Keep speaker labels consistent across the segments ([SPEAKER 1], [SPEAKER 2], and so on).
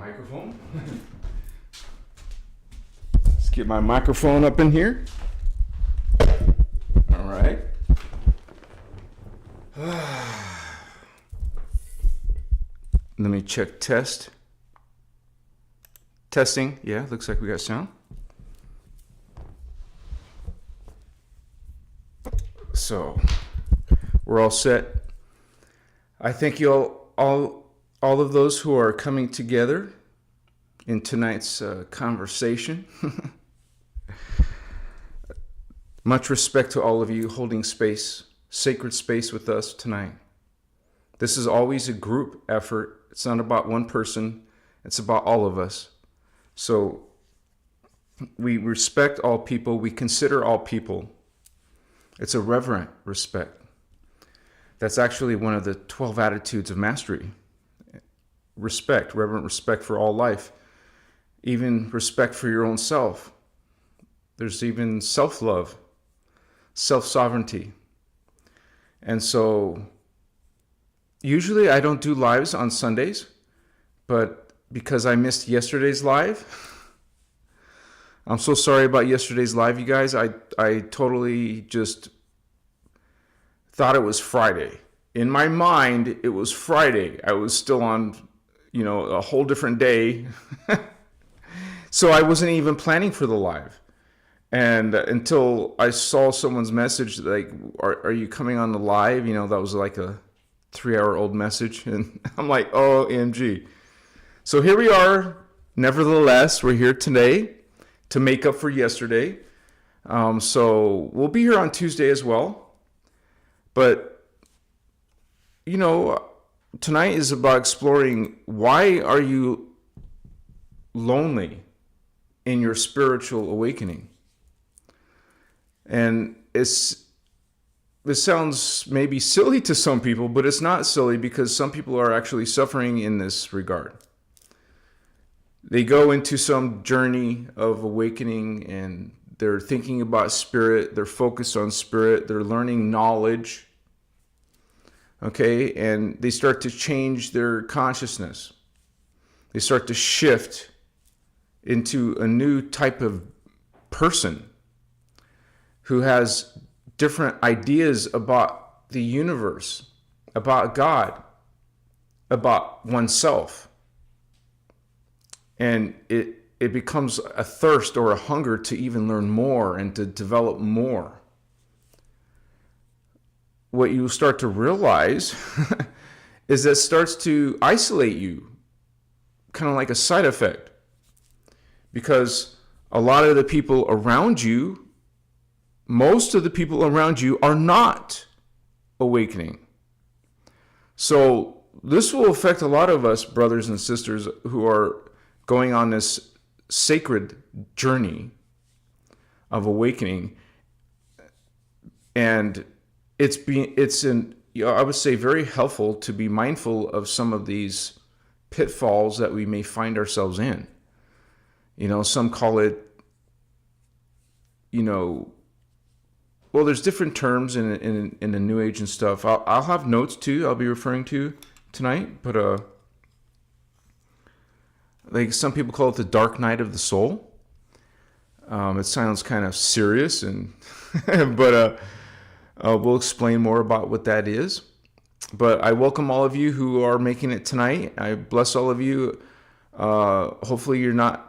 [SPEAKER 1] microphone. Let's get my microphone up in here. All right. Let me check test. Testing. Yeah, looks like we got sound. So we're all set. I thank you all of those who are coming together in tonight's conversation. Much respect to all of you holding space, sacred space with us tonight. This is always a group effort. It's not about one person. It's about all of us. So we respect all people. We consider all people. It's a reverent respect. That's actually one of the 12 attitudes of mastery. Respect, reverent respect for all life. Even respect for your own self. There's even self-love, self-sovereignty. And so usually I don't do lives on Sundays, but because I missed yesterday's live, I'm so sorry about yesterday's live, you guys. I totally just thought it was Friday. In my mind, it was Friday. I was still on, a whole different day. So I wasn't even planning for the live. And until I saw someone's message, like, are you coming on the live? That was like a 3-hour-old message. And I'm like, OMG. So here we are. Nevertheless, we're here today to make up for yesterday. So we'll be here on Tuesday as well. But, tonight is about exploring, why are you lonely in your spiritual awakening? And this sounds maybe silly to some people, but it's not silly, because some people are actually suffering in this regard. They go into some journey of awakening and they're thinking about spirit, they're focused on spirit, they're learning knowledge. Okay, and they start to change their consciousness. They start to shift into a new type of person who has different ideas about the universe, about God, about oneself. And it becomes a thirst or a hunger to even learn more and to develop more. What you start to realize is that starts to isolate you, kind of like a side effect. Because a lot of the people around you, most of the people around you are not awakening. So this will affect a lot of us brothers and sisters who are going on this sacred journey of awakening. And I would say very helpful to be mindful of some of these pitfalls that we may find ourselves in. Some call it, well, there's different terms in the New Age and stuff. I'll have notes too I'll be referring to tonight, but like some people call it the dark night of the soul. It sounds kind of serious, and but we'll explain more about what that is. But I welcome all of you who are making it tonight. I bless all of you. Hopefully you're not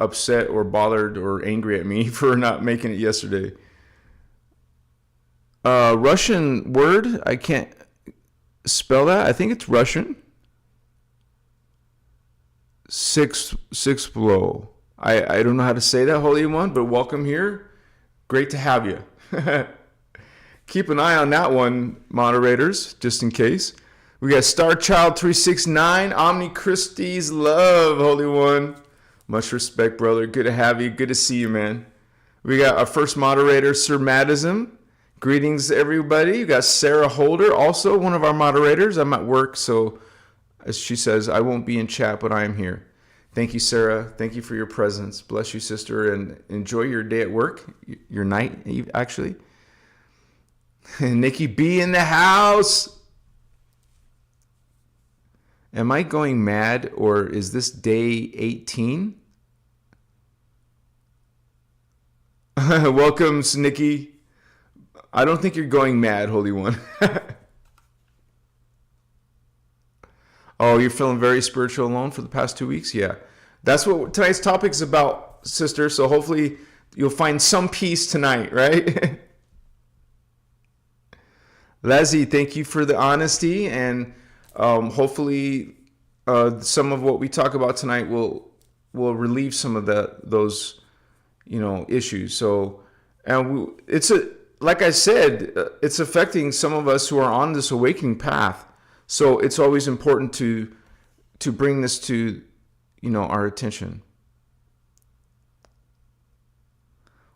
[SPEAKER 1] upset or bothered or angry at me for not making it yesterday. Russian word, I can't spell that. I think it's Russian. Six blow. I don't know how to say that, Holy One, but welcome here. Great to have you. Keep an eye on that one, moderators, just in case. We got Star Child 369, Omnichristos, love, Holy One. Much respect, brother. Good to have you. Good to see you, man. We got our first moderator, Sir Madism. Greetings, everybody. We got Sarah Holder, also one of our moderators. I'm at work, so as she says, I won't be in chat, but I am here. Thank you, Sarah. Thank you for your presence. Bless you, sister, and enjoy your day at work, your night, actually. Nikki B in the house. Am I going mad, or is this day 18? Welcome, Nikki. I don't think you're going mad, Holy One. Oh, you're feeling very spiritual alone for the past 2 weeks? Yeah. That's what tonight's topic is about, sister. So hopefully you'll find some peace tonight, right? Leslie, thank you for the honesty, and hopefully some of what we talk about tonight will relieve some of those issues. So, and like I said, it's affecting some of us who are on this awakening path. So it's always important to bring this to our attention.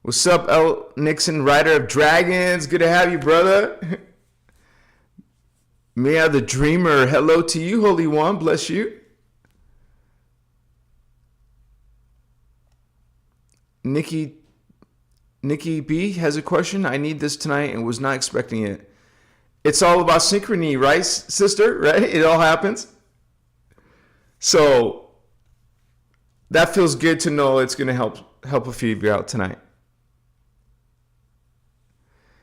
[SPEAKER 1] What's up, L. Nixon, Rider of Dragons? Good to have you, brother. Mia the Dreamer, hello to you, Holy One. Bless you. Nikki B has a question. I need this tonight and was not expecting it. It's all about synchrony, right, sister? Right? It all happens. So that feels good to know. It's going to help a few of you out tonight.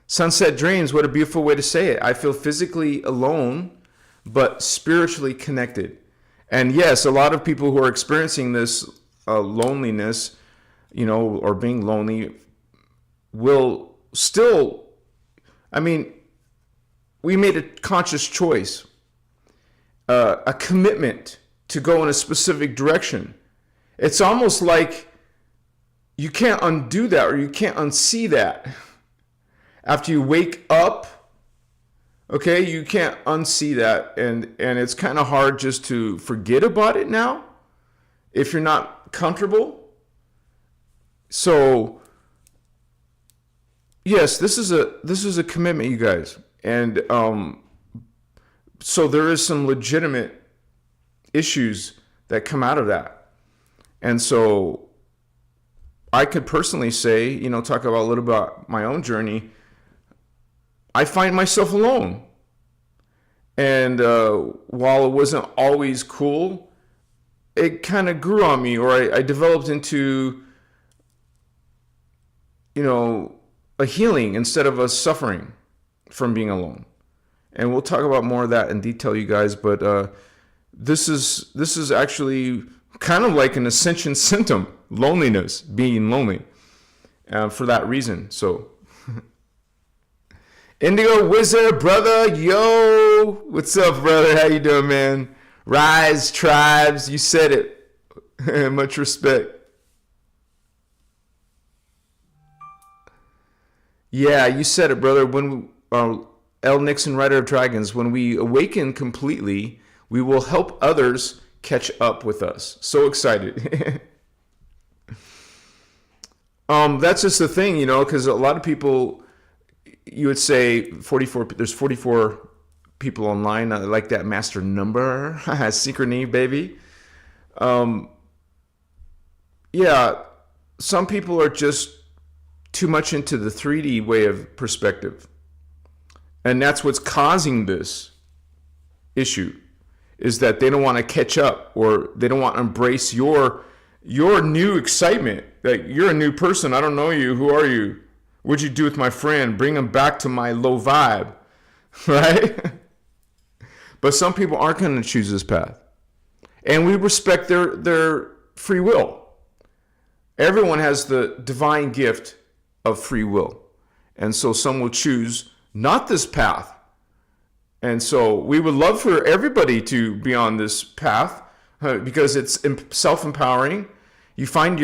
[SPEAKER 1] Sunset Dreams, what a beautiful way to say it. I feel physically alone, but spiritually connected. And yes, a lot of people who are experiencing this loneliness, or being lonely, will still, we made a conscious choice, a commitment to go in a specific direction. It's almost like you can't undo that, or you can't unsee that. After you wake up, okay, you can't unsee that, and it's kind of hard just to forget about it now if you're not comfortable. So yes, this is a commitment, you guys, and so there is some legitimate issues that come out of that, and so I could personally say, talk about a little about my own journey. I find myself alone. And while it wasn't always cool, it kind of grew on me, or I developed into, a healing instead of a suffering from being alone. And we'll talk about more of that in detail, you guys. But this is actually kind of like an Ascension symptom, loneliness, being lonely, for that reason. So Indigo Wizard, brother, yo, what's up, brother? How you doing, man? Rise, tribes, you said it. Much respect. Yeah, you said it, brother. When L. Nixon, Rider of Dragons, when we awaken completely, we will help others catch up with us. So excited. That's just the thing, because a lot of people, you would say 44. There's 44 people online. I like that master number. Synchrony, baby. Yeah, some people are just too much into the 3D way of perspective, and that's what's causing this issue. Is that they don't want to catch up, or they don't want to embrace your new excitement. Like, you're a new person. I don't know you. Who are you? What'd you do with my friend? Bring him back to my low vibe, right? But some people aren't going to choose this path, and we respect their free will. Everyone has the divine gift of free will, and so some will choose not this path. And so we would love for everybody to be on this path, because it's self-empowering. You find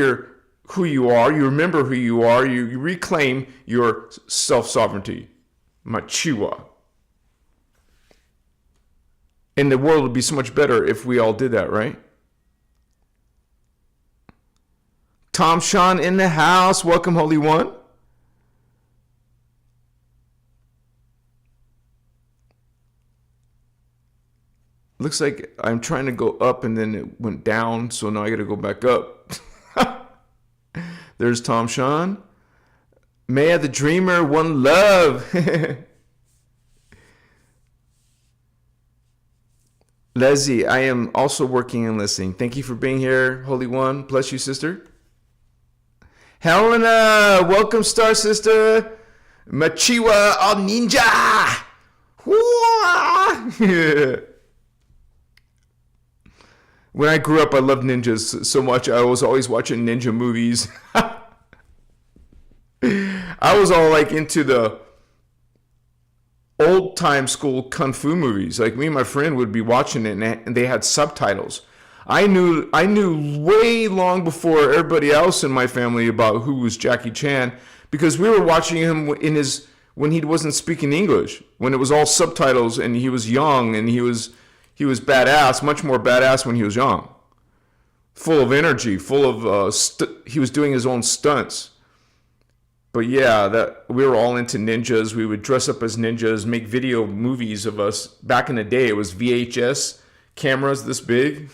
[SPEAKER 1] who you are, you remember who you are, you reclaim your self-sovereignty. Machiwa. And the world would be so much better if we all did that, right? Tom Sean in the house. Welcome, Holy One. Looks like I'm trying to go up and then it went down, so now I got to go back up. There's Tom Sean. Maya the Dreamer, one love. Leslie, I am also working and listening. Thank you for being here, Holy One. Bless you, sister. Helena, welcome, Star Sister. Machiwa all ninja. When I grew up, I loved ninjas so much. I was always watching ninja movies. I was all like into the old time school kung fu movies. Like me and my friend would be watching it, and they had subtitles. I knew way long before everybody else in my family about who was Jackie Chan, because we were watching him when he wasn't speaking English, when it was all subtitles, and he was young, and he was badass, much more badass when he was young, full of energy, full of he was doing his own stunts. But yeah, that we were all into ninjas. We would dress up as ninjas, make video movies of us. Back in the day, it was VHS cameras this big.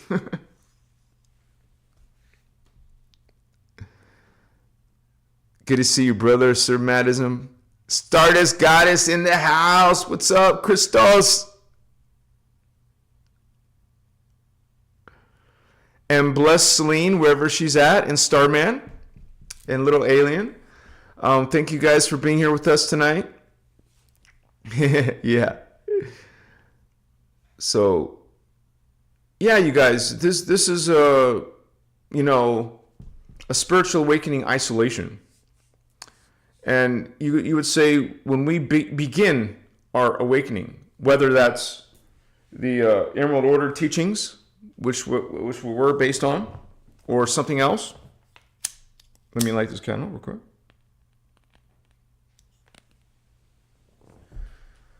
[SPEAKER 1] Good to see you, brother, Sir Madism. Stardust Goddess in the house. What's up, Christos? And bless Celine wherever she's at, and Starman, and Little Alien. Thank you guys for being here with us tonight. Yeah. So, yeah, you guys, this is a spiritual awakening isolation. And you would say when we begin our awakening, whether that's the Emerald Order teachings, which we were based on, or something else. Let me light this candle real quick.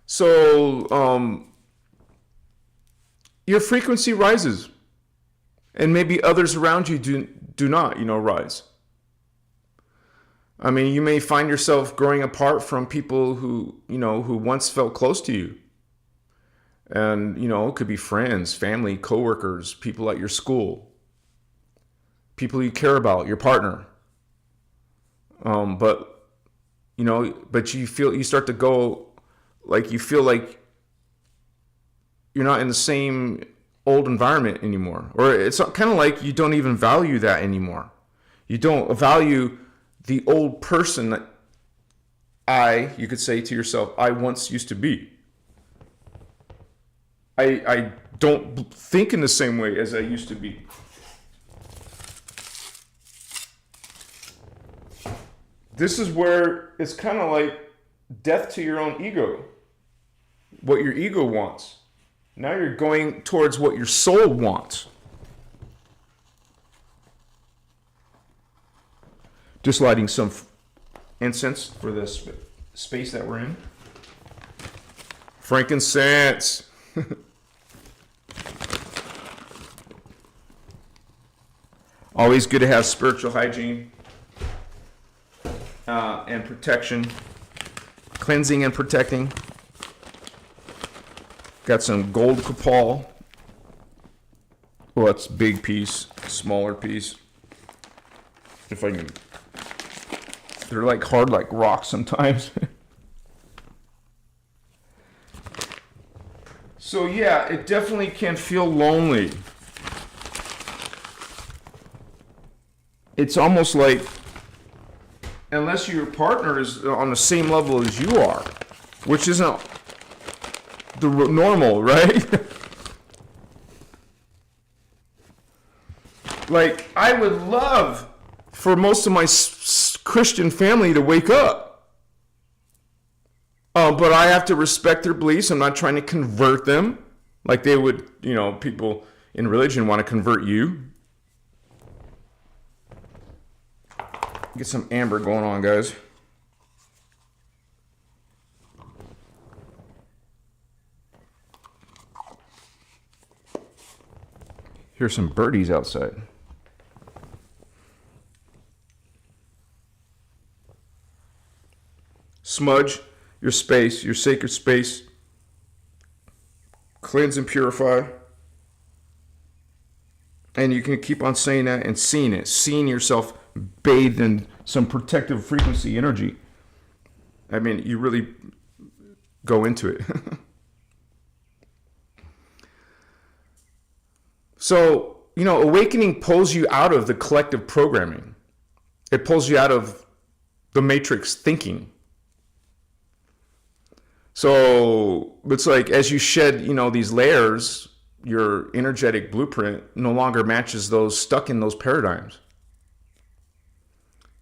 [SPEAKER 1] So your frequency rises, and maybe others around you do not, rise. I mean, you may find yourself growing apart from people who once felt close to you. And, it could be friends, family, coworkers, people at your school, people you care about, your partner. But you start to go, like, you feel like you're not in the same old environment anymore. Or it's kind of like you don't even value that anymore. You don't value the old person that you could say to yourself, I once used to be. I don't think in the same way as I used to be. This is where it's kind of like death to your own ego. What your ego wants. Now you're going towards what your soul wants. Just lighting some incense for this space that we're in. Frankincense. Always good to have spiritual hygiene and protection, cleansing and protecting. Got some gold copal. Well, that's a big piece, smaller piece. If I can, they're like hard like rocks sometimes. So yeah, it definitely can feel lonely. It's almost like, unless your partner is on the same level as you are, which isn't the normal, right? Like, I would love for most of my Christian family to wake up. But I have to respect their beliefs. I'm not trying to convert them like they would, people in religion want to convert you. Get some amber going on, guys. Here's some birdies outside. Smudge your space, your sacred space. Cleanse and purify. And you can keep on saying that and seeing it. Seeing yourself bathed in some protective frequency energy. I mean, you really go into it. So, awakening pulls you out of the collective programming. It pulls you out of the matrix thinking. So it's like as you shed, these layers, your energetic blueprint no longer matches those stuck in those paradigms.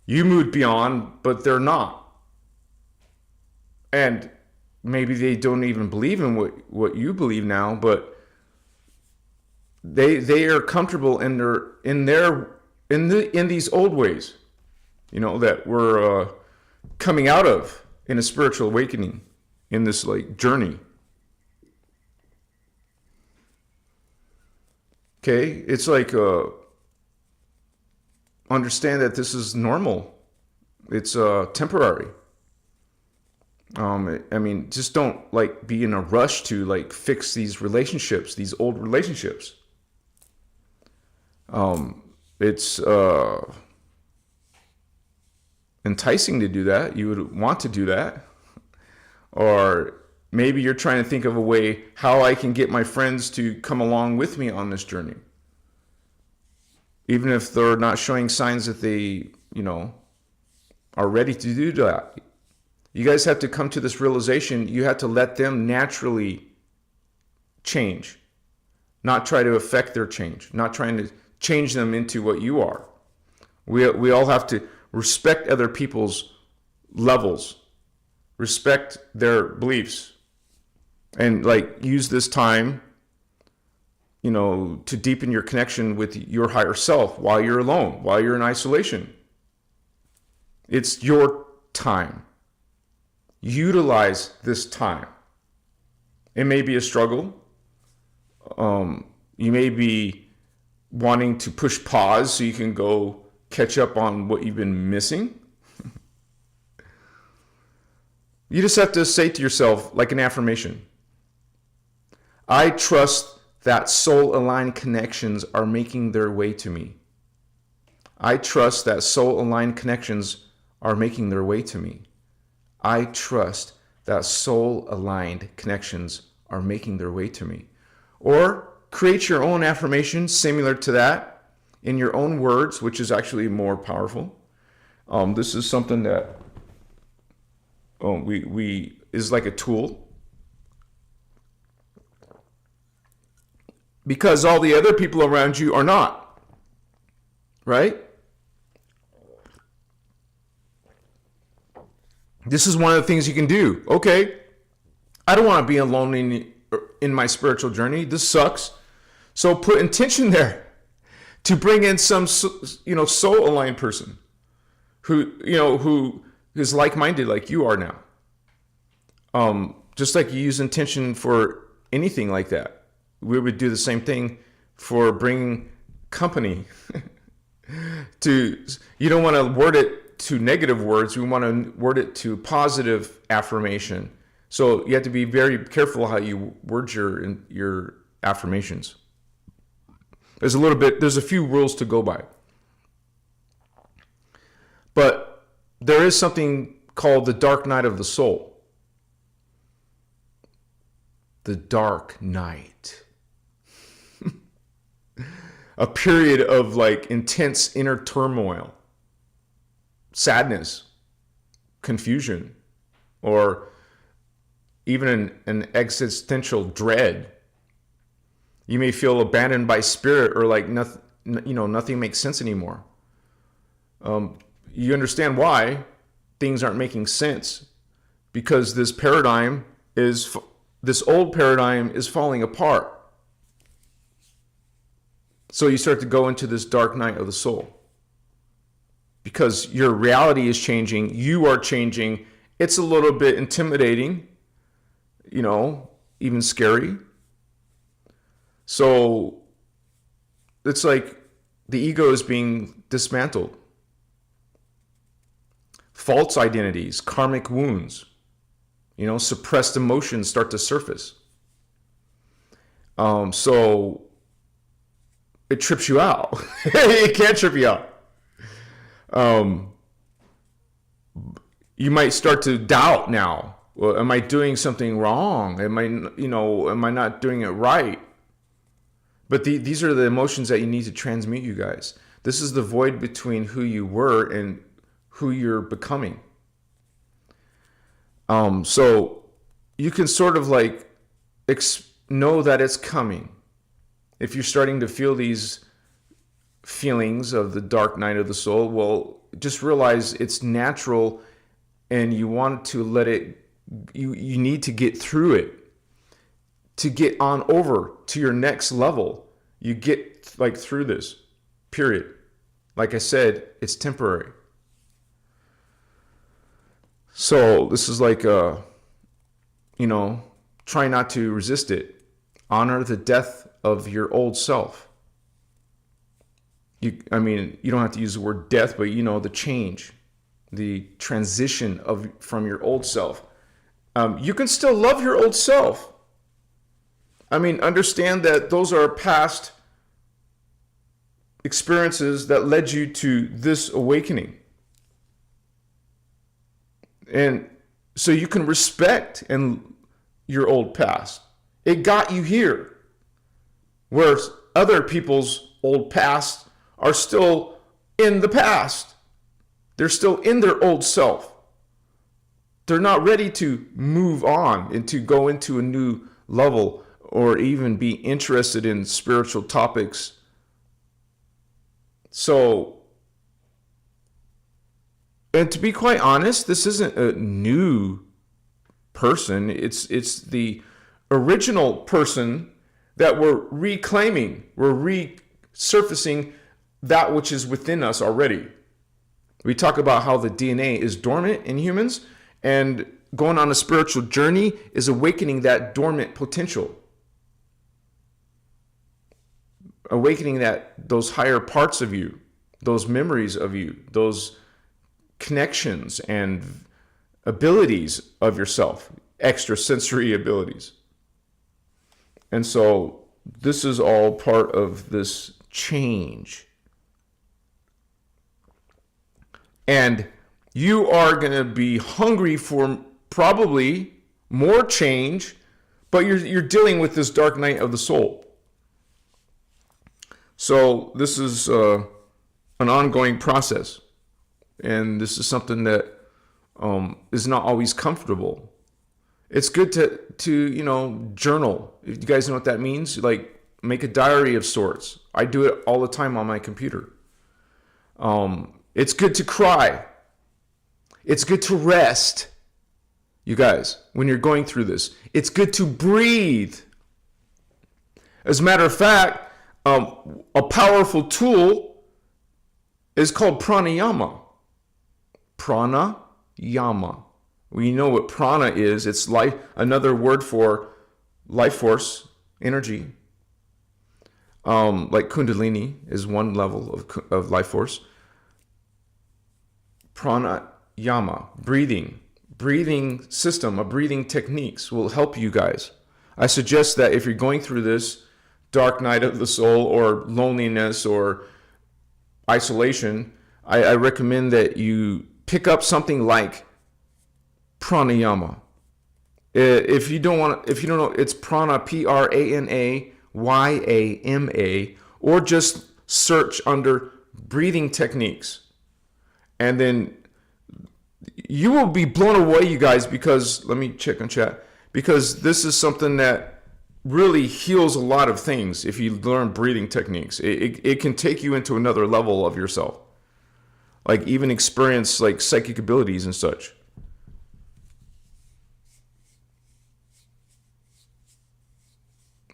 [SPEAKER 1] You moved beyond, but they're not. And maybe they don't even believe in what you believe now, but they are comfortable in these old ways, that we're coming out of in a spiritual awakening, in this journey. Okay, it's understand that this is normal. It's temporary. Just don't be in a rush to fix these relationships, these old relationships. It's enticing to do that. You would want to do that. Or maybe you're trying to think of a way how I can get my friends to come along with me on this journey. Even if they're not showing signs that they, are ready to do that. You guys have to come to this realization. You have to let them naturally change. Not try to affect their change. Not trying to change them into what you are. We all have to respect other people's levels. Respect their beliefs. And use this time, to deepen your connection with your higher self while you're alone, while you're in isolation. It's your time. Utilize this time. It may be a struggle. You may be wanting to push pause so you can go catch up on what you've been missing. You just have to say to yourself, like an affirmation, I trust that soul-aligned connections are making their way to me. I trust that soul-aligned connections are making their way to me. I trust that soul-aligned connections are making their way to me. Or create your own affirmation similar to that in your own words, which is actually more powerful. This is something that we is like a tool. Because all the other people around you are not. Right? This is one of the things you can do. Okay, I don't want to be alone in my spiritual journey. This sucks. So put intention there to bring in some, soul-aligned person who is like-minded like you are now. Just like you use intention for anything like that. We would do the same thing for bringing company you don't want to word it to negative words. We want to word it to positive affirmation. So you have to be very careful how you word your affirmations. There's a few rules to go by. But there is something called the dark night of the soul. The dark night. A period of intense inner turmoil, sadness, confusion, or even an existential dread. You may feel abandoned by spirit, or nothing makes sense anymore. You understand why things aren't making sense, because this old paradigm is falling apart. So you start to go into this dark night of the soul. Because your reality is changing, you are changing. It's a little bit intimidating, even scary. So it's like the ego is being dismantled. False identities, karmic wounds, suppressed emotions start to surface. So it trips you out. It can't trip you out. You might start to doubt now. Well, am I doing something wrong? Am I not doing it right? But these are the emotions that you need to transmute, you guys. This is the void between who you were and who you're becoming. So you can sort of like know that it's coming. If you're starting to feel these feelings of the dark night of the soul, well, just realize it's natural, and you want to let it, you need to get through it to get on over to your next level. You get like through this, period. Like I said, it's temporary. So this is like, try not to resist it. Honor the death of your old self. You don't have to use the word death, but the change, the transition from your old self. You can still love your old self. Understand that those are past experiences that led you to this awakening. And so you can respect your old past. It got you here. Whereas other people's old past are still in the past. They're still in their old self. They're not ready to move on and to go into a new level or even be interested in spiritual topics. So, and to be quite honest, this isn't a new person. It's the original person that we're reclaiming. We're resurfacing that which is within us already. We talk about how the DNA is dormant in humans, and going on a spiritual journey is awakening that dormant potential. Awakening those higher parts of you, those memories of you, those connections and abilities of yourself, extrasensory abilities. And so this is all part of this change. And you are going to be hungry for probably more change, but you're dealing with this dark night of the soul. So this is an ongoing process. And this is something that is not always comfortable. It's good to journal. If you guys know what that means, like make a diary of sorts. I do it all the time on my computer. It's good to cry. It's good to rest. You guys, when you're going through this, it's good to breathe. As a matter of fact, a powerful tool is called pranayama. Pranayama. We know what prana is. It's life, another word for life force, energy. Like kundalini is one level of life force. Pranayama, breathing system, breathing techniques will help you guys. I suggest that if you're going through this dark night of the soul or loneliness or isolation, I recommend that you pick up something like pranayama. If you don't know, it's prana, Pranayama, or just search under breathing techniques. And then you will be blown away, you guys, because, let me check on chat, because this is something that really heals a lot of things if you learn breathing techniques. It can take you into another level of yourself. Like even experience like psychic abilities and such.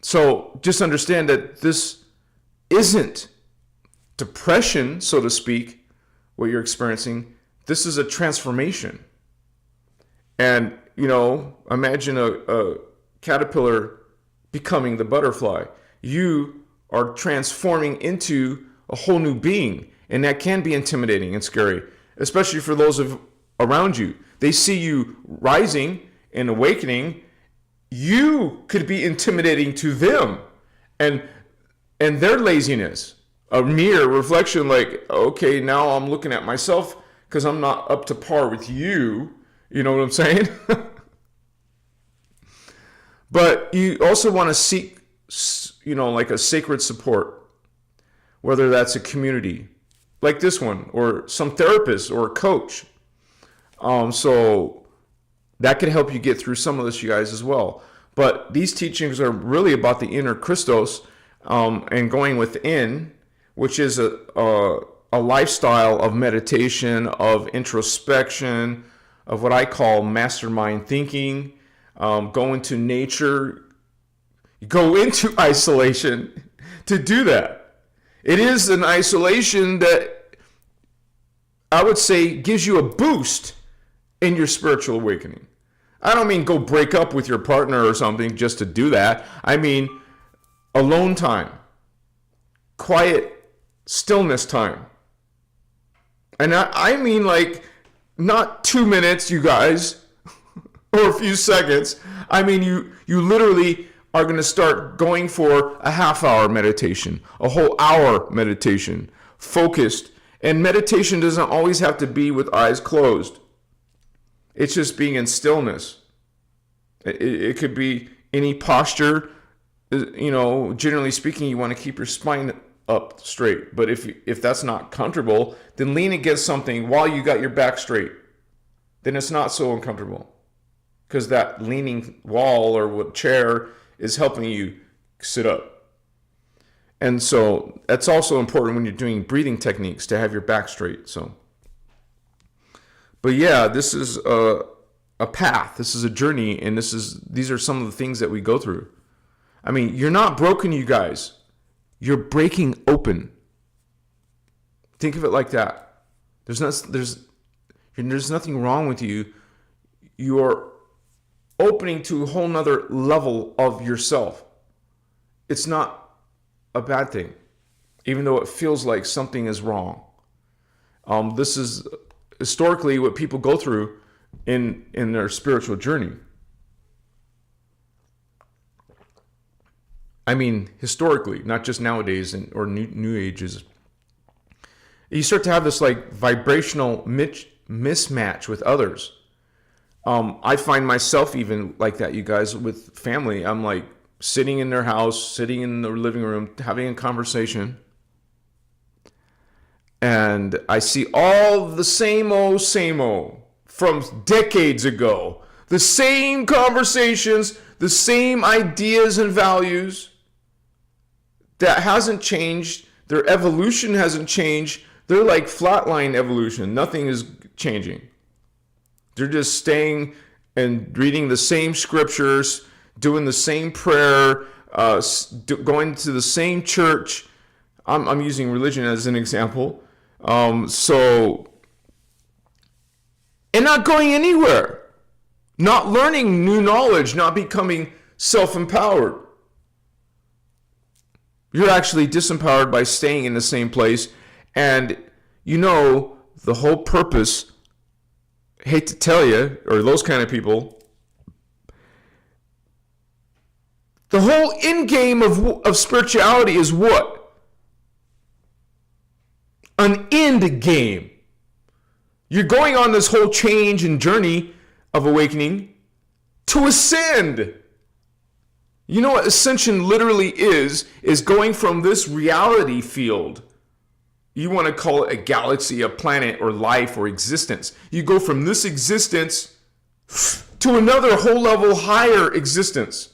[SPEAKER 1] So just understand that this isn't depression, so to speak, what you're experiencing. This is a transformation. And, imagine a caterpillar becoming the butterfly. You are transforming into a whole new being. And that can be intimidating and scary, especially for those around you. They see you rising and awakening. You could be intimidating to them and their laziness. A mere reflection like, okay, now I'm looking at myself because I'm not up to par with you. You know what I'm saying? But you also want to seek, like a sacred support, whether that's a community like this one, or some therapist or a coach. So that could help you get through some of this, you guys, as well. But these teachings are really about the inner Christos, and going within, which is a lifestyle of meditation, of introspection, of what I call mastermind thinking. Go into nature, go into isolation to do that. It is an isolation that I would say gives you a boost in your spiritual awakening. I don't mean go break up with your partner or something just to do that. I mean alone time, quiet stillness time. And I mean like not 2 minutes, you guys, or a few seconds. I mean you literally are going to start going for a half-hour meditation, a whole hour meditation, focused. And meditation doesn't always have to be with eyes closed. It's just being in stillness. It could be any posture. Generally speaking, you want to keep your spine up straight. But if that's not comfortable, then lean against something while you got your back straight. Then it's not so uncomfortable. Because that leaning wall or chair is helping you sit up. And so that's also important when you're doing breathing techniques, to have your back straight. But yeah, this is a path. This is a journey, and these are some of the things that we go through. I mean, you're not broken, you guys. You're breaking open. Think of it like that. There's nothing wrong with you. You're opening to a whole nother level of yourself. It's not a bad thing, even though it feels like something is wrong. This is historically what people go through in their spiritual journey. I mean, historically, not just nowadays or new ages. You start to have this like vibrational mismatch with others. I find myself even like that, you guys, with family. I'm like sitting in their house, sitting in the living room, having a conversation. And I see all the same old from decades ago. The same conversations, the same ideas and values. That hasn't changed. Their evolution hasn't changed. They're like flatline evolution. Nothing is changing. They're just staying and reading the same scriptures, doing the same prayer, going to the same church. I'm using religion as an example. And not going anywhere, not learning new knowledge, not becoming self-empowered. You're actually disempowered by staying in the same place. And the whole purpose, hate to tell you, or those kind of people, the whole end game of spirituality is what? An end game. You're going on this whole change and journey of awakening to ascend. You know what ascension literally is going from this reality field. You want to call it a galaxy, a planet, or life, or existence. You go from this existence to another whole level higher existence.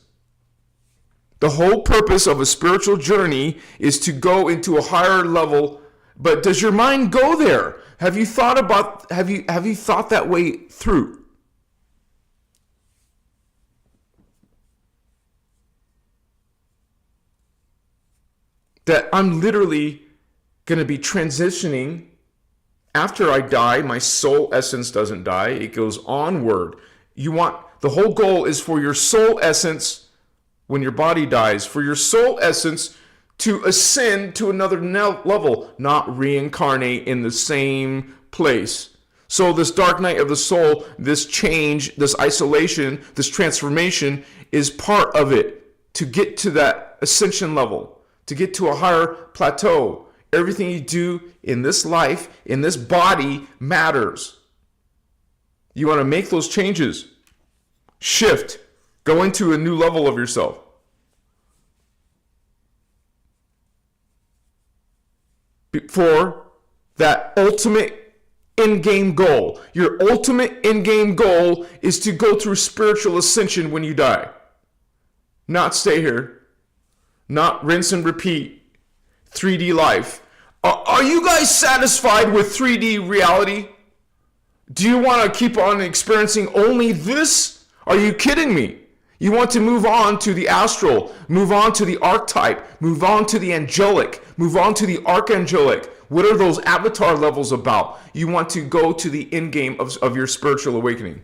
[SPEAKER 1] The whole purpose of a spiritual journey is to go into a higher level. But does your mind go there? Have you thought that way through? That I'm literally going to be transitioning after I die. My soul essence doesn't die. It goes onward. The whole goal is for your soul essence, when your body dies, for your soul essence to ascend to another level, not reincarnate in the same place. So this dark night of the soul, this change, this isolation, this transformation is part of it to get to that ascension level, to get to a higher plateau. Everything you do in this life, in this body, matters. You want to make those changes, shift, go into a new level of yourself. for that ultimate in-game goal. Your ultimate in-game goal is to go through spiritual ascension when you die. Not stay here. Not rinse and repeat 3D life. Are you guys satisfied with 3D reality? Do you want to keep on experiencing only this? Are you kidding me? You want to move on to the astral, move on to the archetype, move on to the angelic, move on to the archangelic. What are those avatar levels about? You want to go to the end game of your spiritual awakening.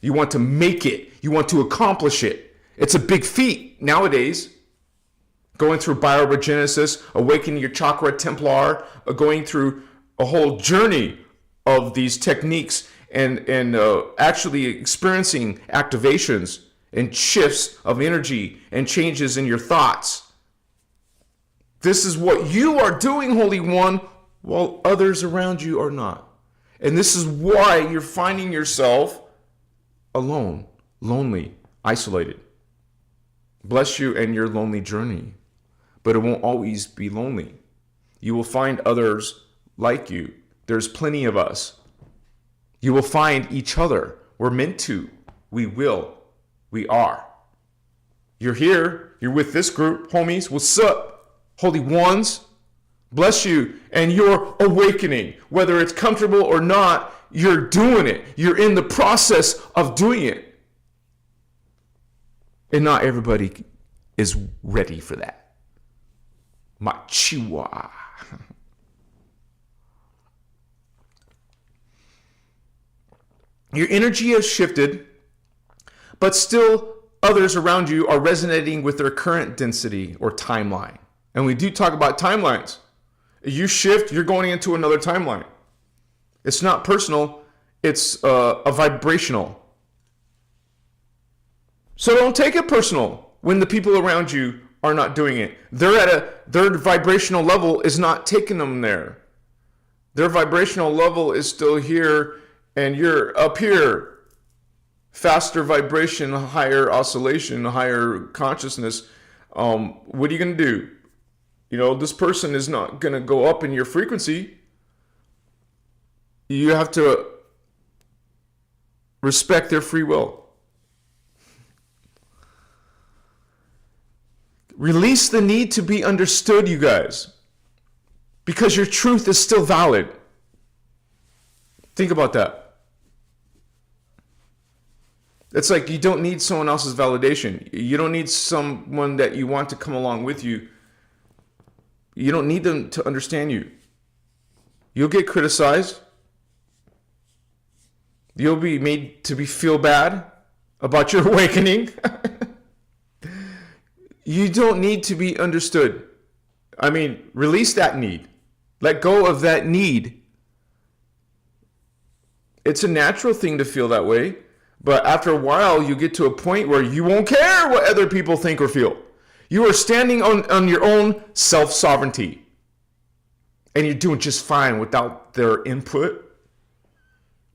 [SPEAKER 1] You want to make it. You want to accomplish it. It's a big feat nowadays. Going through bioregenesis, awakening your chakra templar, going through a whole journey of these techniques and actually experiencing activations and shifts of energy and changes in your thoughts. This is what you are doing, Holy One, while others around you are not. And this is why you're finding yourself alone, lonely, isolated. Bless you and your lonely journey. But it won't always be lonely. You will find others like you. There's plenty of us. You will find each other. We're meant to. We will. We are. You're here. You're with this group. Homies, what's up? Holy Ones, bless you. And you're awakening. Whether it's comfortable or not, you're doing it. You're in the process of doing it. And not everybody is ready for that. Machiwa. Your energy has shifted, but still others around you are resonating with their current density or timeline. And we do talk about timelines. You shift, you're going into another timeline. It's not personal, it's a vibrational. So don't take it personal when the people around you are not doing it. Their vibrational level is not taking them there. Their vibrational level is still here, and you're up here. Faster vibration, higher oscillation, higher consciousness. What are you going to do? You know, this person is not going to go up in your frequency. You have to respect their free will. Release the need to be understood, you guys, because your truth is still valid. Think about that. It's like you don't need someone else's validation. You don't need someone that you want to come along with you. You don't need them to understand you. You'll get criticized. You'll be made to feel bad about your awakening. You don't need to be understood. I mean, release that need. Let go of that need. It's a natural thing to feel that way. But after a while, you get to a point where you won't care what other people think or feel. You are standing on your own self-sovereignty. And you're doing just fine without their input.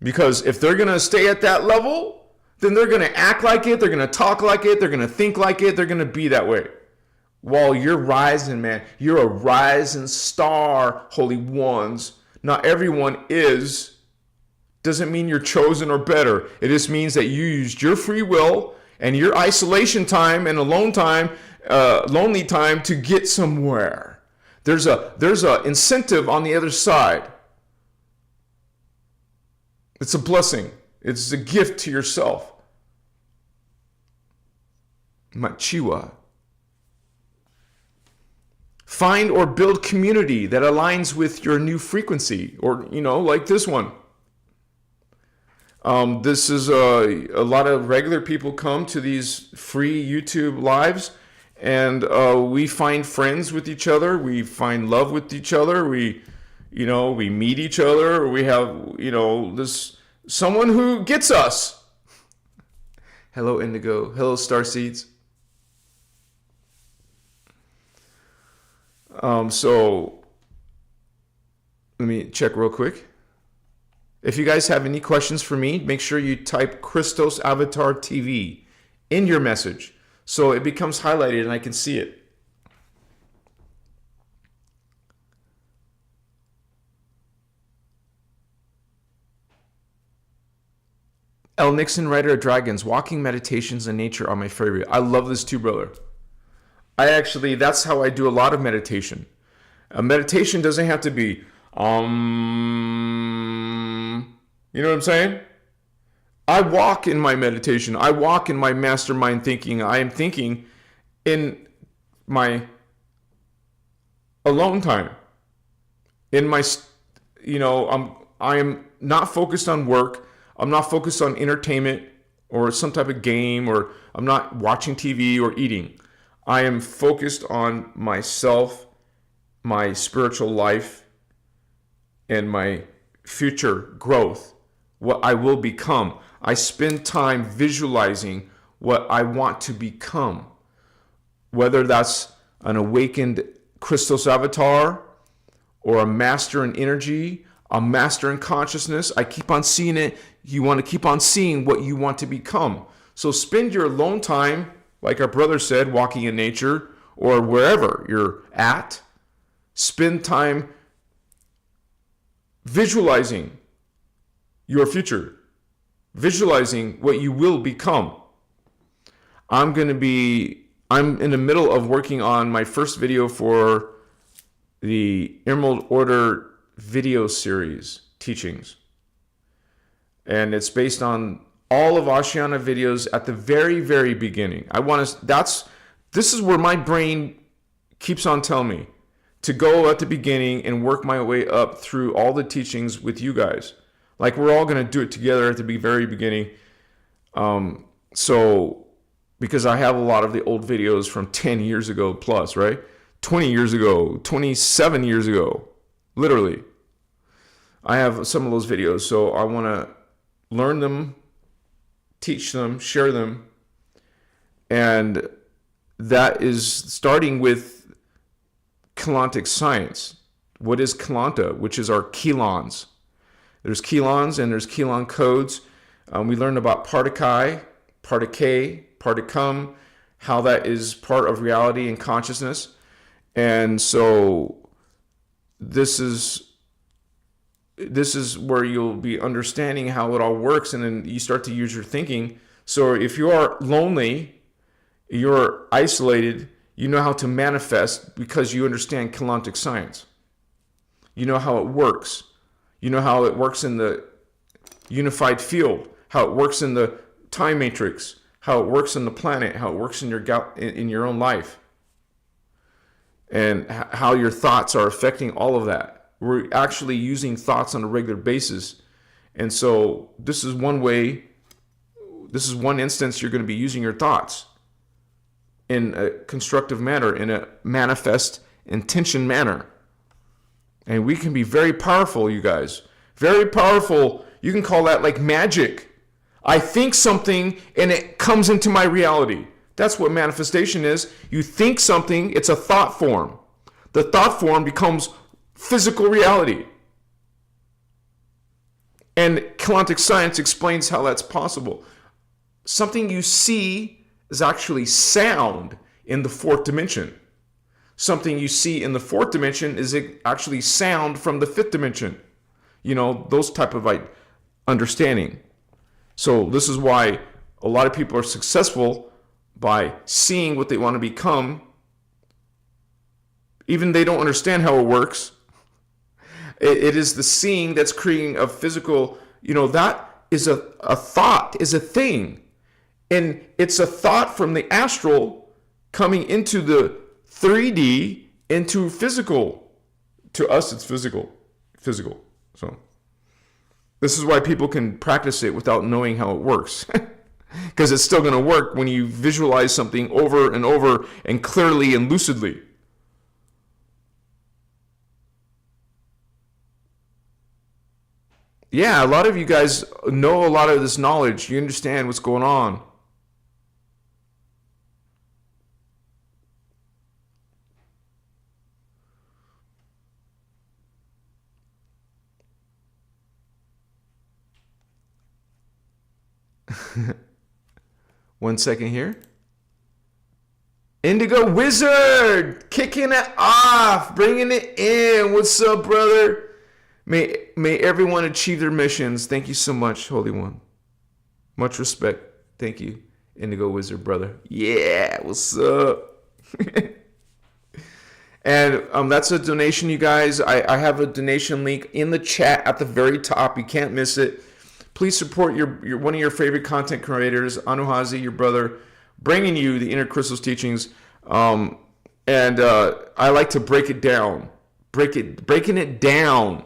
[SPEAKER 1] Because if they're going to stay at that level, then they're going to act like it, they're going to talk like it, they're going to think like it, they're going to be that way. While you're rising, man, you're a rising star, Holy Ones. Not everyone is. Doesn't mean you're chosen or better. It just means that you used your free will and your isolation time and alone time, lonely time to get somewhere. There's a incentive on the other side. It's a blessing. It's a gift to yourself. Machiwa. Find or build community that aligns with your new frequency, or, like this one. This is a lot of regular people come to these free YouTube lives, and we find friends with each other. We find love with each other. We meet each other. We have, this someone who gets us. Hello, Indigo. Hello, Starseeds. So let me check real quick. If you guys have any questions for me, make sure you type Christos Avatar TV in your message so it becomes highlighted and I can see it. L. Nixon, Writer of Dragons, Walking Meditations in Nature are my favorite. I love this too, brother. That's how I do a lot of meditation. A meditation doesn't have to be, you know what I'm saying? I walk in my meditation. I walk in my mastermind thinking. I am thinking in my alone time. In my, I am not focused on work. I'm not focused on entertainment or some type of game, or I'm not watching TV or eating. I am focused on myself, my spiritual life, and my future growth, what I will become. I spend time visualizing what I want to become, whether that's an awakened Christos avatar or a master in energy, a master in consciousness. I keep on seeing it. You want to keep on seeing what you want to become. So spend your alone time, like our brother said, walking in nature or wherever you're at. Spend time visualizing your future, visualizing what you will become. I'm in the middle of working on my first video for the Emerald Order video series teachings. And it's based on all of Ashiana videos at the very, very beginning. This is where my brain keeps on telling me to go at the beginning and work my way up through all the teachings with you guys. Like we're all going to do it together at the very beginning. Because I have a lot of the old videos from 10 years ago plus, right? 20 years ago, 27 years ago, literally. I have some of those videos, so I want to learn them, teach them, share them. And that is starting with Kantic science. What is Kalanta, which is our chelons? There's chelons and there's chelon codes. We learned about partikai, particay, particum, how that is part of reality and consciousness. And so this is where you'll be understanding how it all works, and then you start to use your thinking. So if you are lonely, you're isolated, you know how to manifest because you understand Kantic science. You know how it works. You know how it works in the unified field, how it works in the time matrix, how it works in the planet, how it works in your own life, and how your thoughts are affecting all of that. We're actually using thoughts on a regular basis. And so this is one instance you're going to be using your thoughts in a constructive manner, in a manifest intention manner. And we can be very powerful, you guys. Very powerful. You can call that like magic. I think something and it comes into my reality. That's what manifestation is. You think something, it's a thought form. The thought form becomes physical reality. And Kantic science explains how that's possible. Something you see is actually sound in the fourth dimension. Something you see in the fourth dimension is actually sound from the fifth dimension. You know, those type of like understanding. So this is why a lot of people are successful by seeing what they want to become. Even they don't understand how it works. It is the seeing that's creating a physical, that is a thought, is a thing. And it's a thought from the astral coming into the 3D, into physical. To us, it's physical. So this is why people can practice it without knowing how it works. Because it's still going to work when you visualize something over and over and clearly and lucidly. Yeah, a lot of you guys know a lot of this knowledge. You understand what's going on. One second here. Indigo Wizard, kicking it off, bringing it in. What's up, brother? May everyone achieve their missions. Thank you so much, Holy One. Much respect. Thank you, Indigo Wizard brother. Yeah, what's up? And that's a donation, you guys. I have a donation link in the chat at the very top. You can't miss it. Please support your one of your favorite content creators, Anuhazi, your brother, bringing you the Inner Christos teachings. And I like to break it down, breaking it down,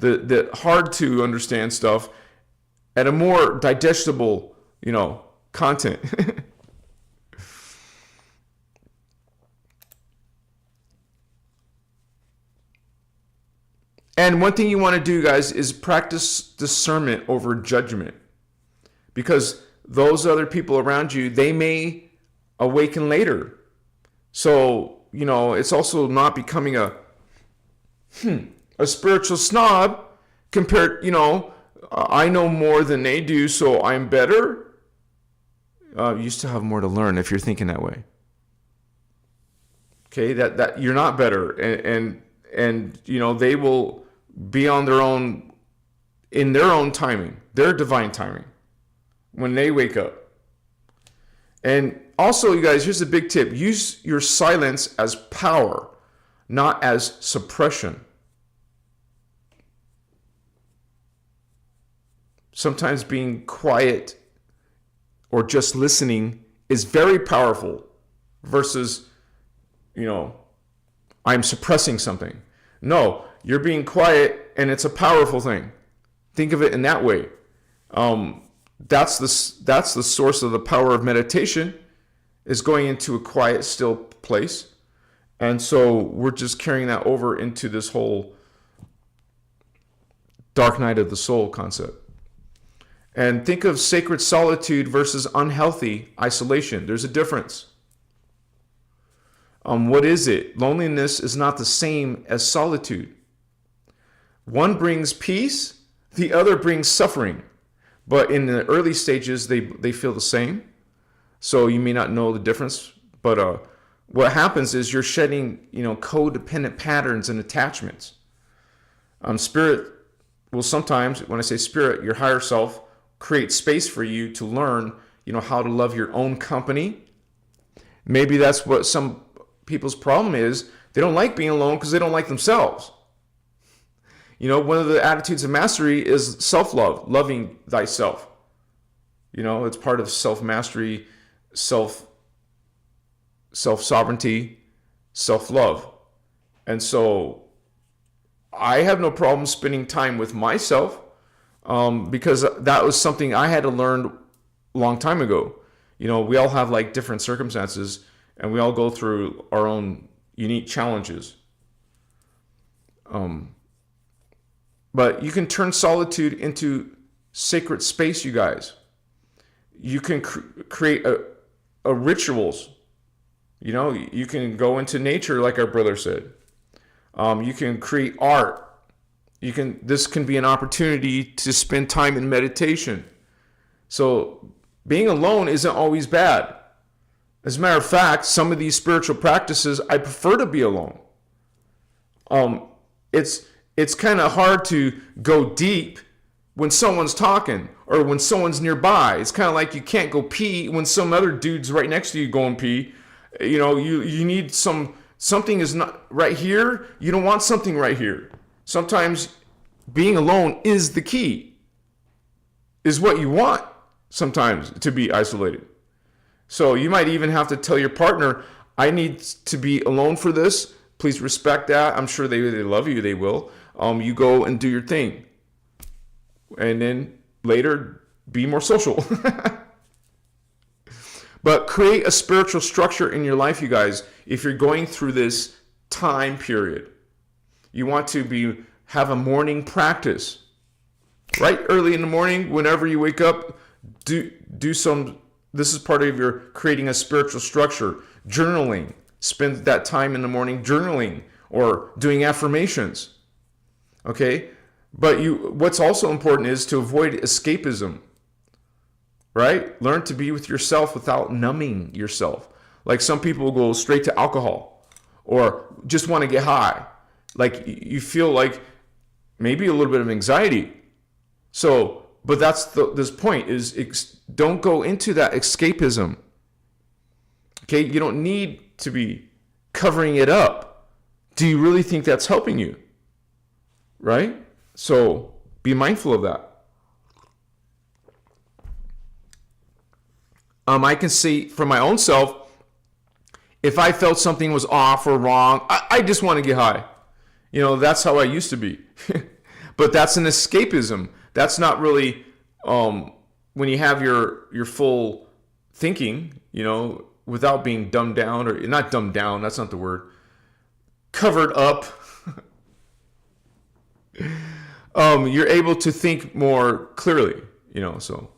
[SPEAKER 1] the hard to understand stuff at a more digestible, content. And one thing you want to do, guys, is practice discernment over judgment. Because those other people around you, they may awaken later. So, it's also not becoming a spiritual snob compared, I know more than they do, so I'm better. You still have more to learn if you're thinking that way. Okay, that you're not better, and they will be on their own, in their own timing, their divine timing, when they wake up. And also, you guys, here's a big tip: use your silence as power, not as suppression. Sometimes being quiet or just listening is very powerful versus, I'm suppressing something. No, you're being quiet and it's a powerful thing. Think of it in that way. That's the source of the power of meditation, is going into a quiet, still place. And so we're just carrying that over into this whole dark night of the soul concept. And think of sacred solitude versus unhealthy isolation. There's a difference. What is it? Loneliness is not the same as solitude. One brings peace, the other brings suffering. But in the early stages, they feel the same. So you may not know the difference. But what happens is you're shedding, codependent patterns and attachments. Spirit will sometimes, when I say spirit, your higher self, create space for you to learn, how to love your own company. Maybe that's what some people's problem is. They don't like being alone because they don't like themselves. One of the attitudes of mastery is self-love, loving thyself. It's part of self-mastery, self-sovereignty, self-love. And so I have no problem spending time with myself, because that was something I had to learn a long time ago. We all have different circumstances, and we all go through our own unique challenges. But you can turn solitude into sacred space, you guys. You can create a rituals. You can go into nature, like our brother said. You can create art. This can be an opportunity to spend time in meditation. So being alone isn't always bad. As a matter of fact, some of these spiritual practices, I prefer to be alone. It's kind of hard to go deep when someone's talking or when someone's nearby. It's kind of like you can't go pee when some other dude's right next to you going pee. You need something is not right here. You don't want something right here. Sometimes being alone is the key, is what you want sometimes, to be isolated. So you might even have to tell your partner, I need to be alone for this. Please respect that. I'm sure they love you. They will. You go and do your thing. And then later, be more social. But create a spiritual structure in your life, you guys, if you're going through this time period. You want to have a morning practice. Right early in the morning, whenever you wake up, do some. This is part of your creating a spiritual structure. Journaling. Spend that time in the morning journaling or doing affirmations. Okay? But what's also important is to avoid escapism. Right? Learn to be with yourself without numbing yourself. Like some people will go straight to alcohol or just want to get high. Like you feel like maybe a little bit of anxiety. So but that's this point is don't go into that escapism. Okay, you don't need to be covering it up. Do you really think that's helping you? Right? So be mindful of that. I can see for my own self, if I felt something was off or wrong, I just want to get high. That's how I used to be. But that's an escapism. That's not really when you have your full thinking, without being dumbed down, or not dumbed down, that's not the word, covered up. You're able to think more clearly, so.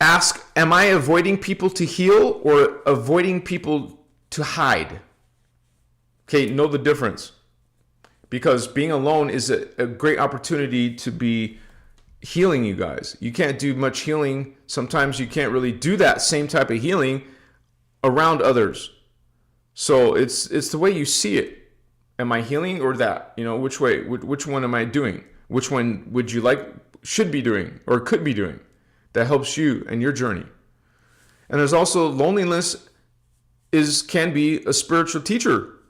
[SPEAKER 1] Ask, am I avoiding people to heal or avoiding people to hide? Okay, know the difference. Because being alone is a great opportunity to be healing you guys. You can't do much healing. Sometimes you can't really do that same type of healing around others. So it's the way you see it. Am I healing or that? Which way? Which one am I doing? Which one would you should be doing or could be doing that helps you and your journey? And there's also loneliness can be a spiritual teacher.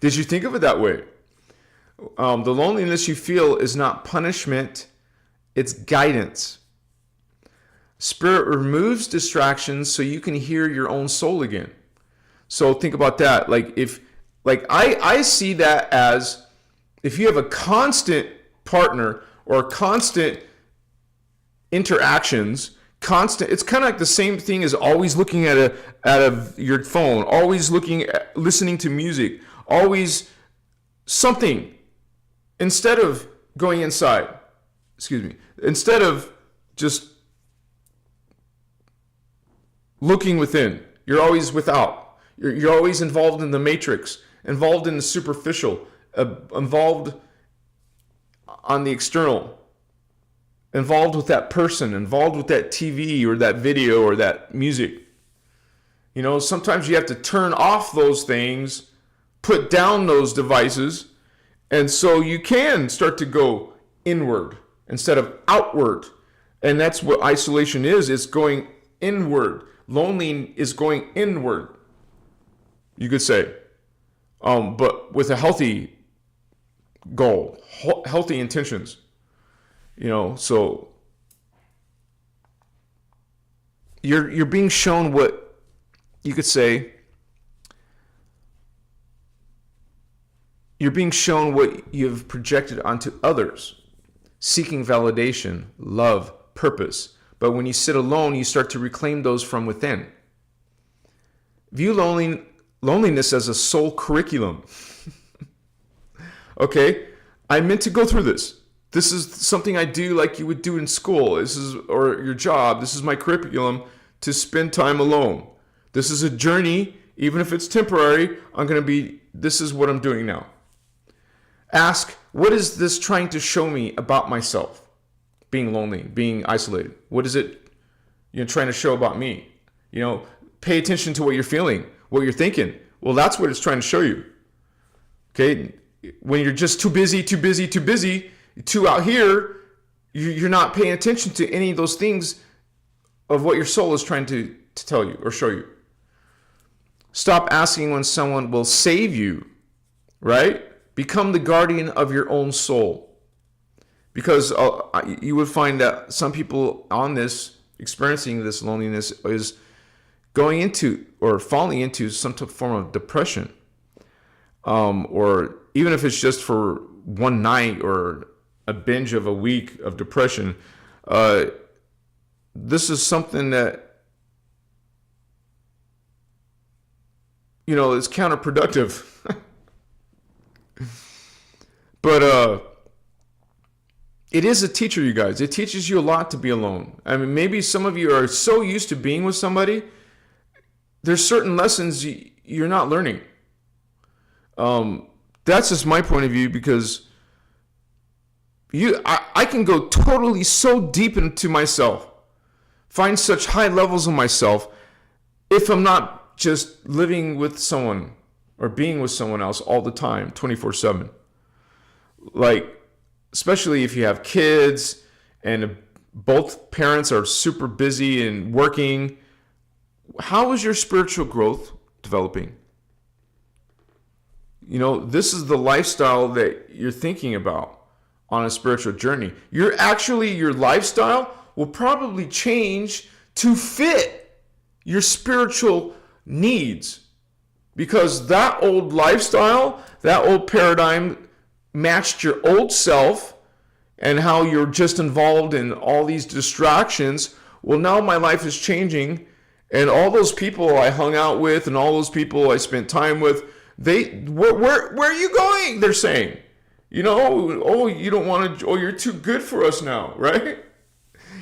[SPEAKER 1] Did you think of it that way? The loneliness you feel is not punishment, it's guidance. Spirit removes distractions so you can hear your own soul again. So think about that. I see that as if you have a constant partner or constant interactions, it's kind of like the same thing as always looking at your phone, always listening to music, always something, instead of going inside, instead of just looking within. You're always without. You're always involved in the matrix, involved in the superficial, involved on the external, involved with that person, involved with that TV or that video or that music. Sometimes you have to turn off those things, put down those devices, and so you can start to go inward instead of outward. And that's what isolation is. It's going inward. Lonely is going inward, you could say. But with a healthy goal, healthy intentions. So you're being shown what you could say. You're being shown what you've projected onto others, seeking validation, love, purpose. But when you sit alone, you start to reclaim those from within. View loneliness as a soul curriculum. Okay, I meant to go through this. This is something I do like you would do in school. Or your job. This is my curriculum to spend time alone. This is a journey, even if it's temporary. This is what I'm doing now. Ask, what is this trying to show me about myself? Being lonely, being isolated. What is it trying to show about me? Pay attention to what you're feeling, what you're thinking. Well, that's what it's trying to show you. Okay? When you're just too busy out here, you're not paying attention to any of those things of what your soul is trying to tell you or show you. Stop asking when someone will save you, right? Become the guardian of your own soul. Because you would find that some people on this, experiencing this loneliness, is going into or falling into some form of depression. Or even if it's just for one night or a binge of a week of depression, this is something that, is counterproductive. But it is a teacher, you guys. It teaches you a lot to be alone. I mean, maybe some of you are so used to being with somebody, there's certain lessons you're not learning. That's just my point of view, because I can go totally so deep into myself, find such high levels of myself, if I'm not just living with someone or being with someone else all the time, 24/7. Like, especially if you have kids and both parents are super busy and working, how is your spiritual growth developing? You know, this is the lifestyle that you're thinking about on a spiritual journey. Your lifestyle will probably change to fit your spiritual needs, because that old lifestyle, that old paradigm matched your old self and how you're just involved in all these distractions. Well, now my life is changing, and all those people I hung out with and all those people I spent time with, where are you going? They're saying, you know, oh, you don't want to, oh, you're too good for us now, right?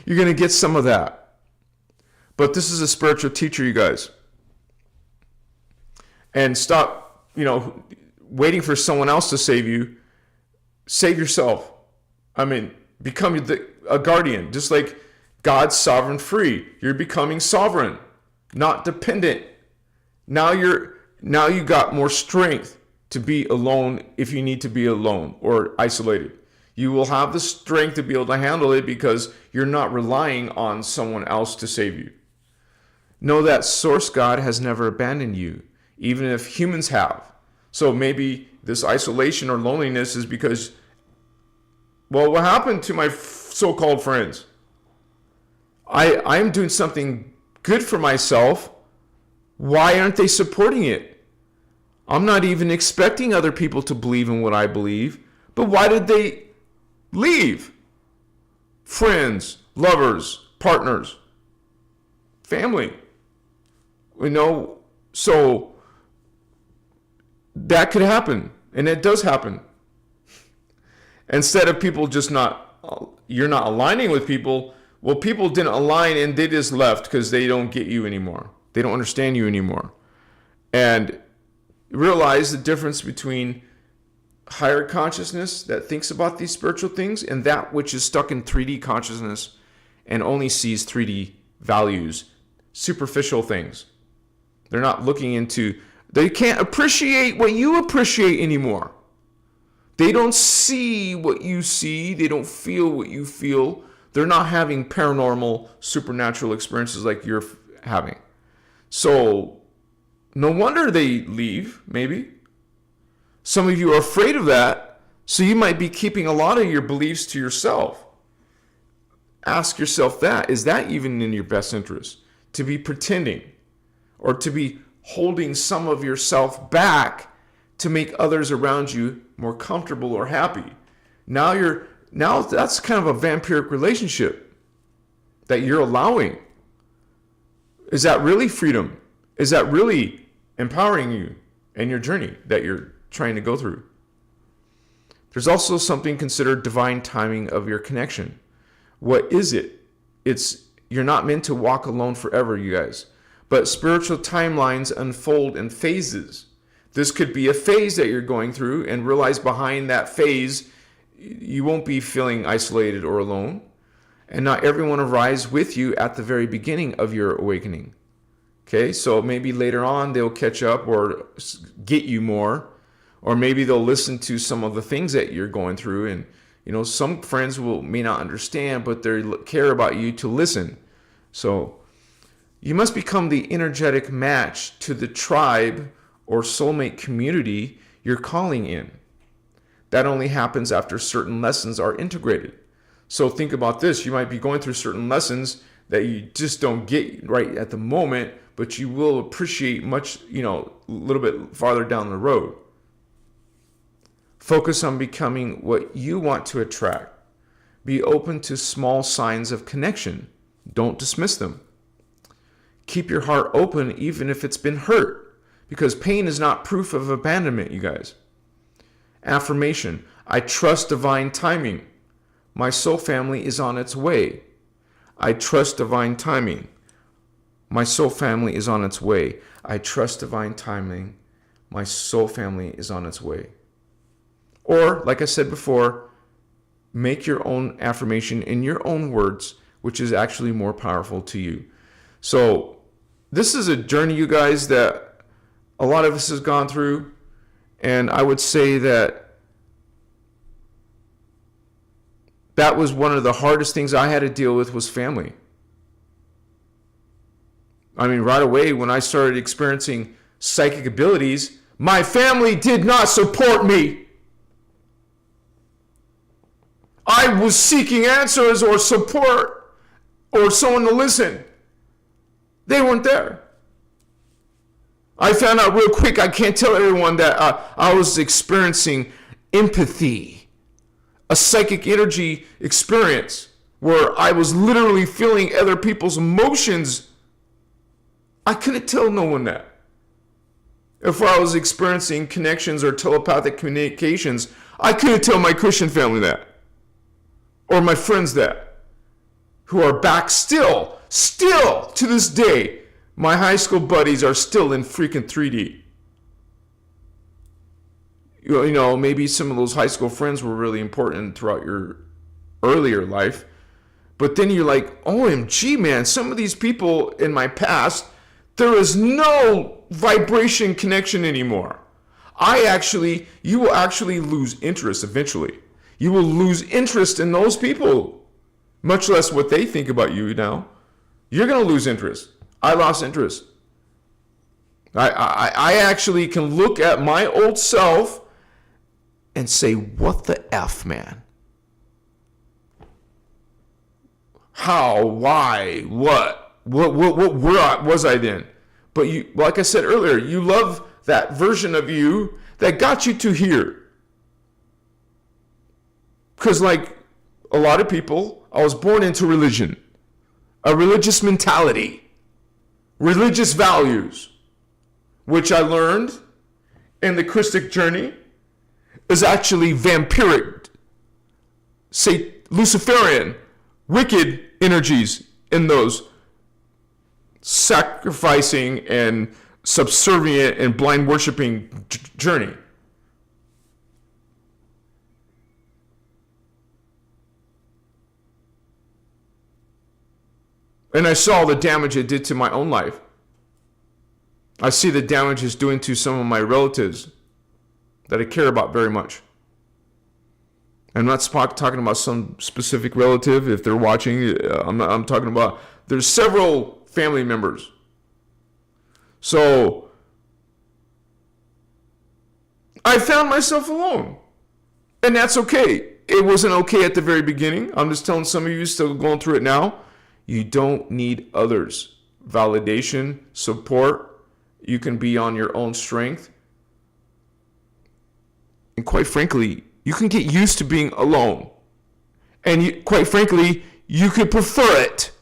[SPEAKER 1] You're going to get some of that. But this is a spiritual teacher, you guys. And stop, waiting for someone else to save you. Save yourself. I mean, become a guardian, just like God's sovereign free. You're becoming sovereign, not dependent. Now you got more strength to be alone if you need to be alone or isolated. You will have the strength to be able to handle it because you're not relying on someone else to save you. Know that Source God has never abandoned you, even if humans have. So maybe this isolation or loneliness is because, well, what happened to my so-called friends? I'm doing something good for myself. Why aren't they supporting it? I'm not even expecting other people to believe in what I believe. But why did they leave? Friends, lovers, partners, family. So that could happen. And it does happen. Instead of people you're not aligning with people. Well, people didn't align and they just left because they don't get you anymore. They don't understand you anymore. And realize the difference between higher consciousness that thinks about these spiritual things and that which is stuck in 3D consciousness and only sees 3D values, superficial things. They're not looking into, they can't appreciate what you appreciate anymore. They don't see what you see. They don't feel what you feel. They're not having paranormal, supernatural experiences like you're having. So no wonder they leave, maybe. Some of you are afraid of that, so you might be keeping a lot of your beliefs to yourself. Ask yourself that. Is that even in your best interest? To be pretending or to be holding some of yourself back to make others around you more comfortable or happy. Now that's kind of a vampiric relationship that you're allowing. Is that really freedom? Is that really empowering you in your journey that you're trying to go through? There's also something considered divine timing of your connection. What is it? You're not meant to walk alone forever, you guys. But spiritual timelines unfold in phases. This could be a phase that you're going through, and realize behind that phase, you won't be feeling isolated or alone. And not everyone arrives with you at the very beginning of your awakening. Okay, so maybe later on they'll catch up or get you more. Or maybe they'll listen to some of the things that you're going through. And, some friends may not understand, but they care about you to listen. So you must become the energetic match to the tribe or soulmate community you're calling in. That only happens after certain lessons are integrated. So think about this. You might be going through certain lessons that you just don't get right at the moment, but you will appreciate much, a little bit farther down the road. Focus on becoming what you want to attract. Be open to small signs of connection. Don't dismiss them. Keep your heart open even if it's been hurt, because pain is not proof of abandonment, you guys. Affirmation. I trust divine timing. My soul family is on its way. I trust divine timing. My soul family is on its way. I trust divine timing. My soul family is on its way. Or, like I said before, make your own affirmation in your own words, which is actually more powerful to you. So, this is a journey, you guys, that a lot of us has gone through. And I would say that that was one of the hardest things I had to deal with, was family. I mean, right away when I started experiencing psychic abilities, my family did not support me. I was seeking answers or support or someone to listen. They weren't there. I found out real quick, I can't tell everyone that I was experiencing empathy, a psychic energy experience where I was literally feeling other people's emotions. I couldn't tell no one that. If I was experiencing connections or telepathic communications, I couldn't tell my Christian family that. Or my friends that. Who are back still to this day. My high school buddies are still in freaking 3D. You know, maybe some of those high school friends were really important throughout your earlier life. But then you're like, OMG, man, some of these people in my past, there is no vibration connection anymore. You will actually lose interest eventually. You will lose interest in those people, much less what they think about you now. You're going to lose interest. I lost interest. I actually can look at my old self and say, what the F, man? How? Why? What where was I then? But you, like I said earlier, you love that version of you that got you to here. Because like a lot of people, I was born into religion, a religious mentality, religious values, which I learned in the Christic journey is actually vampiric, say Luciferian, wicked energies in those sacrificing and subservient and blind worshiping journey. And I saw the damage it did to my own life. I see the damage it's doing to some of my relatives that I care about very much. I'm not talking about some specific relative. If they're watching, I'm talking about, there's several family members. So I found myself alone. And that's okay. It wasn't okay at the very beginning. I'm just telling some of you still going through it now. You don't need others. Validation, support. You can be on your own strength. And quite frankly, you can get used to being alone. And quite frankly, you could prefer it.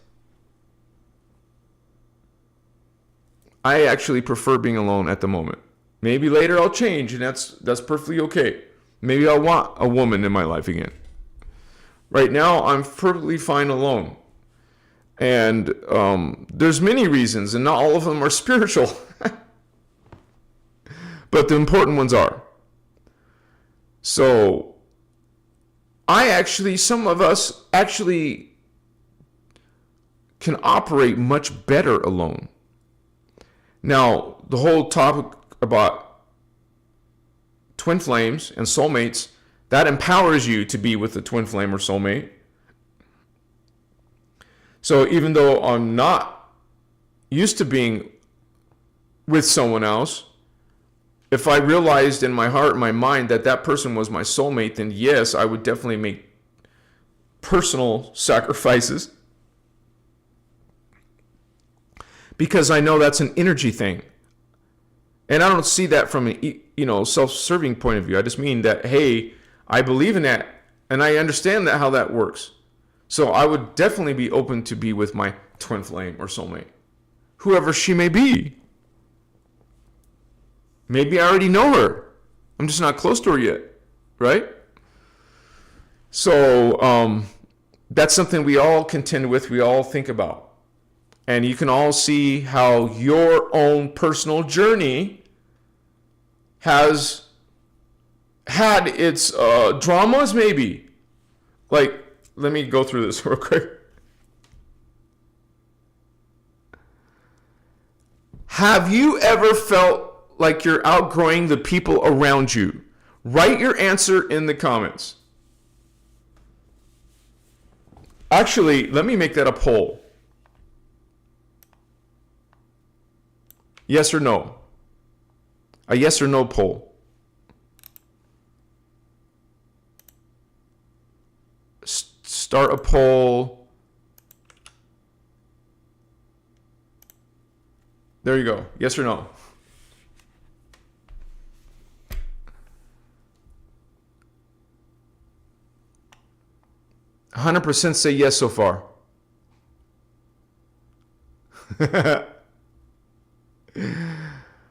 [SPEAKER 1] I actually prefer being alone at the moment. Maybe later I'll change, and that's perfectly okay. Maybe I'll want a woman in my life again. Right now, I'm perfectly fine alone. And there's many reasons, and not all of them are spiritual. But the important ones are. So, some of us actually can operate much better alone. Now, the whole topic about twin flames and soulmates, that empowers you to be with a twin flame or soulmate. So even though I'm not used to being with someone else, if I realized in my heart and my mind that that person was my soulmate, then yes, I would definitely make personal sacrifices. Because I know that's an energy thing. And I don't see that from a self-serving point of view. I just mean that, hey, I believe in that and I understand that how that works. So I would definitely be open to be with my twin flame or soulmate, whoever she may be. Maybe I already know her. I'm just not close to her yet, right? So that's something we all contend with, we all think about. And you can all see how your own personal journey has had its dramas, maybe. Like, let me go through this real quick. Have you ever felt like you're outgrowing the people around you? Write your answer in the comments. Actually, let me make that a poll. Yes or no? A yes or no poll. Start a poll. There you go. Yes or no? %, say yes so far.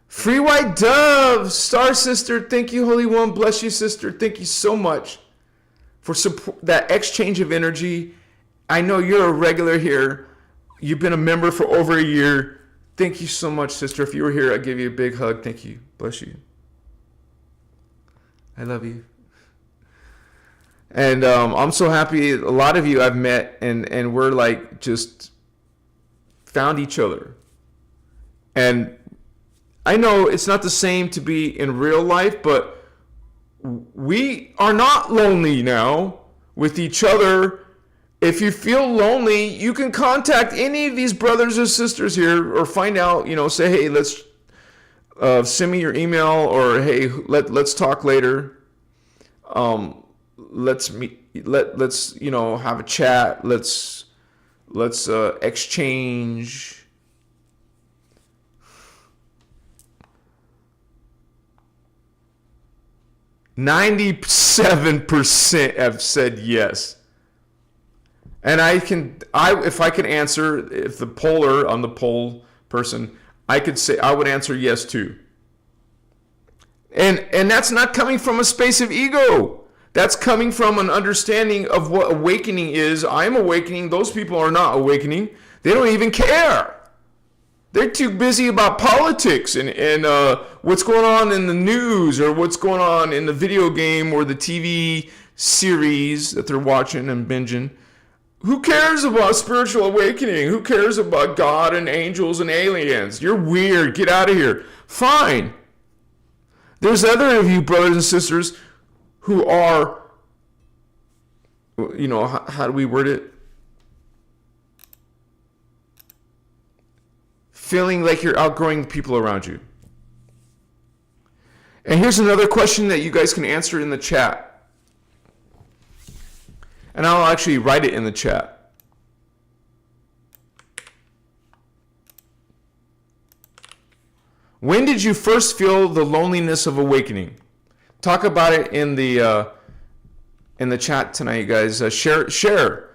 [SPEAKER 1] Free White Dove, Star Sister, thank you, Holy One. Bless you, sister. Thank you so much for support, that exchange of energy. I know you're a regular here. You've been a member for over a year. Thank you so much, sister. If you were here, I'd give you a big hug. Thank you. Bless you. I love you. And I'm so happy. A lot of you I've met, and we're like just found each other. And I know it's not the same to be in real life, but we are not lonely now with each other. If you feel lonely, you can contact any of these brothers or sisters here, or find out, say, hey, let's send me your email, or hey, let's talk later. Let's meet. Let's have a chat. Let's exchange. %97% have said yes. And if I could answer, if the poller, I'm the poll person, I could say I would answer yes too. And that's not coming from a space of ego. That's coming from an understanding of what awakening is. I'm awakening. Those people are not awakening. They don't even care. They're too busy about politics and what's going on in the news, or what's going on in the video game or the TV series that they're watching and binging. Who cares about spiritual awakening? Who cares about God and angels and aliens? You're weird. Get out of here. Fine. There's other of you brothers and sisters who are, how do we word it? Feeling like you're outgrowing the people around you. And here's another question that you guys can answer in the chat. And I'll actually write it in the chat. When did you first feel the loneliness of awakening? Talk about it in the chat tonight, guys. Share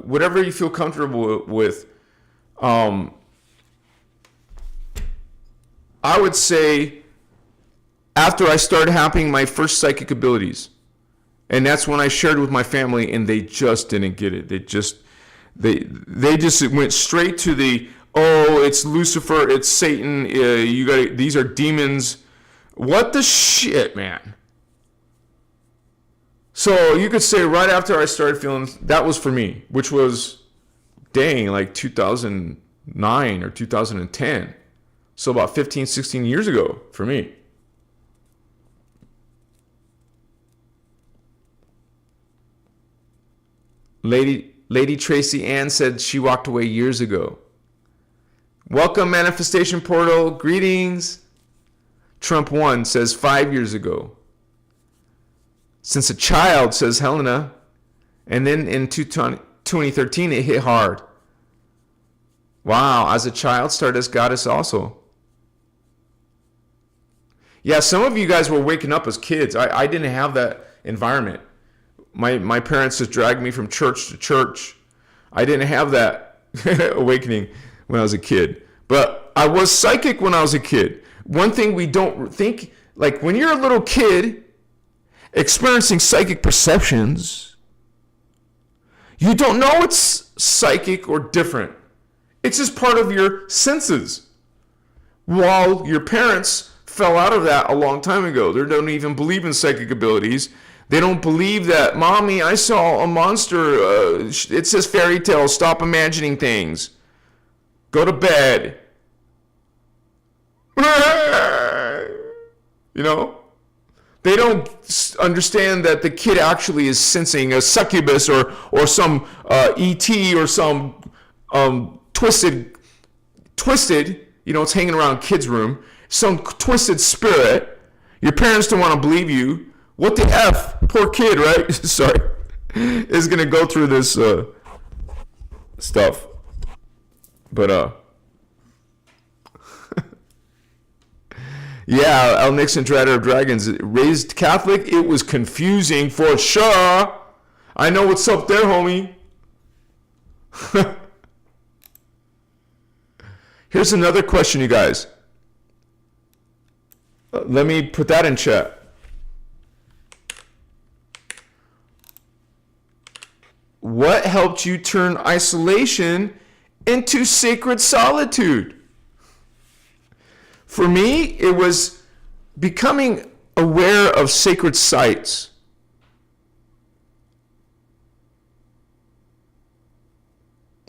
[SPEAKER 1] whatever you feel comfortable with. I would say after I started having my first psychic abilities. And that's when I shared with my family, and they just didn't get it. They just went straight to the, oh, it's Lucifer, it's Satan, these are demons. What the shit, man? So you could say right after I started feeling, that was for me, which was, like 2009 or 2010. So about 15, 16 years ago for me. Lady Tracy Ann said she walked away years ago. Welcome, Manifestation Portal. Greetings. Trump 1 says 5 years ago. Since a child, says Helena. And then in 2013, it hit hard. Wow, as a child, Stardust Goddess also. Yeah, some of you guys were waking up as kids. I didn't have that environment. My parents just dragged me from church to church. I didn't have that awakening when I was a kid. But I was psychic when I was a kid. One thing we don't think, like when you're a little kid experiencing psychic perceptions, you don't know it's psychic or different. It's just part of your senses. While your parents fell out of that a long time ago. They don't even believe in psychic abilities. They don't believe that, Mommy, I saw a monster. It says fairy tale. Stop imagining things. Go to bed. They don't understand that the kid actually is sensing a succubus or some ET or some twisted, it's hanging around kids' room, some twisted spirit. Your parents don't want to believe you. What the F? Poor kid, right? Sorry. Is going to go through this stuff. But, yeah, Al Nixon, Dreader of Dragons, raised Catholic. It was confusing for sure. I know what's up there, homie. Here's another question, you guys. Let me put that in chat. What helped you turn isolation into sacred solitude? For me, it was becoming aware of sacred sites.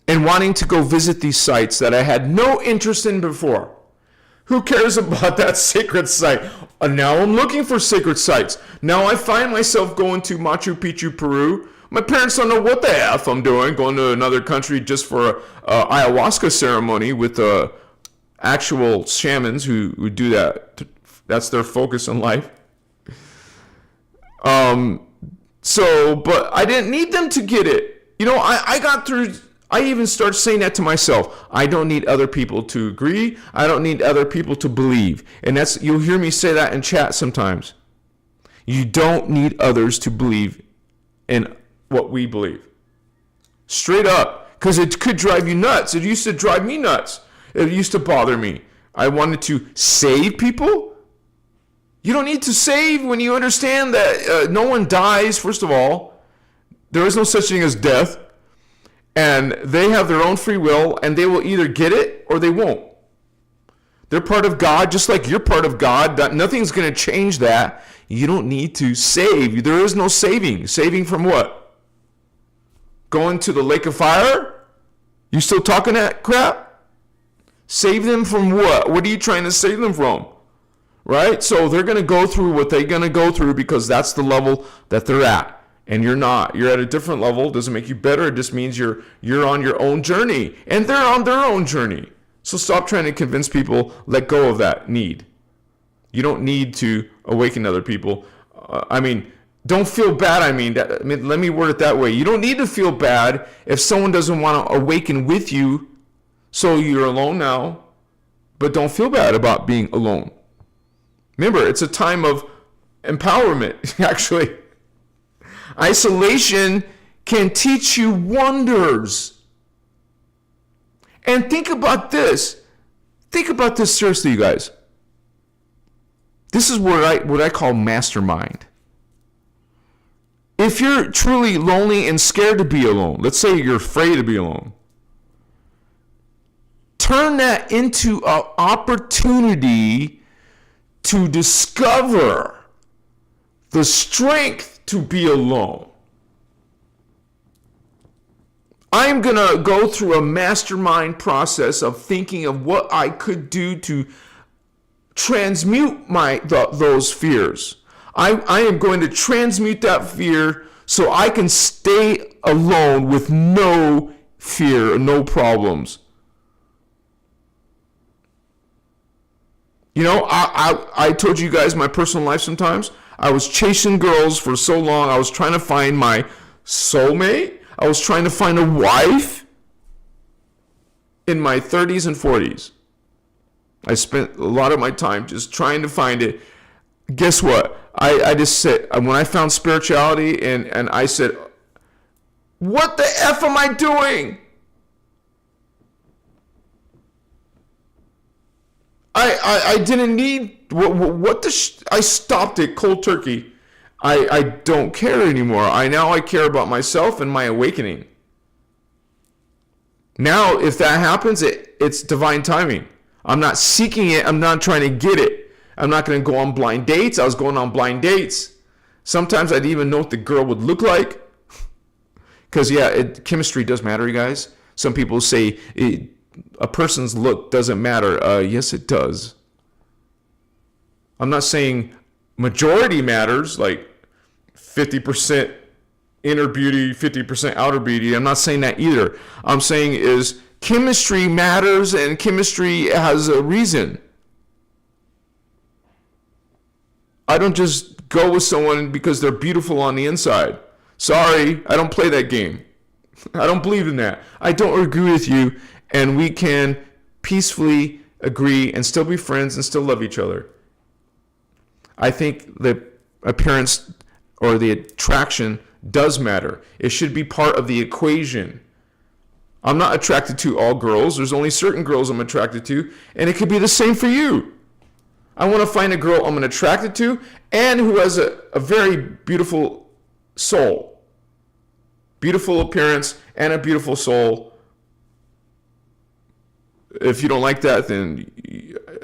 [SPEAKER 1] And wanting to go visit these sites that I had no interest in before. Who cares about that sacred site? Now I'm looking for sacred sites. Now I find myself going to Machu Picchu, Peru. My parents don't know what the F I'm doing, going to another country just for a ayahuasca ceremony with actual shamans who do that. That's their focus in life. But I didn't need them to get it. I got through. I even started saying that to myself. I don't need other people to agree. I don't need other people to believe. And you'll hear me say that in chat sometimes. You don't need others to believe in what we believe. Straight up. Because it could drive you nuts. It used to drive me nuts. It used to bother me. I wanted to save people. You don't need to save when you understand that no one dies, first of all. There is no such thing as death. And they have their own free will, and they will either get it or they won't. They're part of God, just like you're part of God. Nothing's going to change that. You don't need to save. There is no saving. Saving from what? Going to the lake of fire? You still talking that crap? Save them from what? What are you trying to save them from? Right? So they're going to go through what they're going to go through because that's the level that they're at. And you're not. You're at a different level. Doesn't make you better. It just means you're on your own journey. And they're on their own journey. So stop trying to convince people. Let go of that need. You don't need to awaken other people. Don't feel bad. Let me word it that way. You don't need to feel bad if someone doesn't want to awaken with you. So you're alone now. But don't feel bad about being alone. Remember, it's a time of empowerment, actually. Isolation can teach you wonders. And think about this. Think about this seriously, you guys. This is what I call mastermind. If you're truly lonely and scared to be alone, let's say you're afraid to be alone, turn that into an opportunity to discover the strength to be alone. I'm going to go through a mastermind process of thinking of what I could do to transmute those fears. I am going to transmute that fear so I can stay alone with no fear, no problems. I told you guys my personal life sometimes. I was chasing girls for so long. I was trying to find my soulmate. I was trying to find a wife in my 30s and 40s. I spent a lot of my time just trying to find it. Guess what? I just said, when I found spirituality and I said, what the F am I doing? I didn't need I stopped it cold turkey. I don't care anymore. I care about myself and my awakening. Now, if that happens, it's divine timing. I'm not seeking it. I'm not trying to get it. I'm not going to go on blind dates. I was going on blind dates. Sometimes I'd even know what the girl would look like. Because, chemistry does matter, you guys. Some people say a person's look doesn't matter. Yes, it does. I'm not saying majority matters, like 50% inner beauty, 50% outer beauty. I'm not saying that either. I'm saying is chemistry matters, and chemistry has a reason. I don't just go with someone because they're beautiful on the inside. Sorry, I don't play that game. I don't believe in that. I don't agree with you, and we can peacefully agree and still be friends and still love each other. I think the appearance or the attraction does matter. It should be part of the equation. I'm not attracted to all girls. There's only certain girls I'm attracted to, and it could be the same for you. I want to find a girl I'm attracted to and who has a very beautiful soul. Beautiful appearance and a beautiful soul. If you don't like that, then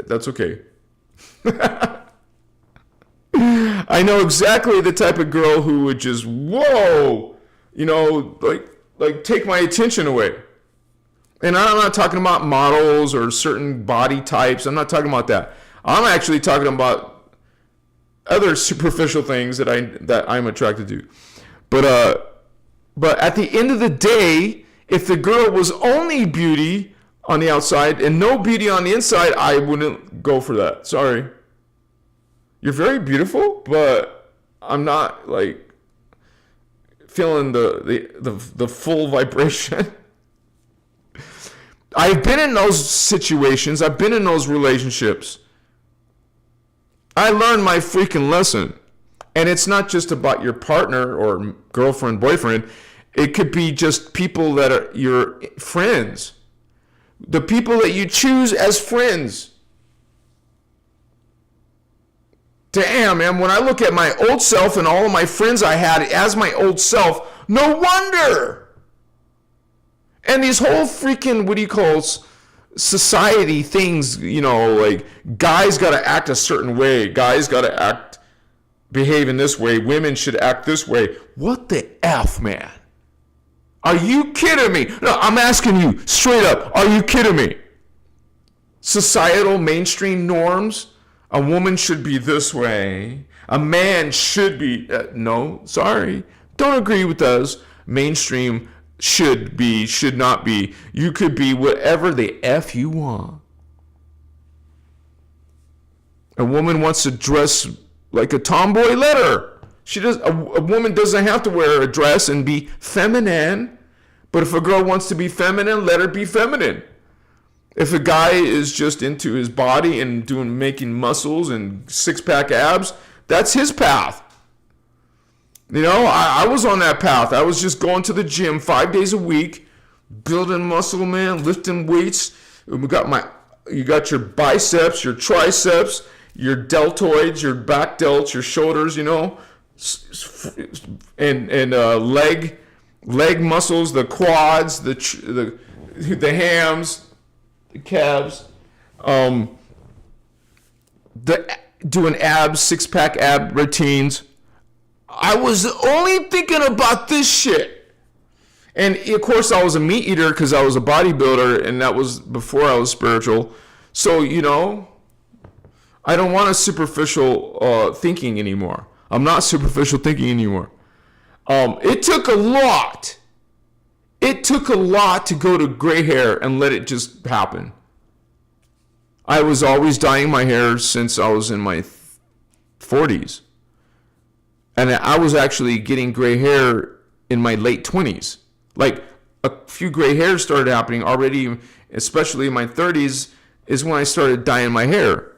[SPEAKER 1] that's okay. I know exactly the type of girl who would just, whoa, like take my attention away. And I'm not talking about models or certain body types. I'm not talking about that. I'm actually talking about other superficial things that I'm attracted to. But at the end of the day, if the girl was only beauty on the outside and no beauty on the inside, I wouldn't go for that. Sorry. You're very beautiful, but I'm not like feeling the full vibration. I've been in those situations. I've been in those relationships. I learned my freaking lesson. And it's not just about your partner or girlfriend, boyfriend. It could be just people that are your friends. The people that you choose as friends. Damn, man, when I look at my old self and all of my friends I had as my old self, no wonder. And these whole freaking, society things, like guys got to act a certain way. Guys got to behave in this way. Women should act this way. What the F, man? Are you kidding me? No, I'm asking you straight up. Are you kidding me? Societal mainstream norms. A woman should be this way. A man should be. No, sorry. Don't agree with us. Mainstream should be, should not be. You could be whatever the F you want. A woman wants to dress like a tomboy, let her. A woman doesn't have to wear a dress and be feminine. But if a girl wants to be feminine, let her be feminine. If a guy is just into his body and making muscles and six-pack abs, that's his path. I was on that path. I was just going to the gym 5 days a week, building muscle, man, lifting weights. You got your biceps, your triceps, your deltoids, your back delts, your shoulders, and leg muscles, the quads, the hams, the calves, doing abs, six-pack ab routines. I was only thinking about this shit. And of course I was a meat eater because I was a bodybuilder, and that was before I was spiritual. So, I don't want a superficial thinking anymore. I'm not superficial thinking anymore. It took a lot. It took a lot to go to gray hair and let it just happen. I was always dyeing my hair since I was in my 40s. And I was actually getting gray hair in my late 20s. Like, a few gray hairs started happening already, especially in my 30s, is when I started dyeing my hair.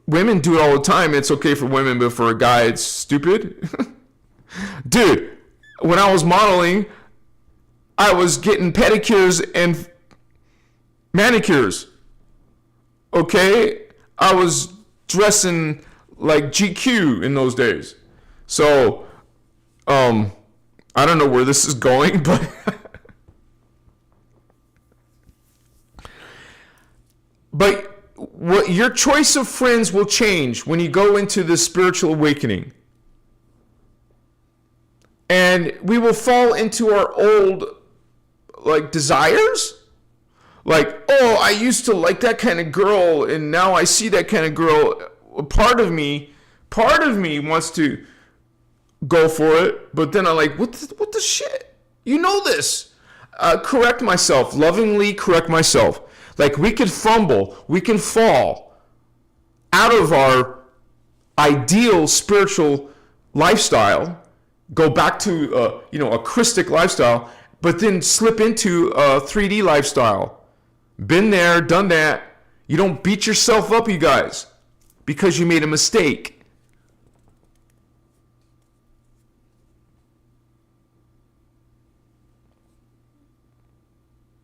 [SPEAKER 1] Women do it all the time. It's okay for women, but for a guy, it's stupid. Dude, when I was modeling, I was getting pedicures and manicures. Okay? I was dressing like GQ in those days. So, I don't know where this is going, but what your choice of friends will change when you go into this spiritual awakening. And we will fall into our old desires. I used to like that kind of girl, and now I see that kind of girl. A part of me Part of me wants to go for it, but then I'm like, what the shit? You know this. Correct myself, lovingly correct myself. Like, we could fumble, we can fall out of our ideal spiritual lifestyle, go back to a Christic lifestyle, but then slip into a 3D lifestyle. Been there, done that. You don't beat yourself up, you guys, because you made a mistake.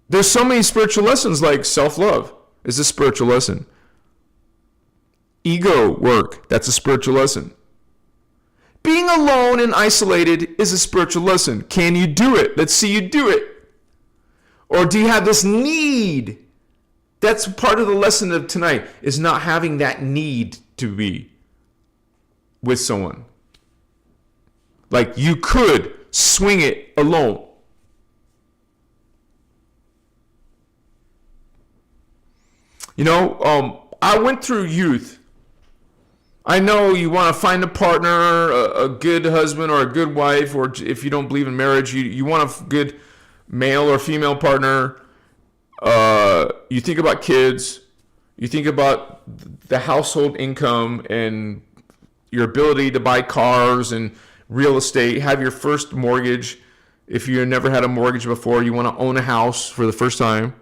[SPEAKER 1] There's so many spiritual lessons, like self-love is a spiritual lesson. Ego work, that's a spiritual lesson. Being alone and isolated is a spiritual lesson. Can you do it? Let's see you do it. Or do you have this need? That's part of the lesson of tonight, is not having that need to be with someone. Like, you could swing it alone. I went through youth. I know you want to find a partner, a good husband or a good wife, or if you don't believe in marriage, you want a good male or female partner. You think about kids. You think about the household income and your ability to buy cars and real estate, have your first mortgage. If you never had a mortgage before, you want to own a house for the first time.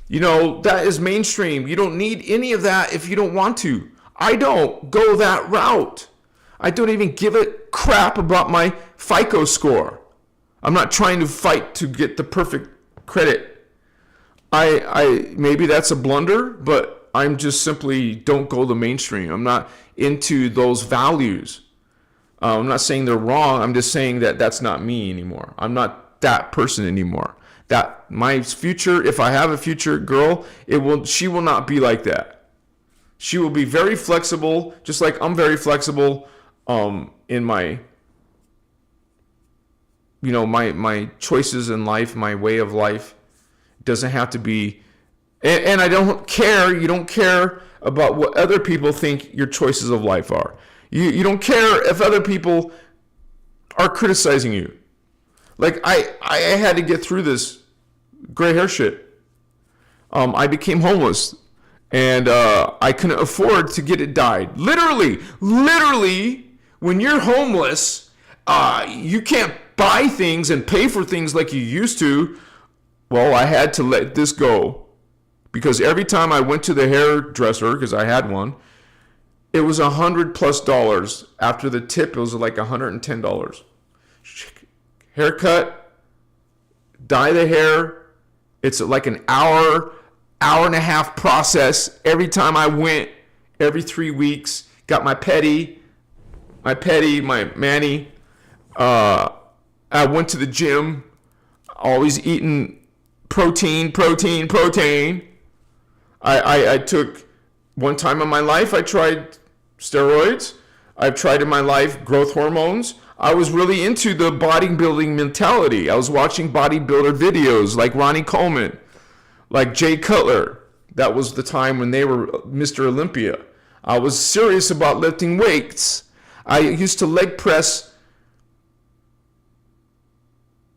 [SPEAKER 1] That is mainstream. You don't need any of that if you don't want to. I don't go that route. I don't even give a crap about my FICO score. I'm not trying to fight to get the perfect credit. I maybe that's a blunder, but I'm just simply don't go the mainstream. I'm not into those values. I'm not saying they're wrong. I'm just saying that that's not me anymore. I'm not that person anymore. That my future, if I have a future girl, she will not be like that. She will be very flexible, just like I'm very flexible in my my choices in life, my way of life. It doesn't have to be, and I don't care. You don't care about what other people think your choices of life are. You don't care if other people are criticizing you. Like, I had to get through this gray hair shit. I became homeless, and I couldn't afford to get it dyed. Literally, when you're homeless, you can't buy things and pay for things like you used to. Well, I had to let this go, because every time I went to the hairdresser, because I had one, it was $100+. After the tip, it was like $110. Haircut, dye the hair. It's like an hour and a half process. Every time I went, every 3 weeks, got my pedi, my mani. I went to the gym, always eating protein. I took, one time in my life, I tried steroids. I've tried in my life growth hormones. I was really into the bodybuilding mentality. I was watching bodybuilder videos like Ronnie Coleman, like Jay Cutler. That was the time when they were Mr. Olympia. I was serious about lifting weights. I used to leg press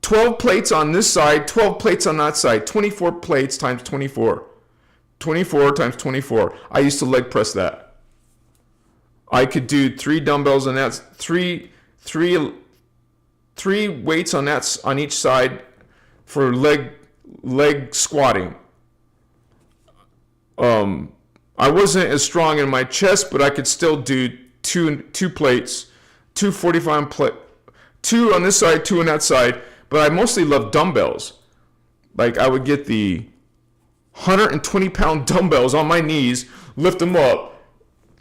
[SPEAKER 1] 12 plates on this side, 12 plates on that side, 24 plates times 24. 24 times 24. I used to leg press that. I could do 3 dumbbells on that, three weights on each side for leg squatting. I wasn't as strong in my chest, but I could still do two plates, 245 plate, 2 on this side, 2 on that side. But I mostly love dumbbells. Like, I would get the 120-pound dumbbells on my knees, lift them up.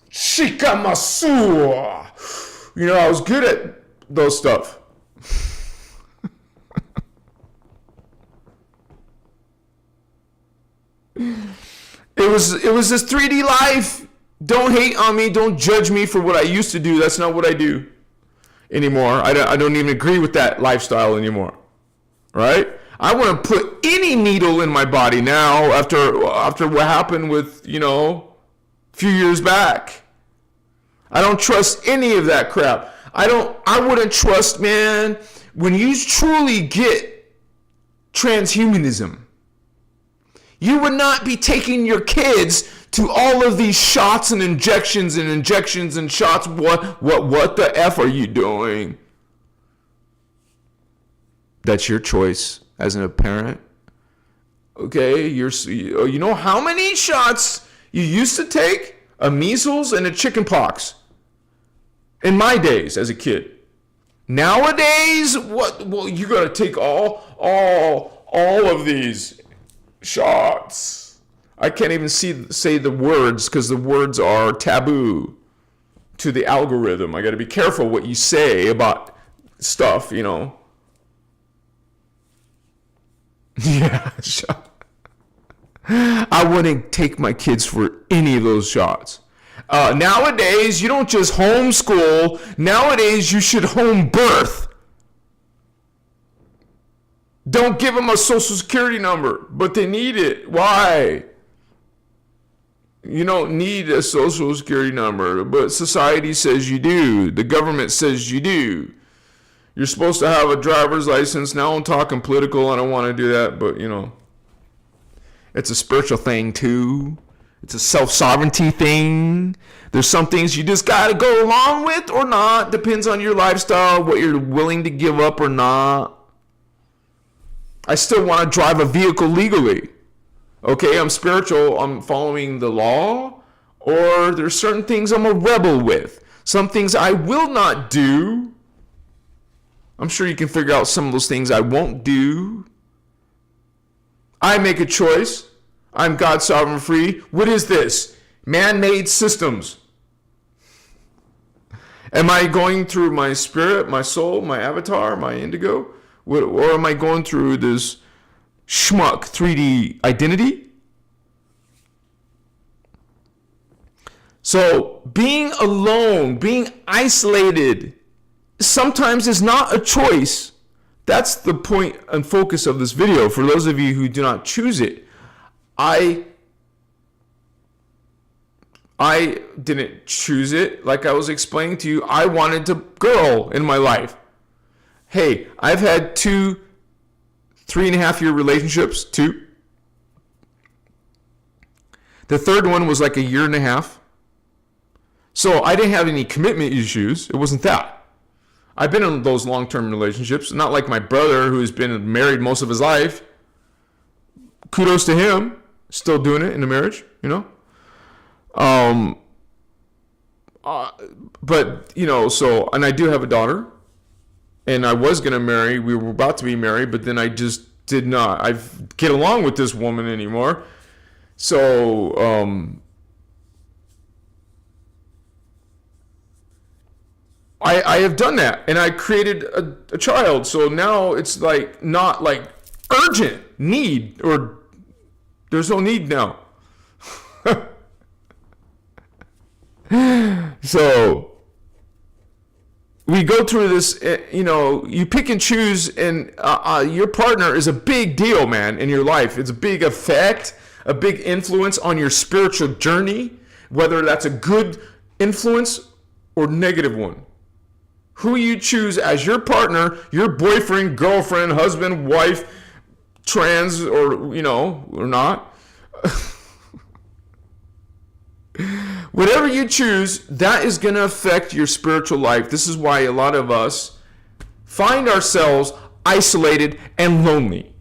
[SPEAKER 1] Shikamasu. I was good at those stuff. It was this 3D life. Don't hate on me. Don't judge me for what I used to do. That's not what I do anymore. I don't even agree with that lifestyle anymore. Right? I want to put any needle in my body now after what happened with, a few years back. I don't trust any of that crap. I wouldn't trust, man, when you truly get transhumanism, you would not be taking your kids to all of these shots and injections and shots. What the F are you doing? That's your choice as a parent. Okay, you know how many shots you used to take? A measles and a chicken pox. In my days as a kid. Nowadays, what? Well, you gotta take all of these shots. I can't even say the words because the words are taboo to the algorithm. I gotta be careful what you say about stuff, you know. Yeah, I wouldn't take my kids for any of those shots. Nowadays, you don't just homeschool. Nowadays, you should home birth. Don't give them a social security number, but they need it. Why? You don't need a social security number, but society says you do. The government says you do. You're supposed to have a driver's license. Now I'm talking political. I don't want to do that, but, you know. It's a spiritual thing, too. It's a self-sovereignty thing. There's some things you just got to go along with or not. Depends on your lifestyle, what you're willing to give up or not. I still want to drive a vehicle legally. Okay, I'm spiritual. I'm following the law. Or there's certain things I'm a rebel with. Some things I will not do. I'm sure you can figure out some of those things I won't do. I make a choice. I'm God, sovereign, free. What is this? Man-made systems. Am I going through my spirit, my soul, my avatar, my indigo? Or am I going through this schmuck 3D identity? So being alone, being isolated, sometimes is not a choice. That's the point and focus of this video. For those of you who do not choose it, I didn't choose it. Like I was explaining to you, I wanted a girl in my life. Hey, I've had 2 3.5-year relationships, 2. The third one was like 1.5 years. So I didn't have any commitment issues. It wasn't that. I've been in those long-term relationships, not like my brother who's been married most of his life. Kudos to him, still doing it in a marriage, you know. But, you know, so, and I do have a daughter, and I was going to marry, we were about to be married, but then I just did not. I get along with this woman anymore. So, I have done that, and I created a child. So now it's like not like urgent need, or there's no need now. So we go through this, you know, you pick and choose, and your partner is a big deal, man, in your life. It's a big effect, a big influence on your spiritual journey, whether that's a good influence or negative one. Who you choose as your partner, your boyfriend, girlfriend, husband, wife, trans, or, you know, or not. Whatever you choose, that is going to affect your spiritual life. This is why a lot of us find ourselves isolated and lonely.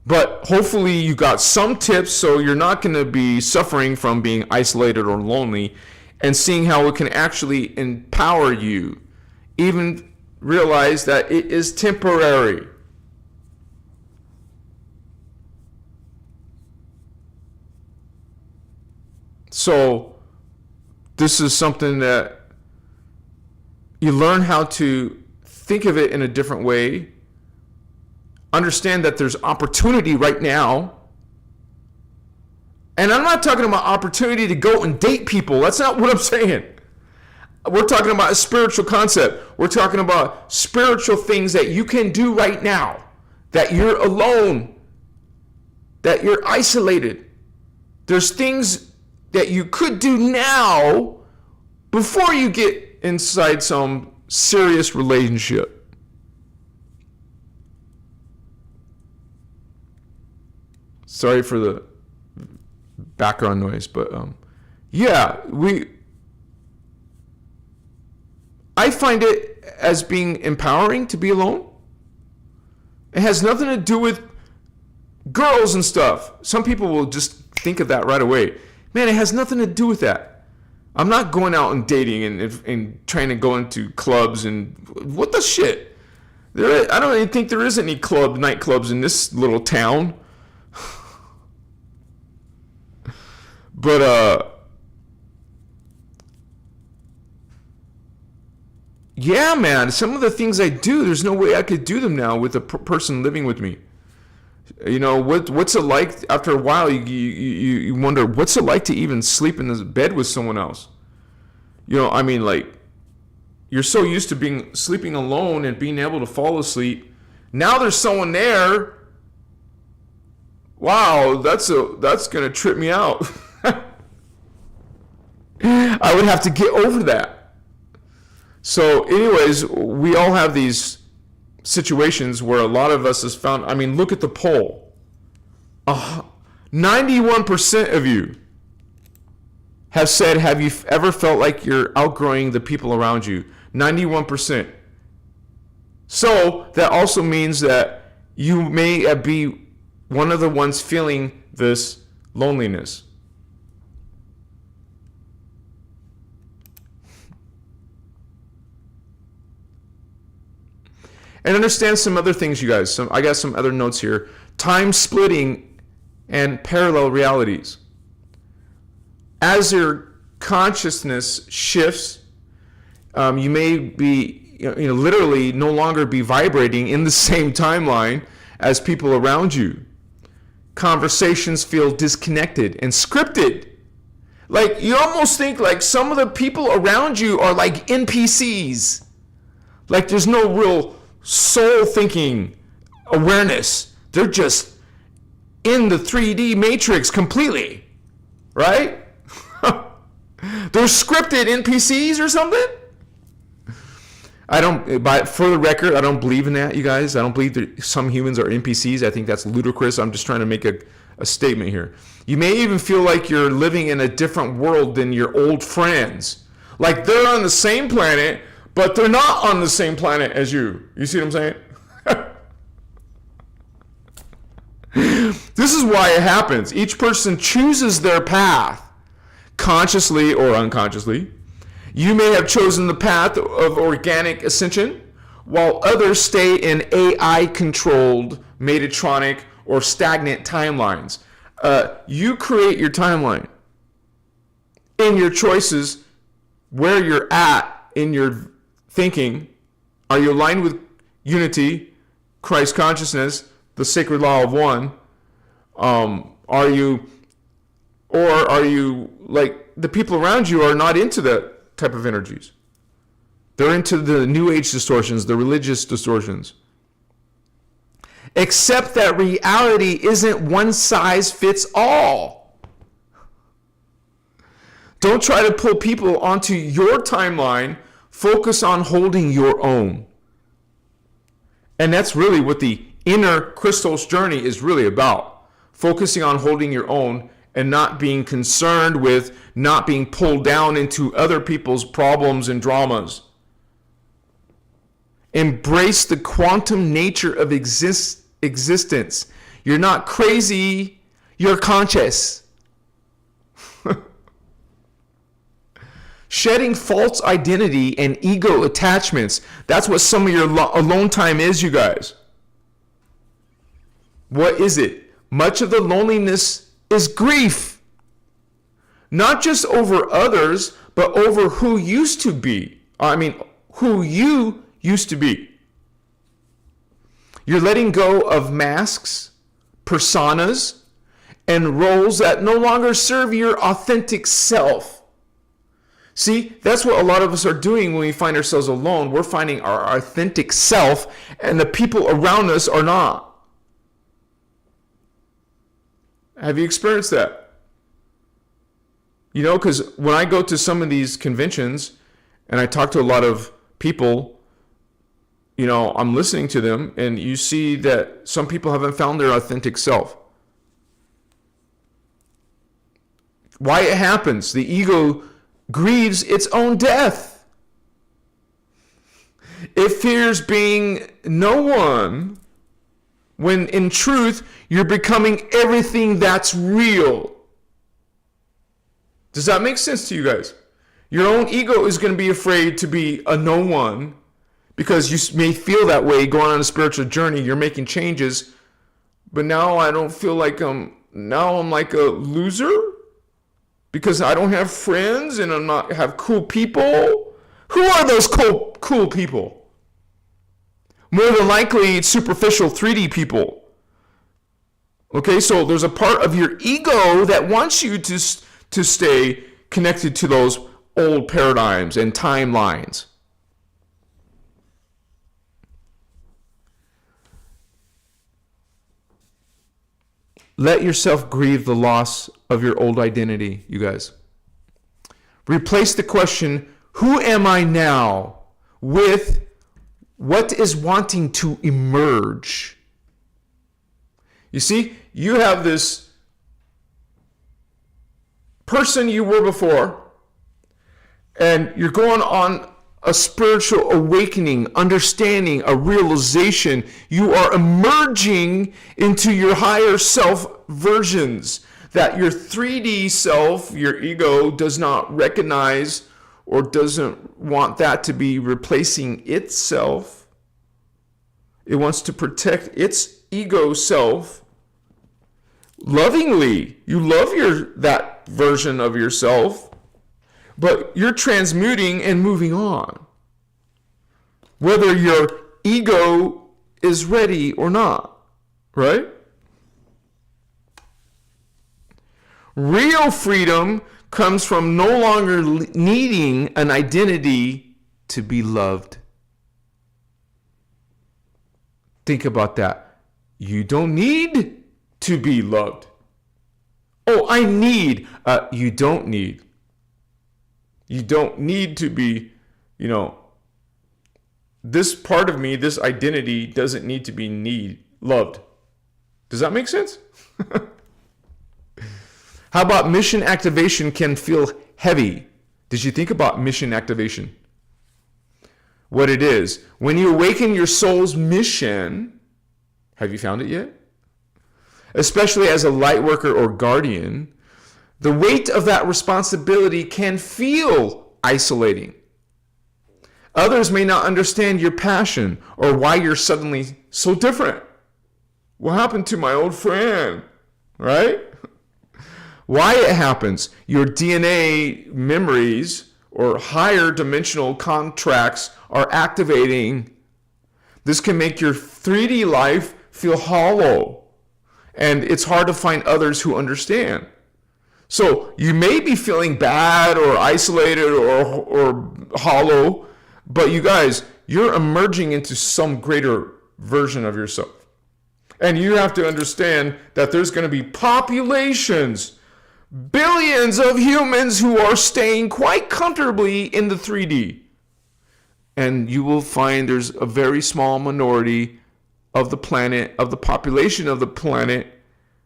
[SPEAKER 1] But hopefully you got some tips so you're not going to be suffering from being isolated or lonely, and seeing how it can actually empower you. Even realize that it is temporary. So this is something that you learn how to think of it in a different way. Understand that there's opportunity right now. And I'm not talking about opportunity to go and date people. That's not what I'm saying. We're talking about a spiritual concept. We're talking about spiritual things that you can do right now. That you're alone. That you're isolated. There's things that you could do now before you get inside some serious relationship. Sorry for the background noise, but I find it as being empowering to be alone. It has nothing to do with girls and stuff. Some people will just think of that right away. Man, it has nothing to do with that. I'm not going out and dating and trying to go into clubs and what the shit. I don't even think there is any nightclubs in this little town. But yeah, man, some of the things I do, there's no way I could do them now with a person living with me. You know, what's it like after a while? You wonder, what's it like to even sleep in the bed with someone else? You know, I mean, like, you're so used to sleeping alone and being able to fall asleep. Now there's someone there. Wow, that's gonna trip me out. I would have to get over that. So anyways, we all have these situations where a lot of us has found, I mean, look at the poll. 91% of you have said, have you ever felt like you're outgrowing the people around you? 91%. So that also means that you may be one of the ones feeling this loneliness. And understand some other things, you guys. I got some other notes here. Time splitting and parallel realities. As your consciousness shifts, you may be, literally no longer be vibrating in the same timeline as people around you. Conversations feel disconnected and scripted. Like, you almost think like some of the people around you are like NPCs. Like, there's no real soul thinking awareness. They're just in the 3D matrix completely, right? They're scripted NPCs or something. For the record, I don't believe in that, you guys. I don't believe that some humans are NPCs. I think that's ludicrous. I'm just trying to make a statement here. You may even feel like you're living in a different world than your old friends. Like they're on the same planet, but they're not on the same planet as you. You see what I'm saying? This is why it happens. Each person chooses their path, consciously or unconsciously. You may have chosen the path of organic ascension, while others stay in AI-controlled, metatronic, or stagnant timelines. You create your timeline in your choices, where you're at in your thinking. Are you aligned with unity, Christ consciousness, the sacred law of one? Are you like the people around you are not into that type of energies? They're into the new age distortions, the religious distortions. Except that reality isn't one size fits all. Don't try to pull people onto your timeline. Focus on holding your own. And that's really what the innerchristos journey is really about. Focusing on holding your own and not being concerned with not being pulled down into other people's problems and dramas. Embrace the quantum nature of existence. You're not crazy, you're conscious. Shedding false identity and ego attachments. That's what some of your alone time is, you guys. What is it? Much of the loneliness is grief. Not just over others, but over who used to be. Who you used to be. You're letting go of masks, personas, and roles that no longer serve your authentic self. See, that's what a lot of us are doing when we find ourselves alone. We're finding our authentic self, and the people around us are not. Have you experienced that? Because when I go to some of these conventions and I talk to a lot of people, I'm listening to them, and you see that some people haven't found their authentic self. Why it happens? The ego grieves its own death. It fears being no one, when in truth, you're becoming everything that's real. Does that make sense to you guys? Your own ego is going to be afraid to be a no one, because you may feel that way going on a spiritual journey. You're making changes, but now I don't feel like I'm like a loser because I don't have friends and I'm not have cool people. Who are those cool people? More than likely, it's superficial 3D people. Okay, so there's a part of your ego that wants you to stay connected to those old paradigms and timelines. Let yourself grieve the loss of your old identity, you guys. Replace the question, who am I now, with what is wanting to emerge. You see, you have this person you were before, and you're going on a spiritual awakening, understanding, a realization. You are emerging into your higher self versions that your 3D self, your ego, does not recognize or doesn't want that to be replacing itself. It wants to protect its ego self. Lovingly, you love that version of yourself, but you're transmuting and moving on, whether your ego is ready or not, right? Real freedom comes from no longer needing an identity to be loved. Think about that. You don't need to be loved. Oh, I need. You don't need. You don't need to be, this part of me, this identity doesn't need to be loved. Does that make sense? How about mission activation can feel heavy? Did you think about mission activation? What it is. When you awaken your soul's mission, have you found it yet? Especially as a light worker or guardian, the weight of that responsibility can feel isolating. Others may not understand your passion or why you're suddenly so different. What happened to my old friend? Right? Why it happens. Your DNA memories or higher dimensional contracts are activating. This can make your 3D life feel hollow. And it's hard to find others who understand. So you may be feeling bad or isolated or hollow, but you guys, you're emerging into some greater version of yourself. And you have to understand that there's going to be populations, billions of humans who are staying quite comfortably in the 3D. And you will find there's a very small minority of the planet, of the population of the planet,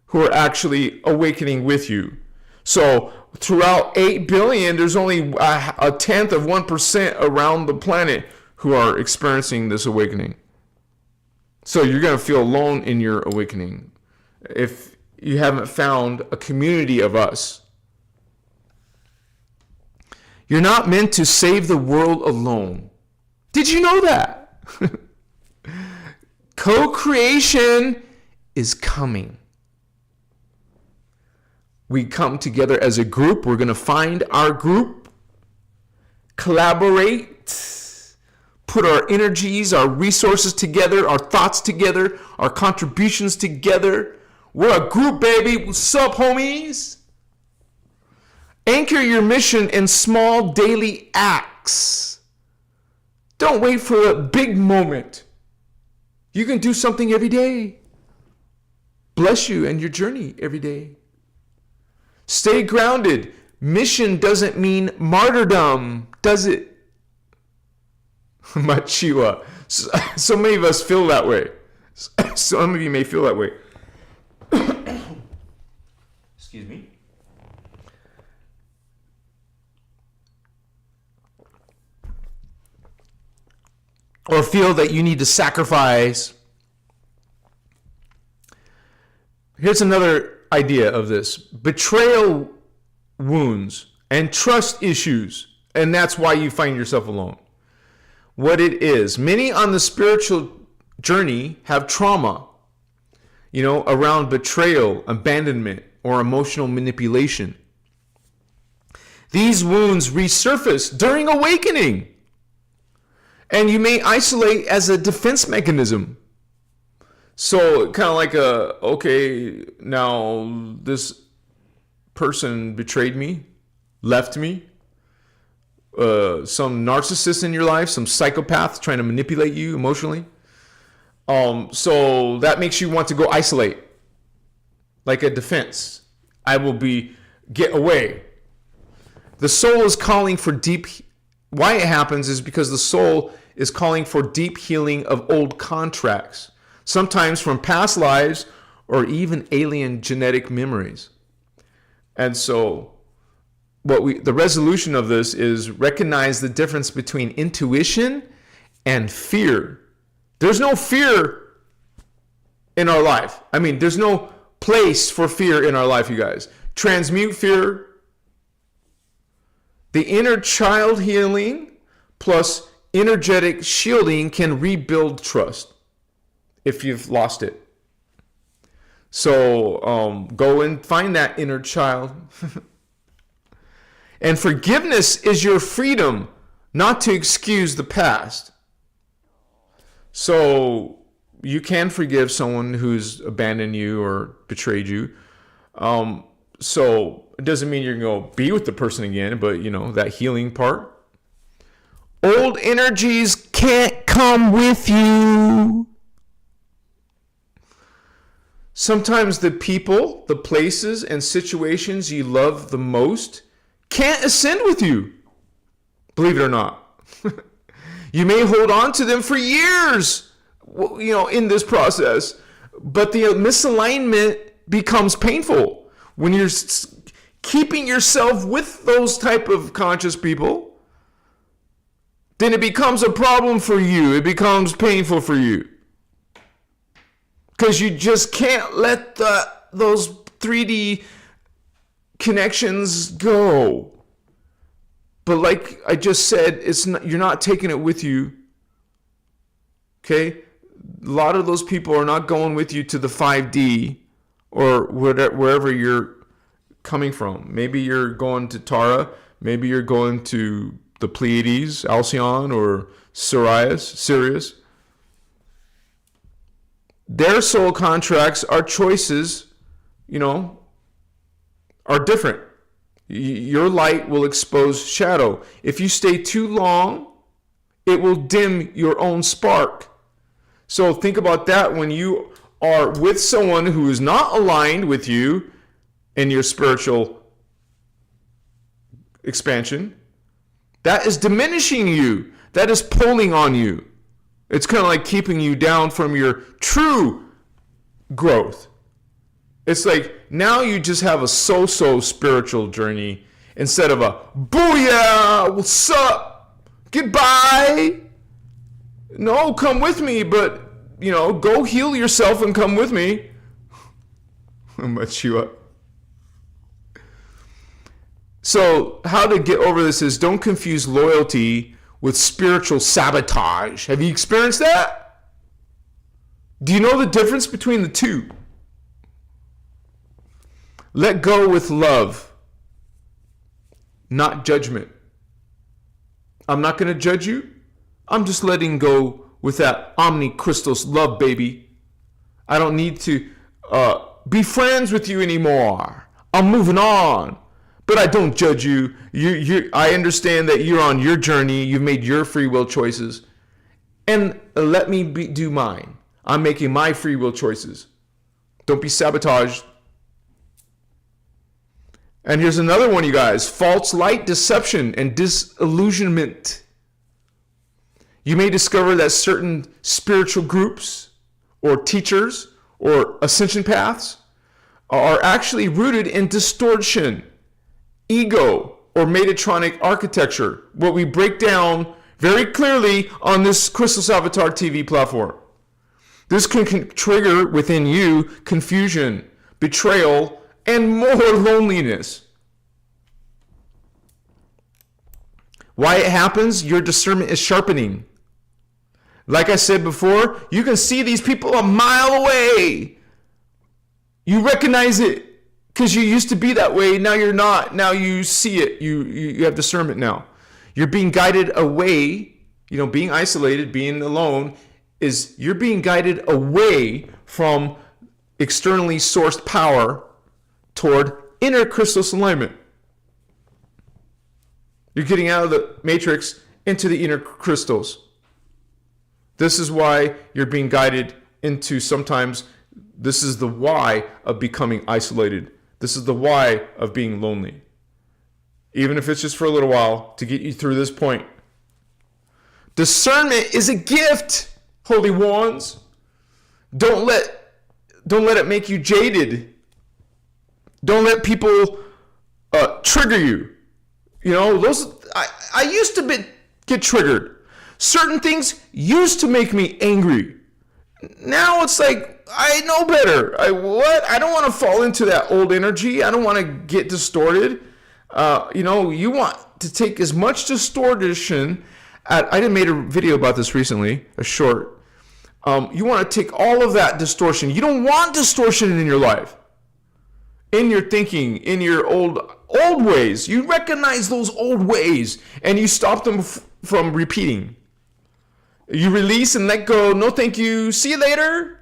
[SPEAKER 1] who are actually awakening with you. So throughout 8 billion, there's only a tenth of 1% around the planet who are experiencing this awakening. So you're going to feel alone in your awakening if you haven't found a community of us. You're not meant to save the world alone. Did you know that? Co-creation is coming. We come together as a group. We're going to find our group, collaborate, put our energies, our resources together, our thoughts together, our contributions together. We're a group, baby. What's up, homies? Anchor your mission in small daily acts. Don't wait for a big moment. You can do something every day. Bless you and your journey every day. Stay grounded. mission doesn't mean martyrdom, does it? Machiwa. So many of us feel that way. Some of you may feel that way. Excuse me. Or feel that you need to sacrifice. Here's another idea of this. Betrayal wounds and trust issues. And that's why you find yourself alone. What it is. Many on the spiritual journey have trauma, around betrayal, abandonment, or emotional manipulation. These wounds resurface during awakening. And you may isolate as a defense mechanism. So kind of like okay, now this person betrayed me, left me. Some narcissist in your life, some psychopath trying to manipulate you emotionally. So that makes you want to go isolate, like a defense. I will get away. The soul is calling for deep. Why it happens is because the soul is calling for deep healing of old contracts, sometimes from past lives or even alien genetic memories. And so the resolution of this is recognize the difference between intuition and fear. There's no fear in our life. There's no place for fear in our life, you guys. Transmute fear. The inner child healing plus energetic shielding can rebuild trust if you've lost it. So go and find that inner child. And forgiveness is your freedom, not to excuse the past. So you can forgive someone who's abandoned you or betrayed you. So it doesn't mean you're going to be with the person again, but that healing part. Old energies can't come with you. Sometimes the people, the places, and situations you love the most can't ascend with you. Believe it or not. You may hold on to them for years, in this process, but the misalignment becomes painful when you're keeping yourself with those type of conscious people. Then it becomes a problem for you. It becomes painful for you. Because you just can't let those 3D connections go. But like I just said, you're not taking it with you. Okay? A lot of those people are not going with you to the 5D or wherever you're coming from. Maybe you're going to Tara. Maybe you're going to the Pleiades, Alcyon, or Sirius. Their soul contracts are choices, are different. Your light will expose shadow. If you stay too long, it will dim your own spark. So think about that when you are with someone who is not aligned with you in your spiritual expansion. That is diminishing you. That is pulling on you. It's kind of like keeping you down from your true growth. It's like now you just have a so-so spiritual journey instead of a booyah, what's up, goodbye. No, come with me, but, go heal yourself and come with me. I'll much you up. So how to get over this is don't confuse loyalty with spiritual sabotage. Have you experienced that? Do you know the difference between the two? Let go with love, not judgment. I'm not going to judge you. I'm just letting go with that innerchristos love, baby. I don't need to be friends with you anymore. I'm moving on. But I don't judge you. I understand that you're on your journey. You've made your free will choices. And let me do mine. I'm making my free will choices. Don't be sabotaged. And here's another one, you guys. False light, deception, and disillusionment. You may discover that certain spiritual groups or teachers or ascension paths are actually rooted in distortion, ego, or Metatronic architecture, what we break down very clearly on this Christos Avatar TV platform. This can trigger within you confusion, betrayal, and more loneliness. Why it happens? Your discernment is sharpening. Like I said before, you can see these people a mile away. You recognize it because you used to be that way. Now you're not. Now you see it. You have discernment now. You're being guided away. Being isolated, being alone, is you're being guided away from externally sourced power toward innerchristos alignment. You're getting out of the matrix into the innerchristos. This is why you're being guided into sometimes. This is the why of becoming isolated. This is the why of being lonely. Even if it's just for a little while to get you through this point. Discernment is a gift, holy ones. Don't let it make you jaded. Don't let people trigger you. I used to get triggered. Certain things used to make me angry. Now it's like, I know better. I don't want to fall into that old energy. I don't want to get distorted. You want to take as much distortion. I made a video about this recently, a short. You want to take all of that distortion. You don't want distortion in your life, in your thinking, in your old ways. You recognize those old ways and you stop them from repeating. You release and let go. No, thank you. See you later.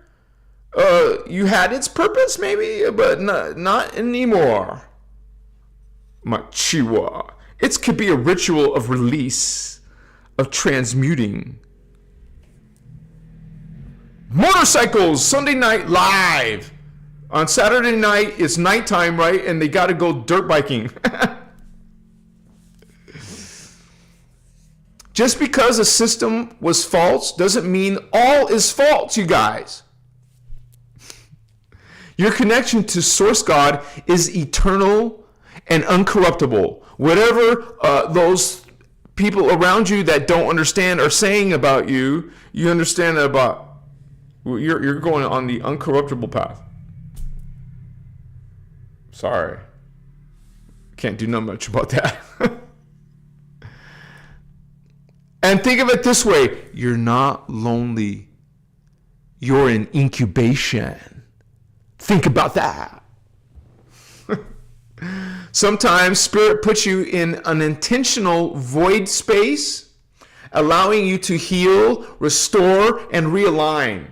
[SPEAKER 1] You had its purpose, maybe, but not anymore. Machiwa. It could be a ritual of release, of transmuting. Motorcycles, Sunday night live. On Saturday night, it's nighttime, right? And they got to go dirt biking. Just because a system was false doesn't mean all is false, you guys. Your connection to Source God is eternal and uncorruptible. Whatever those people around you that don't understand are saying about you, you understand about. You're going on the uncorruptible path. Sorry. Can't do not much about that. And think of it this way. You're not lonely. You're in incubation. Think about that. Sometimes Spirit puts you in an intentional void space, allowing you to heal, restore, and realign.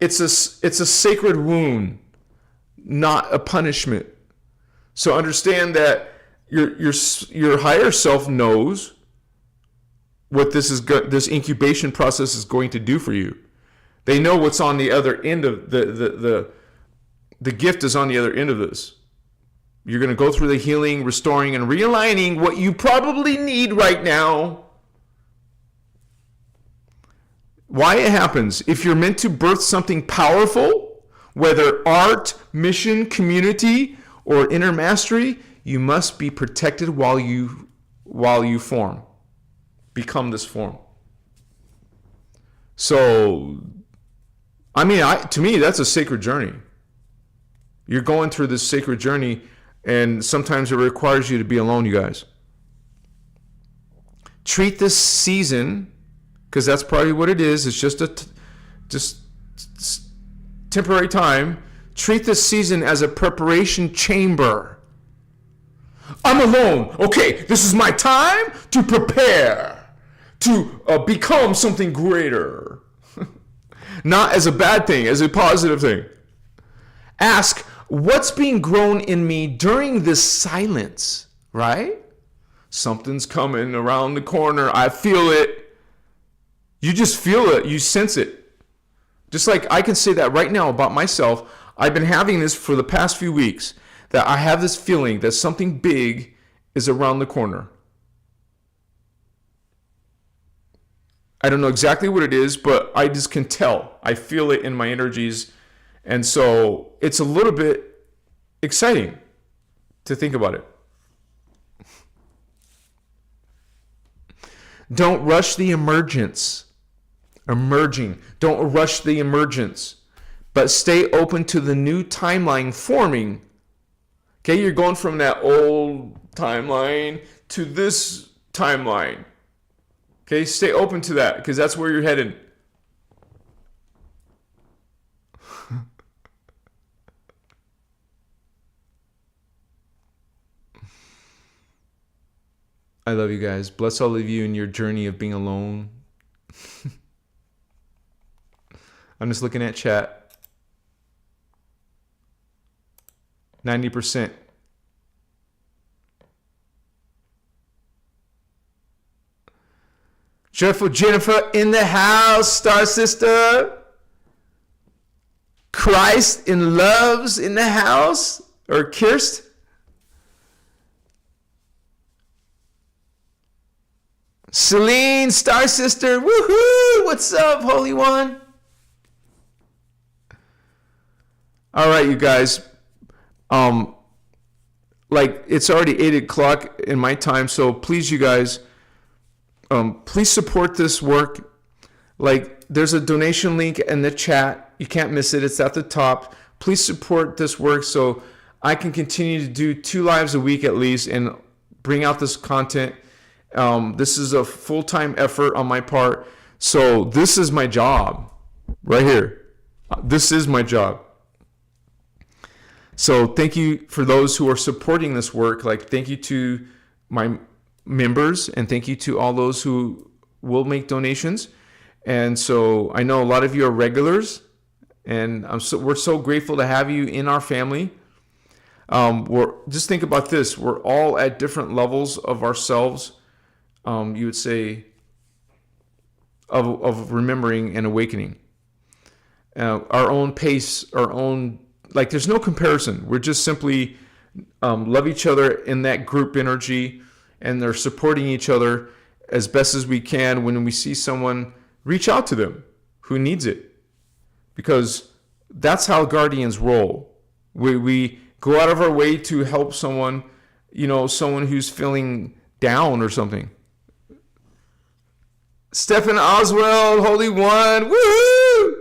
[SPEAKER 1] It's a sacred wound, not a punishment. So understand that your higher self knows what this incubation process is going to do for you. They know what's on the other end of the gift is on the other end of this. You're going to go through the healing, restoring, and realigning what you probably need right now. Why it happens? If you're meant to birth something powerful, whether art, mission, community, or inner mastery, you must be protected while you form. Become this form. So, to me, that's a sacred journey. You're going through this sacred journey, and sometimes it requires you to be alone, you guys. Treat this season, because that's probably what it is. It's just temporary time. Treat this season as a preparation chamber. I'm alone. Okay, this is my time to prepare to become something greater. Not as a bad thing, as a positive thing. Ask, what's being grown in me during this silence, right? Something's coming around the corner. I feel it. You just feel it. You sense it. Just like I can say that right now about myself. I've been having this for the past few weeks. that I have this feeling that something big is around the corner. I don't know exactly what it is, but I just can tell. I feel it in my energies. And so it's a little bit exciting to think about it. Don't rush the emerging. Don't rush the emergence, but stay open to the new timeline forming. Okay, you're going from that old timeline to this timeline. Okay, stay open to that because that's where you're headed. I love you guys. Bless all of you in your journey of being alone. I'm just looking at chat. 90%. Joyful Jennifer in the house, Star Sister. Christ in loves in the house, or Kirst. Celine, Star Sister, woohoo! What's up, Holy One? All right, you guys. Like it's already 8 o'clock in my time, so please, you guys, please support this work. Like, there's a donation link in the chat. You can't miss it. It's at the top. Please support this work so I can continue to do 2 lives a week at least and bring out this content. This is a full-time effort on my part. So this is my job right here. This is my job. So thank you for those who are supporting this work. Like, thank you to my members and thank you to all those who will make donations. And so I know a lot of you are regulars, and we're so grateful to have you in our family. Just think about this. We're all at different levels of ourselves. You would say of remembering and awakening. Our own pace, our own, like, there's no comparison. We're just simply love each other in that group energy, and they're supporting each other as best as we can. When we see someone, reach out to them who needs it, because that's how guardians roll. We go out of our way to help someone, someone who's feeling down or something. Stephen Oswald, Holy One, woohoo!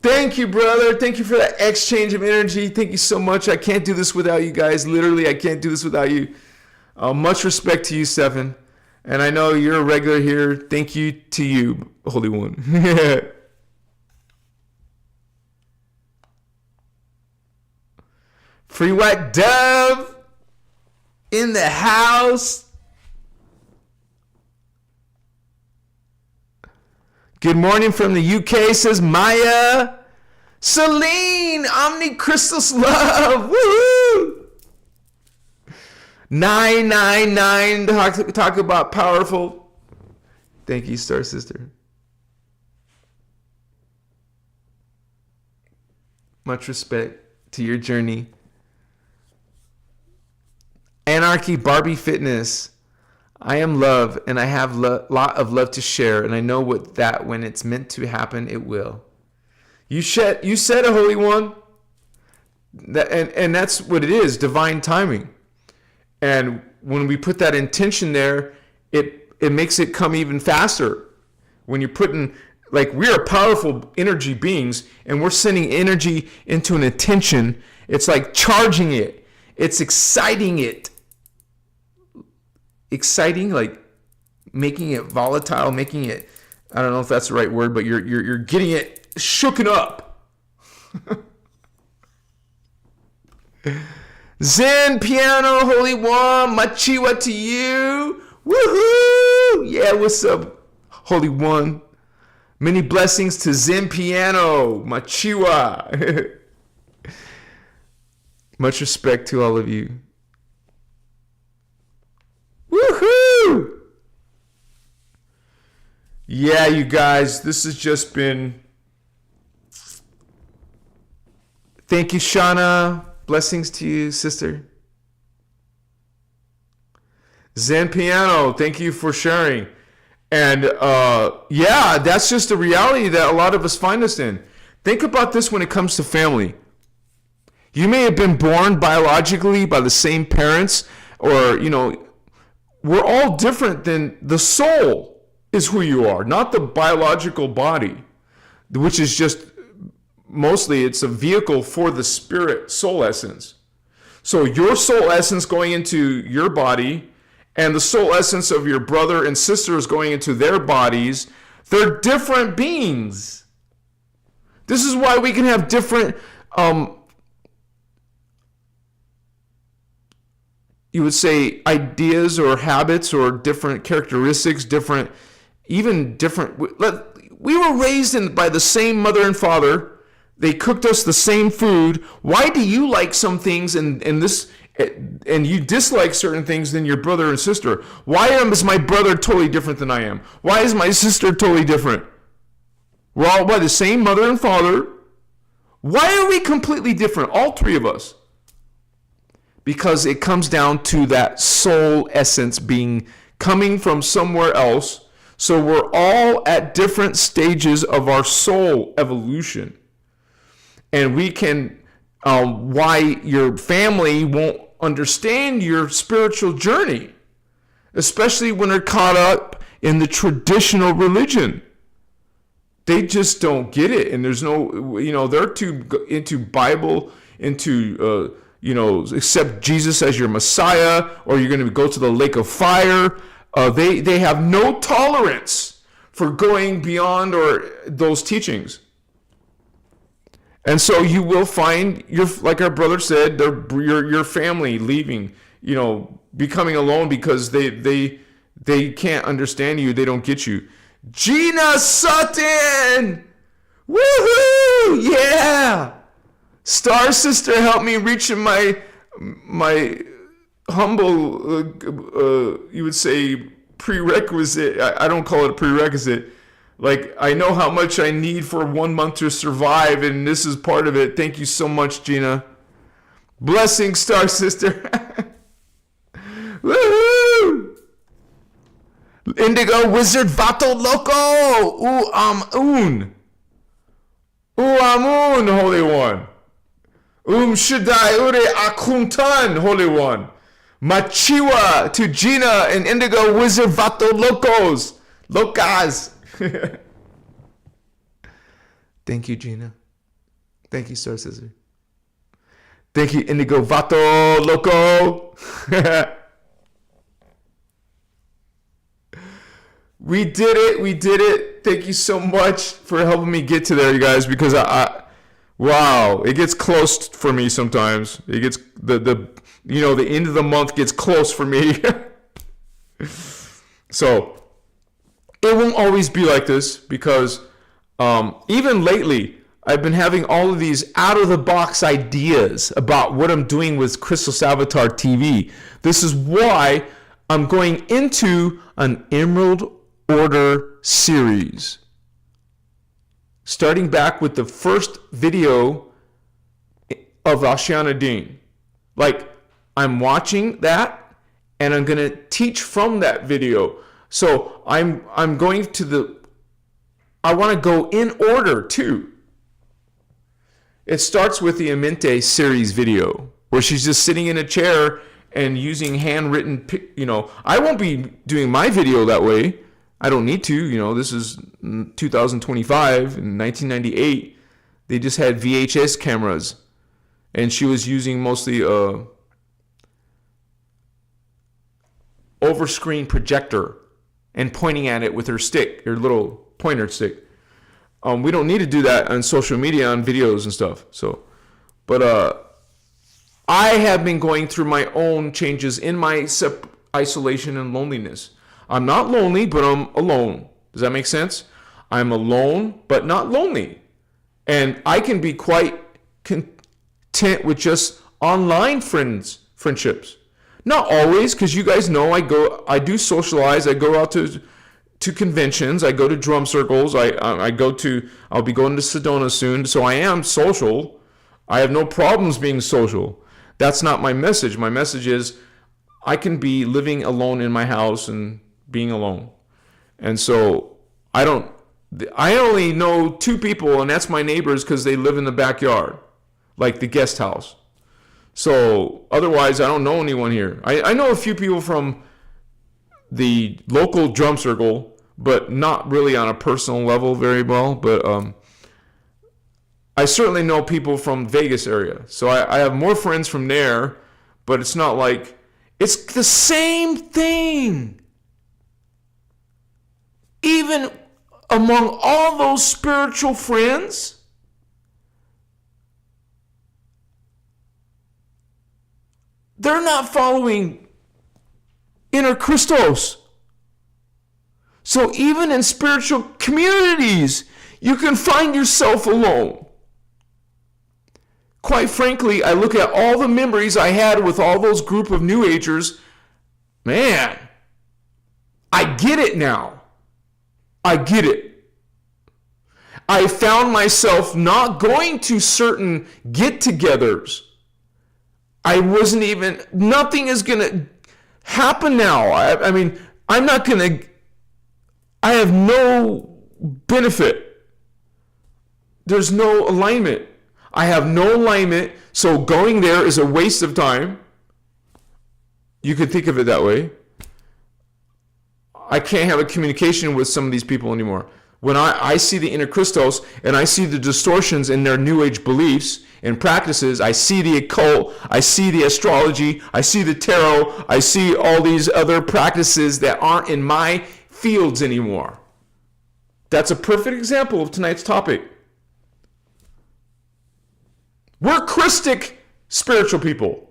[SPEAKER 1] Thank you, brother. Thank you for that exchange of energy. Thank you so much. I can't do this without you guys. Literally, I can't do this without you. Much respect to you, Stephen. And I know you're a regular here. Thank you to you, Holy One. Free White Dove in the house. Good morning from the UK, says Maya. Celine, Christos love. Woo! 999, talk about powerful. Thank you, Star Sister. Much respect to your journey. Anarchy Barbie Fitness. I am love, and I have a lot of love to share, and I know when it's meant to happen, it will. You said a Holy One, and that's what it is, divine timing. And when we put that intention there, it makes it come even faster. When you're putting, like, we are powerful energy beings, and we're sending energy into an intention. It's like charging it. It's exciting it. Exciting, like making it volatile, making it, I don't know if that's the right word, but you're getting it shooken up. Zen Piano, Holy One, Machiwa to you. Woohoo! Yeah, what's up, Holy One? Many blessings to Zen Piano, Machiwa. Much respect to all of you. Woohoo! Yeah, you guys, this has just been... Thank you, Shauna. Blessings to you, sister. Zen Piano, thank you for sharing. And yeah, that's just the reality that a lot of us find us in. Think about this when it comes to family. You may have been born biologically by the same parents, or, we're all different. Than the soul is who you are, not the biological body, which is just mostly it's a vehicle for the spirit soul essence. So your soul essence going into your body and the soul essence of your brother and sisters going into their bodies, they're different beings. This is why we can have different you would say ideas or habits or different characteristics, we were raised by the same mother and father. They cooked us the same food. Why do you like some things and you dislike certain things than your brother and sister? Why is my brother totally different than I am? Why is my sister totally different? We're all by the same mother and father. Why are we completely different, all three of us? Because it comes down to that soul essence coming from somewhere else. So we're all at different stages of our soul evolution. And we can, why your family won't understand your spiritual journey, especially when they're caught up in the traditional religion. They just don't get it. And there's no, they're too into Bible, into, accept Jesus as your Messiah, or you're going to go to the lake of fire. They have no tolerance for going beyond those teachings. And so you will find, like our brother said, your family leaving, becoming alone because they can't understand you. They don't get you. Gina Sutton! Woohoo! Yeah! Star Sister helped me reach my humble, you would say, prerequisite. I don't call it a prerequisite. Like, I know how much I need for 1 month to survive, and this is part of it. Thank you so much, Gina. Blessings, Star Sister. Woohoo! Indigo Wizard Vato Loco! Un. Amun, Holy One. Shaddai Ure Akuntan, Holy One. Machiwa to Gina and Indigo Wizard Vato Locos. Locas. Thank you, Gina. Thank you, Star Sister. Thank you, Indigo Vato Loco. We did it. Thank you so much for helping me get to there, you guys, because wow, it gets close for me sometimes. It gets the end of the month gets close for me. So it won't always be like this, because even lately I've been having all of these out of the box ideas about what I'm doing with Christos Avatar TV. This is why I'm going into an Emerald Order series, starting back with the first video of Ashiana Dean. Like, I'm watching that and I'm going to teach from that video. So I'm going to I want to go in order too. It starts with the Aminte series video where she's just sitting in a chair and using handwritten, I won't be doing my video that way. I don't need to, this is 2025. In 1998, they just had VHS cameras, and she was using mostly over-screen projector and pointing at it with her stick, her little pointer stick. We don't need to do that on social media, on videos and stuff. So, but I have been going through my own changes in my isolation and loneliness. I'm not lonely, but I'm alone. Does that make sense? I'm alone, but not lonely. And I can be quite content with just online friendships. Not always, because you guys know I do socialize. I go out to conventions. I go to drum circles. I'll be going to Sedona soon. So I am social. I have no problems being social. That's not my message. My message is I can be living alone in my house and being alone. And so I only know 2 people, and that's my neighbors because they live in the backyard, like the guest house. So otherwise, I don't know anyone here. I know a few people from the local drum circle, but not really on a personal level very well. But I certainly know people from Vegas area. So I have more friends from there, but it's not like, it's the same thing. Even among all those spiritual friends, they're not following innerchristos. So even in spiritual communities, you can find yourself alone. Quite frankly, I look at all the memories I had with all those group of New Agers. Man, I get it now. I get it. I found myself not going to certain get-togethers. I wasn't even, nothing is going to happen now. I mean, I'm not going to, I have no benefit. There's no alignment. I have no alignment, so going there is a waste of time. You could think of it that way. I can't have a communication with some of these people anymore. When I see the innerchristos and I see the distortions in their New Age beliefs and practices, I see the occult, I see the astrology, I see the tarot, I see all these other practices that aren't in my fields anymore. That's a perfect example of tonight's topic. We're Christic spiritual people.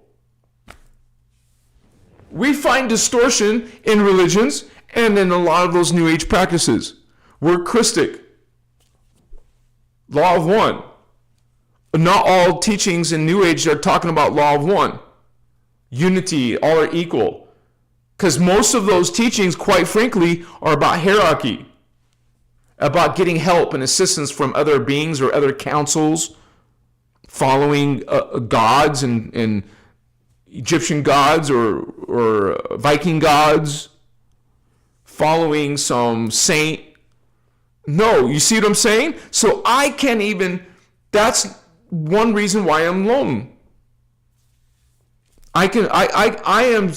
[SPEAKER 1] We find distortion in religions and in a lot of those New Age practices. We're Christic. Law of one. Not all teachings in New Age are talking about law of one. Unity, all are equal. Because most of those teachings, quite frankly, are about hierarchy. About getting help and assistance from other beings or other councils. Following gods and Egyptian gods or Viking gods. Following some saint. No, you see what I'm saying? So I can't even, that's one reason why I'm alone. I am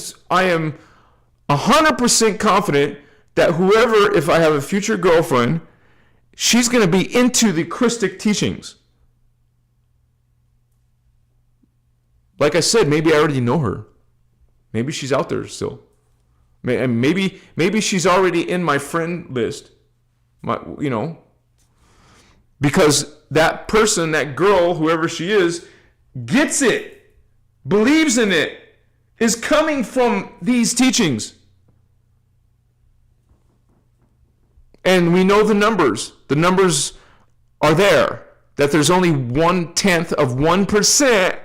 [SPEAKER 1] 100% confident that whoever, if I have a future girlfriend, she's going to be into the Christic teachings. Like I said, maybe I already know her. Maybe she's out there still. Maybe she's already in my friend list. Because that person, that girl, whoever she is, gets it, believes in it, is coming from these teachings. And we know the numbers. The numbers are there. That there's only 1/10 of 1%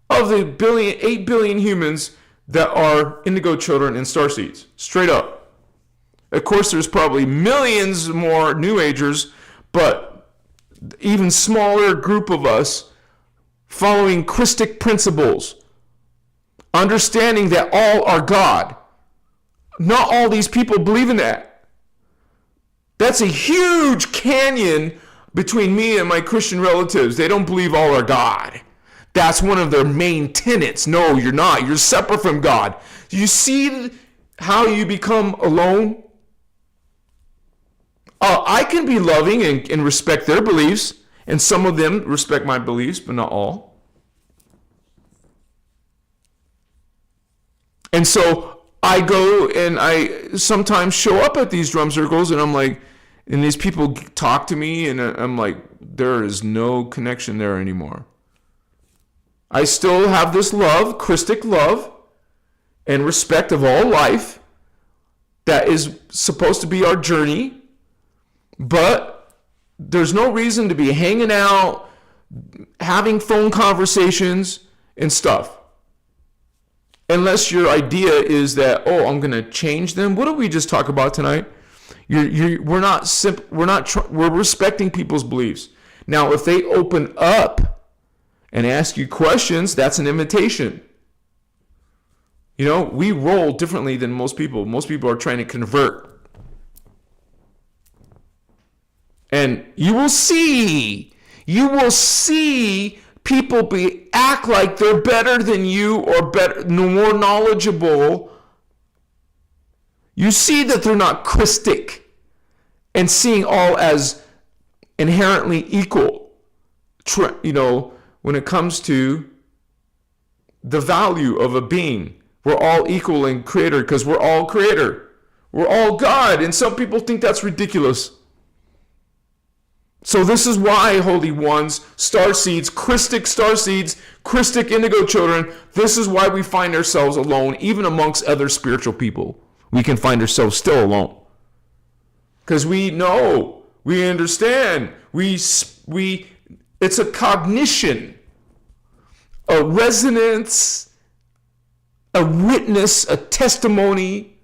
[SPEAKER 1] of the 8 billion humans that are indigo children and starseeds. Straight up. Of course, there's probably millions more New Agers, but even smaller group of us following Christic principles, understanding that all are God. Not all these people believe in that. That's a huge canyon between me and my Christian relatives. They don't believe all are God. That's one of their main tenets. No, you're not. You're separate from God. You see how you become alone? I can be loving and respect their beliefs, and some of them respect my beliefs, but not all. And so I go and I sometimes show up at these drum circles, and I'm like, and these people talk to me, and I'm like, there is no connection there anymore. I still have this love, Christic love, and respect of all life that is supposed to be our journey. But there's no reason to be hanging out, having phone conversations and stuff. Unless your idea is that, oh, I'm going to change them. What did we just talk about tonight? We're respecting people's beliefs. Now, if they open up and ask you questions, that's an invitation. You know, we roll differently than most people. Most people are trying to convert. And you will see people act like they're better than you or better, more knowledgeable. You see that they're not Christic and seeing all as inherently equal. You know, when it comes to the value of a being, we're all equal in creator because we're all creator. We're all God. And some people think that's ridiculous. So this is why, Holy Ones, starseeds, Christic indigo children, this is why we find ourselves alone, even amongst other spiritual people. We can find ourselves still alone. Because we know, we understand, it's a cognition, a resonance, a witness, a testimony.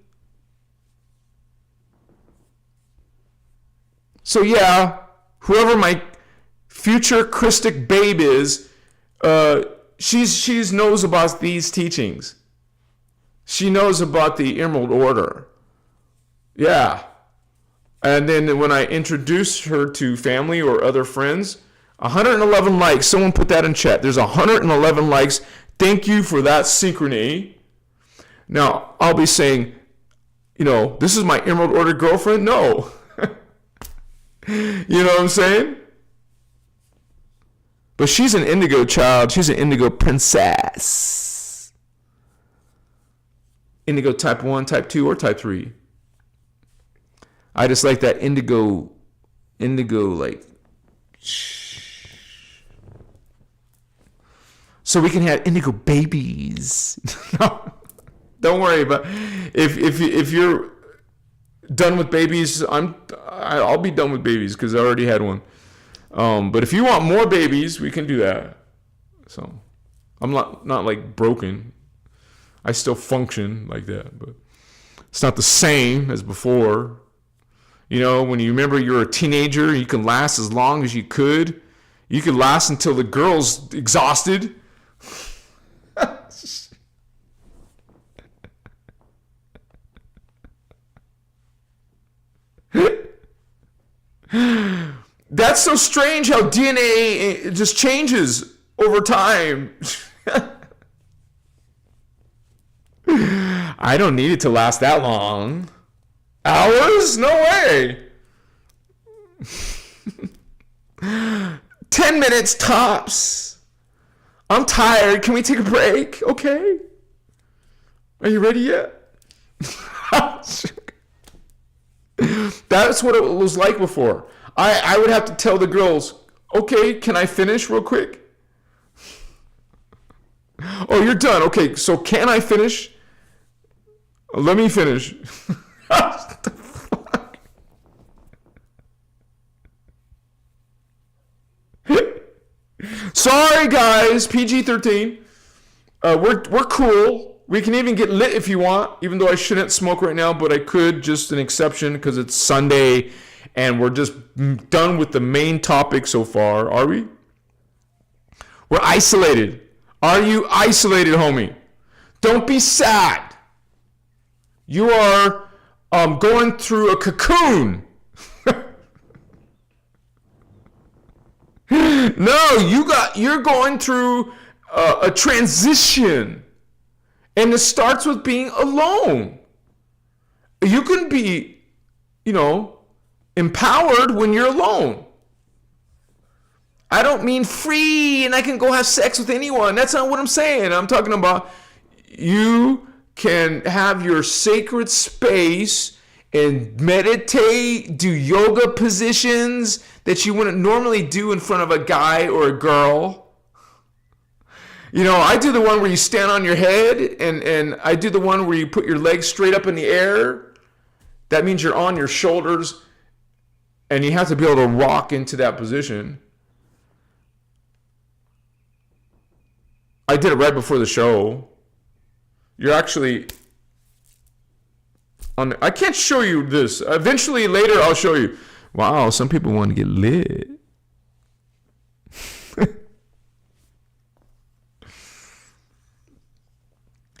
[SPEAKER 1] So yeah, whoever my future Christic babe is, she knows about these teachings. She knows about the Emerald Order. Yeah. And then when I introduce her to family or other friends, 111 likes. Someone put that in chat. There's 111 likes. Thank you for that synchrony. Now, I'll be saying, you know, this is my Emerald Order girlfriend? No. You know what I'm saying? But she's an indigo child. She's an indigo princess. Indigo type 1, type 2, or type 3. I just like that indigo like. So we can have indigo babies. No, don't worry about if you're done with babies. I'll be done with babies because I already had one. But if you want more babies, we can do that. So I'm not like broken. I still function like that, but it's not the same as before. You know, when you remember you're a teenager, you can last as long as you could. You could last until the girl's exhausted. That's so strange how DNA just changes over time. I don't need it to last that long. Hours? No way. 10 minutes tops. I'm tired. Can we take a break? Okay. Are you ready yet? That's what it was like before. I would have to tell the girls, okay, can I finish real quick? Oh, you're done. Okay, so can I finish? Let me finish. What the fuck? Sorry, guys. PG-13. We're cool. We can even get lit if you want, even though I shouldn't smoke right now, but I could, just an exception, because it's Sunday, and we're just done with the main topic so far. Are we? We're isolated. Are you isolated, homie? Don't be sad. You are going through a cocoon. No, you're going through a transition. And it starts with being alone. You can be, empowered when you're alone. I don't mean free and I can go have sex with anyone. That's not what I'm saying. I'm talking about you can have your sacred space and meditate, do yoga positions that you wouldn't normally do in front of a guy or a girl. I do the one where you stand on your head, and I do the one where you put your legs straight up in the air. That means you're on your shoulders, and you have to be able to rock into that position. I did it right before the show. You're actually on. I can't show you this. Eventually, later, I'll show you. Wow, some people want to get lit.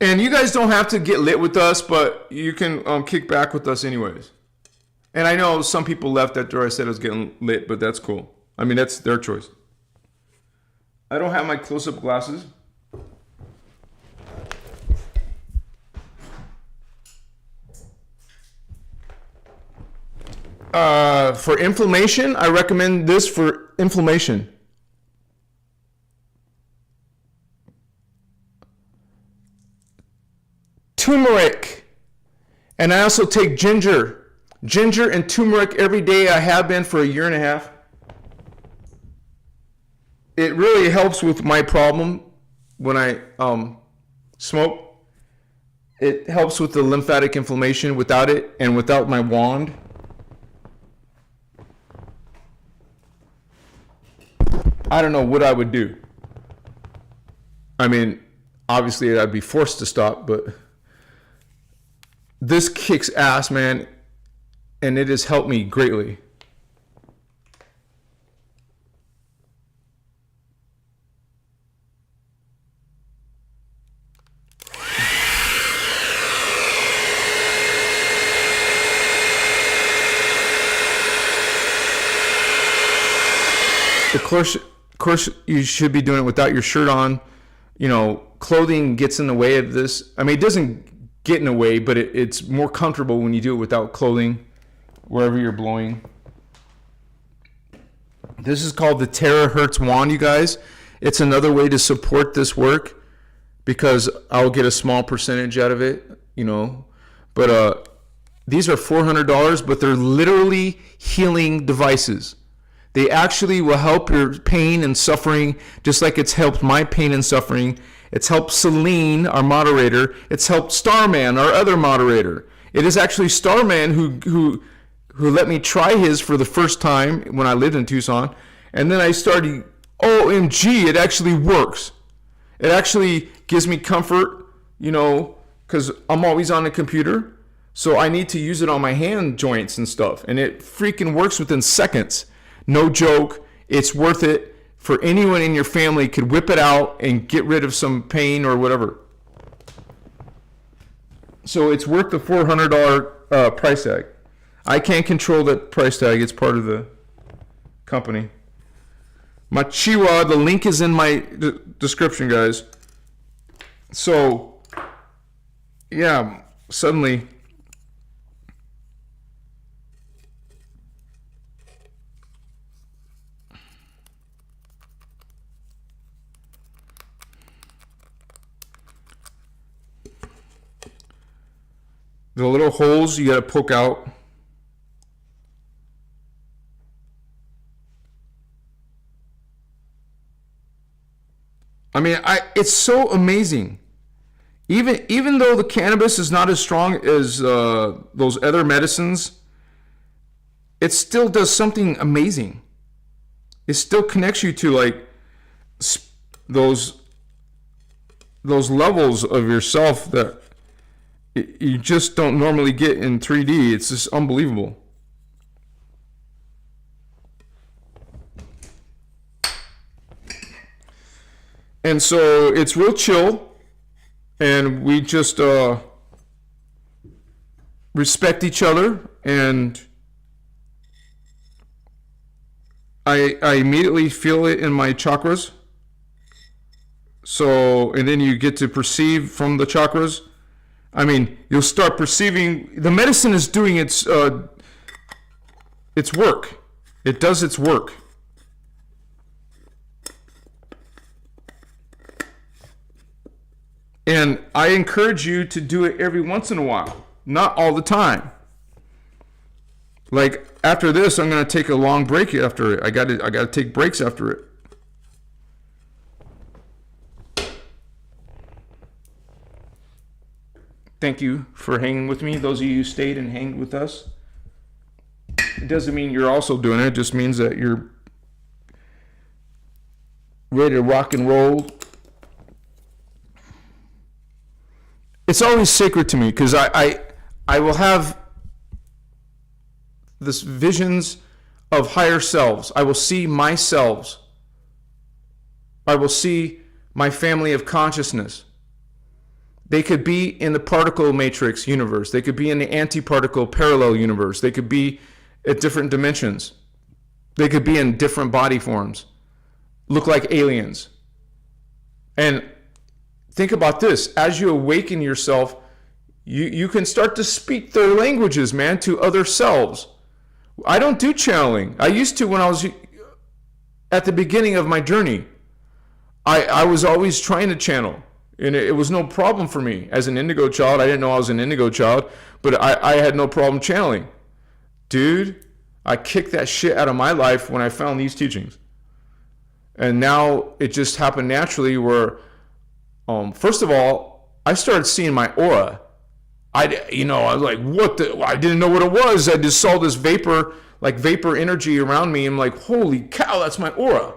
[SPEAKER 1] And you guys don't have to get lit with us, but you can kick back with us anyways. And I know some people left after I said I was getting lit, but that's cool. I mean, that's their choice. I don't have my close-up glasses. For inflammation, I recommend this for inflammation. Turmeric. And I also take ginger. Ginger and turmeric every day. I have been for a year and a half. It really helps with my problem when I smoke. It helps with the lymphatic inflammation. Without it and without my wand, I don't know what I would do. I mean, obviously I'd be forced to stop, but this kicks ass, man, and it has helped me greatly. Of course, you should be doing it without your shirt on. You know, clothing gets in the way of this. I mean, it doesn't get in the way, but it's more comfortable when you do it without clothing, wherever you're blowing. This is called the Terahertz Wand, you guys. It's another way to support this work because I'll get a small percentage out of it, you know. But these are $400, but they're literally healing devices. They actually will help your pain and suffering, just like it's helped my pain and suffering. It's helped Celine, our moderator. It's helped Starman, our other moderator. It is actually Starman who let me try his for the first time when I lived in Tucson. And then I started, OMG, it actually works. It actually gives me comfort, you know, because I'm always on the computer. So I need to use it on my hand joints and stuff. And it freaking works within seconds. No joke. It's worth it. For anyone in your family could whip it out and get rid of some pain or whatever. So it's worth the $400 price tag. I can't control that price tag. It's part of the company. Machiwa, the link is in my description, guys. So, yeah, suddenly the little holes you gotta poke out. I mean, it's so amazing. Even though the cannabis is not as strong as those other medicines, it still does something amazing. It still connects you to like those levels of yourself that you just don't normally get in 3D. It's just unbelievable. And so it's real chill, and we just respect each other, and I immediately feel it in my chakras. So, and then you get to perceive from the chakras. I mean, you'll start perceiving, the medicine is doing its work. It does its work. And I encourage you to do it every once in a while, not all the time. Like after this, I'm going to take a long break after it. I got to take breaks after it. Thank you for hanging with me. Those of you who stayed and hanged with us. It doesn't mean you're also doing it. It just means that you're ready to rock and roll. It's always sacred to me because I will have this visions of higher selves. I will see my selves. I will see my family of consciousness. They could be in the particle matrix universe. They could be in the antiparticle parallel universe. They could be at different dimensions. They could be in different body forms. Look like aliens. And think about this. As you awaken yourself, you can start to speak their languages, man, to other selves. I don't do channeling. I used to when I was at the beginning of my journey. I was always trying to channel. And it was no problem for me. As an indigo child, I didn't know I was an indigo child, but I had no problem channeling. Dude, I kicked that shit out of my life when I found these teachings. And now it just happened naturally where, first of all, I started seeing my aura. I was like, what the? I didn't know what it was. I just saw this vapor energy around me. I'm like, holy cow, that's my aura.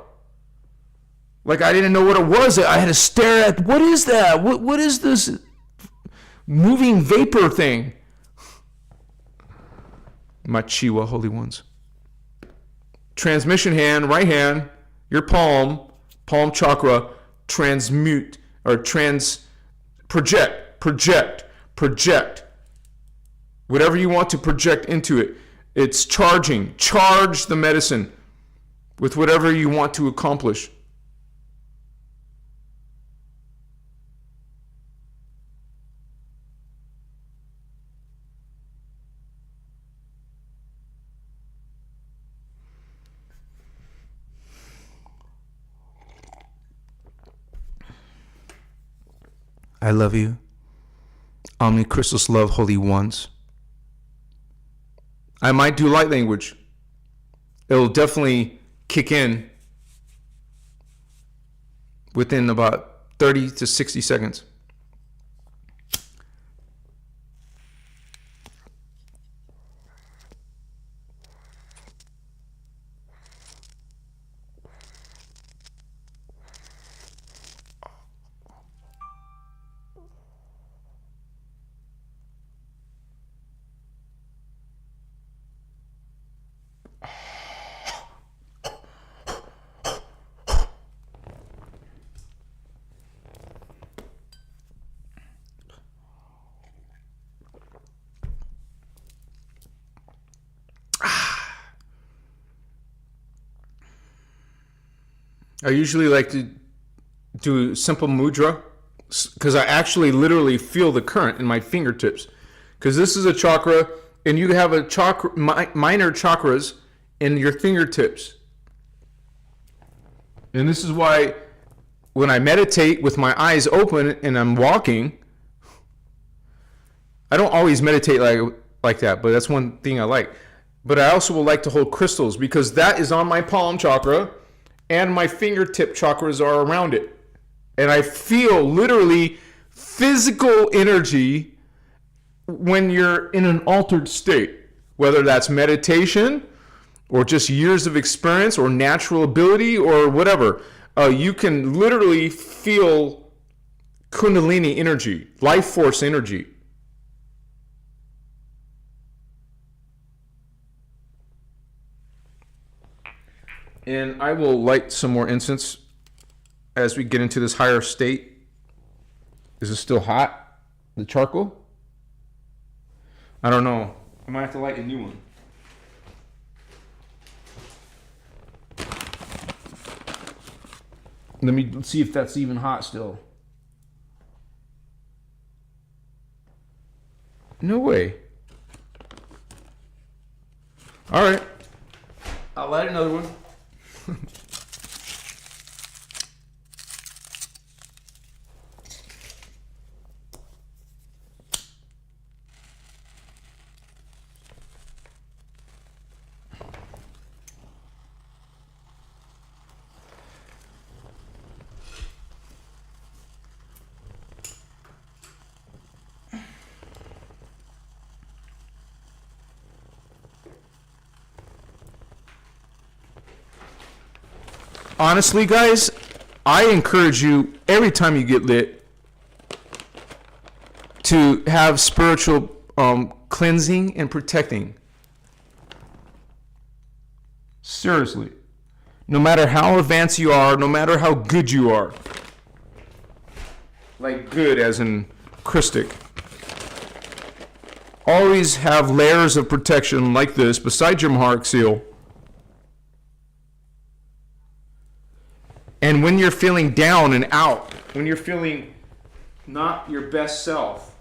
[SPEAKER 1] Like, I didn't know what it was. I had to stare at, what is that? What is this moving vapor thing? My Chiwa holy ones. Transmission hand, right hand, your palm chakra, transmute, or project. Whatever you want to project into it. It's charging. Charge the medicine with whatever you want to accomplish. I love you. Omni-Christos love, holy ones. I might do light language. It'll definitely kick in within about 30 to 60 seconds. I usually like to do simple mudra because I actually literally feel the current in my fingertips. Because this is a chakra, and you have a chakra, minor chakras in your fingertips. And this is why when I meditate with my eyes open and I'm walking, I don't always meditate like that, but that's one thing I like. But I also would like to hold crystals because that is on my palm chakra. And my fingertip chakras are around it. And I feel literally physical energy when you're in an altered state, whether that's meditation or just years of experience or natural ability or whatever. You can literally feel Kundalini energy, life force energy. And I will light some more incense as we get into this higher state. Is it still hot, the charcoal? I don't know. I might have to light a new one. Let me see if that's even hot still. No way. All right. I'll light another one. Honestly, guys, I encourage you every time you get lit to have spiritual cleansing and protecting. Seriously. No matter how advanced you are, no matter how good you are. Like good as in Christic. Always have layers of protection like this beside your Maharic seal. And when you're feeling down and out, when you're feeling not your best self,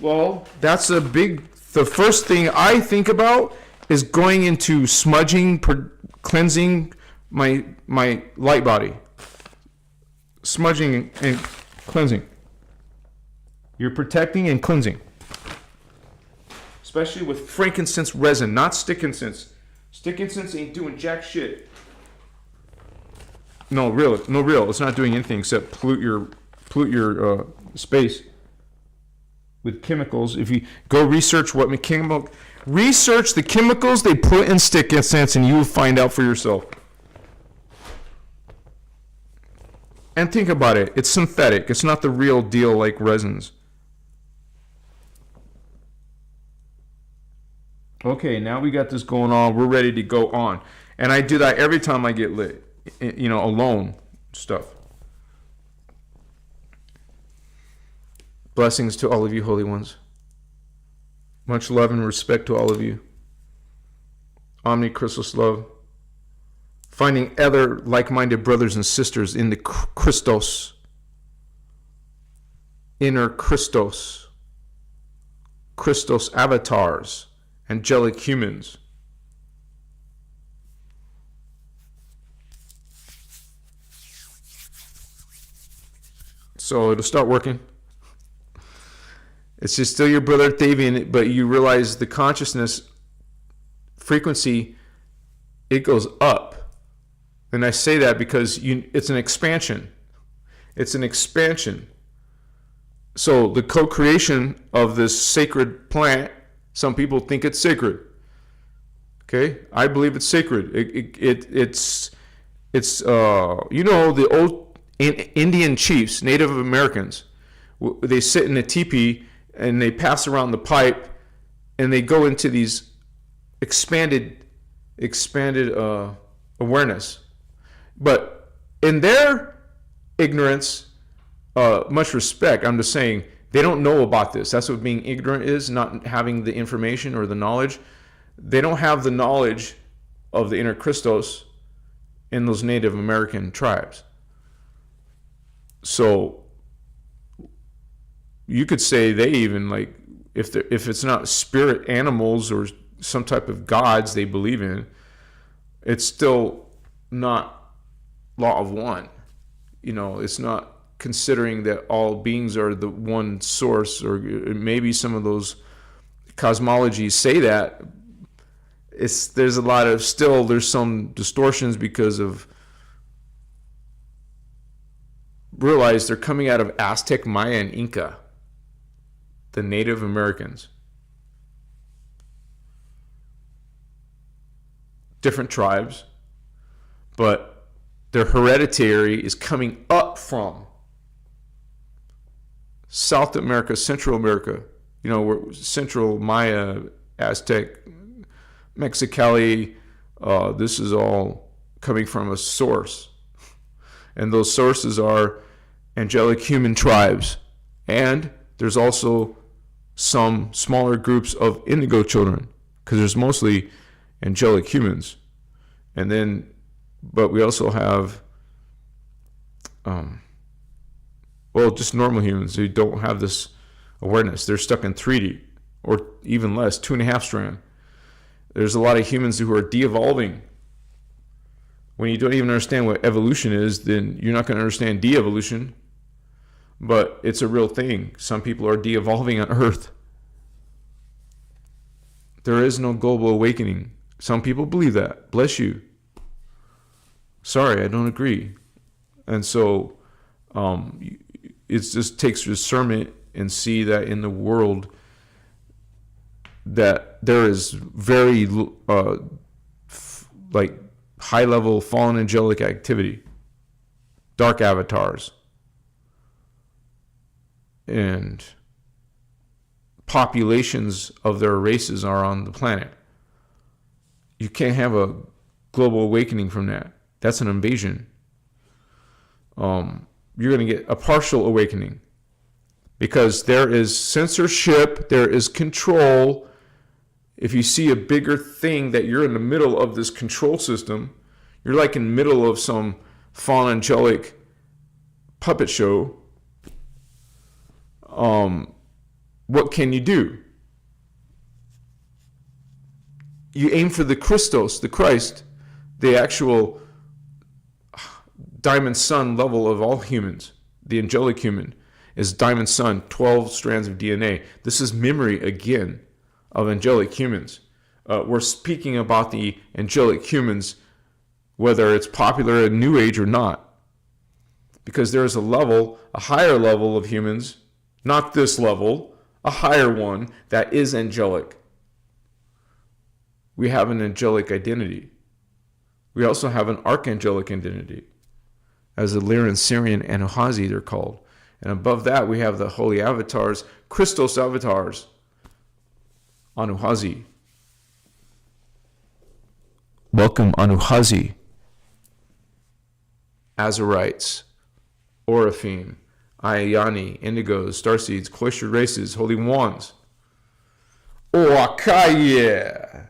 [SPEAKER 1] well, that's the first thing I think about is going into smudging, cleansing my light body. Smudging and cleansing. You're protecting and cleansing. Especially with frankincense resin, not stick incense. Stick incense ain't doing jack shit. No, real. It's not doing anything except pollute your space with chemicals. If you go research research the chemicals they put in stick incense, and you will find out for yourself. And think about it. It's synthetic. It's not the real deal like resins. Okay, now we got this going on. We're ready to go on. And I do that every time I get lit. Alone stuff. Blessings to all of you, holy ones. Much love and respect to all of you. Omni-Christos love. Finding other like-minded brothers and sisters in the Christos. Innerchristos. Christos avatars. Angelic humans. So it'll start working. It's just still your brother Thavian, but you realize the consciousness frequency, it goes up. And I say that because it's an expansion. It's an expansion. So the co-creation of this sacred plant, some people think it's sacred. Okay, I believe it's sacred. It's the old Indian chiefs, Native Americans. They sit in a teepee and they pass around the pipe, and they go into these expanded awareness. But in their ignorance, much respect, I'm just saying, they don't know about this. That's what being ignorant is, not having the information or the knowledge. They don't have the knowledge of the innerchristos in those Native American tribes. So you could say they even, like, if it's not spirit animals or some type of gods they believe in, it's still not law of one. It's not considering that all beings are the one source, or maybe some of those cosmologies say that. There's some distortions because of, realize they're coming out of Aztec, Maya, and Inca, the Native Americans. Different tribes, but their hereditary is coming up from South America, Central America, Central Maya, Aztec, Mexicali, this is all coming from a source. And those sources are angelic human tribes. And there's also some smaller groups of indigo children, because there's mostly angelic humans. And then, but we also have, just normal humans who don't have this awareness. They're stuck in 3D, or even less, 2.5 strand. There's a lot of humans who are de-evolving. When you don't even understand what evolution is, then you're not going to understand de-evolution. But it's a real thing. Some people are de-evolving on Earth. There is no global awakening. Some people believe that. Bless you. Sorry, I don't agree. And so it just takes discernment and see that in the world that there is very high level fallen angelic activity, dark avatars, and populations of their races are on the planet. You can't have a global awakening from that. That's an invasion. You're going to get a partial awakening, because there is censorship, there is control. If you see a bigger thing that you're in the middle of this control system, you're like in the middle of some fallen angelic puppet show. What can you do? You aim for the Christos, the Christ, the actual diamond sun level of all humans. The angelic human is diamond sun, 12 strands of DNA. This is memory again of angelic humans. We're speaking about the angelic humans, whether it's popular in New Age or not, because there is a level, a higher level of humans, not this level, a higher one that is angelic. We have an angelic identity. We also have an archangelic identity, as the Lyran, Syrian, and Anuhazi they're called. And above that, we have the holy avatars, Christos avatars, Anuhazi. Welcome, Anuhazi. Azarites, Oraphine, Ayani, Indigos, Starseeds, Cloistered Races, Holy Wands. Oakaye.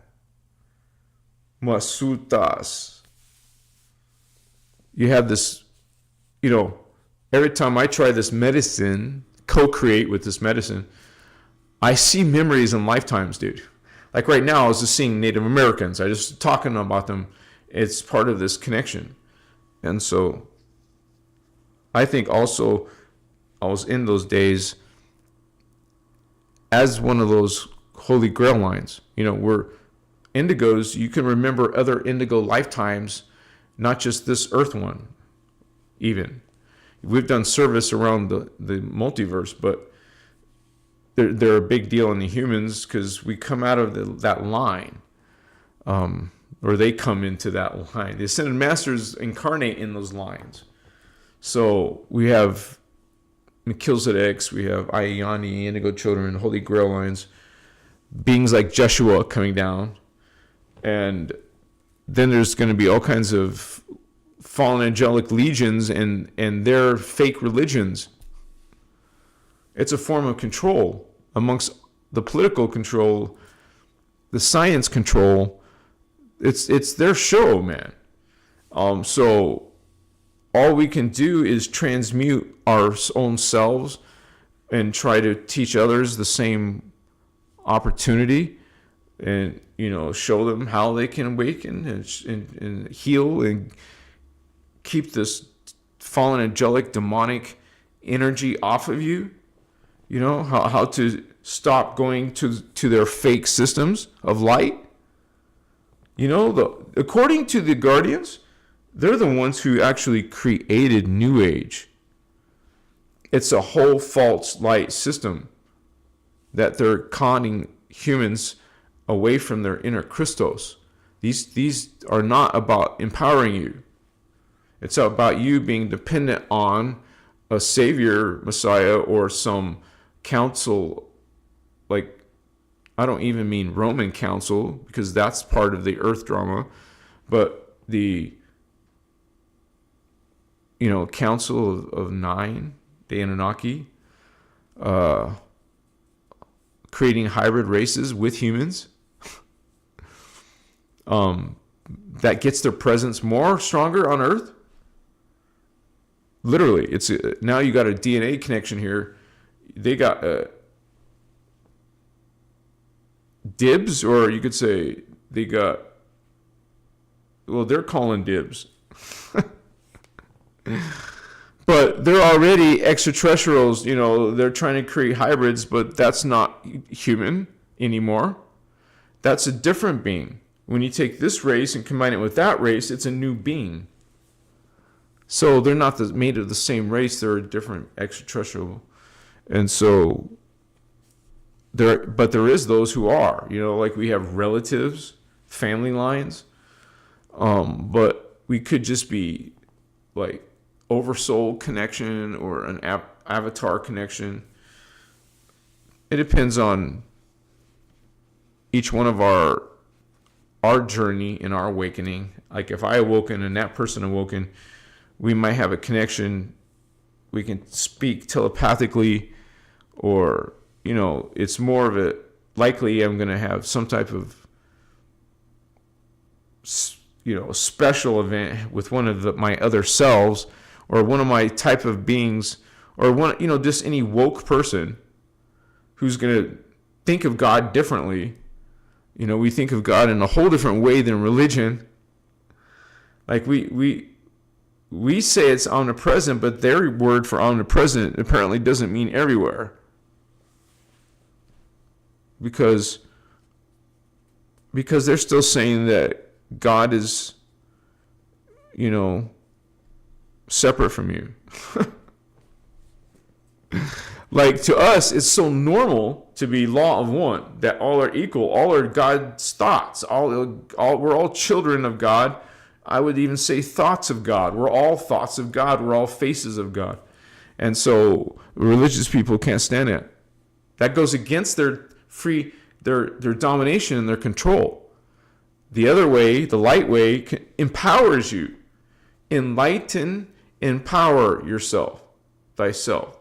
[SPEAKER 1] Masutas. You have this, every time I try this medicine, co-create with this medicine, I see memories and lifetimes, dude. Like right now, I was just seeing Native Americans. I just talking about them. It's part of this connection. And so I think also I was in those days as one of those Holy Grail lines. We're indigos. You can remember other indigo lifetimes, not just this earth one, even. We've done service around the multiverse, but they're a big deal in the humans because we come out of that line, or they come into that line. The Ascended Masters incarnate in those lines. So we have Melchizedek, we have Ayani, Indigo Children, Holy Grail lines, beings like Jeshua coming down, and then there's going to be all kinds of fallen angelic legions and their fake religions. It's a form of control amongst the political control, the science control. It's their show, man. So all we can do is transmute our own selves and try to teach others the same opportunity, and show them how they can awaken and heal and keep this fallen angelic demonic energy off of you. How to stop going to their fake systems of light. According to the Guardians, they're the ones who actually created New Age. It's a whole false light system that they're conning humans away from their inner Christos. These are not about empowering you. It's about you being dependent on a savior, Messiah, or some council. Like, I don't even mean Roman council, because that's part of the earth drama, but the Council of Nine, the Anunnaki, creating hybrid races with humans, that gets their presence more stronger on Earth. Literally, it's now you got a DNA connection here. They got dibs, or you could say they got. Well, they're calling dibs. But they're already extraterrestrials, they're trying to create hybrids, but that's not human anymore. That's a different being. When you take this race and combine it with that race, it's a new being. So they're not made of the same race, they're a different extraterrestrial. And so there is those who are, like we have relatives, family lines, but we could just be like oversoul connection or an avatar connection. It depends on each one of our journey in our awakening. Like if I awoken and that person awoken, we might have a connection. We can speak telepathically, or, it's more of a likely I'm going to have some type of, special event with one of my other selves, or one of my type of beings, or one, just any woke person who's going to think of God differently. We think of God in a whole different way than religion. Like we say it's omnipresent, but their word for omnipresent apparently doesn't mean everywhere. Because they're still saying that God is, separate from you. Like, to us, it's so normal to be law of one, that all are equal, all are God's thoughts, we're all children of God. I would even say thoughts of God. We're all thoughts of God. We're all faces of God. And so religious people can't stand it. That goes against their domination and their control. The other way, the light way, empowers you. Enlighten, empower yourself, thyself.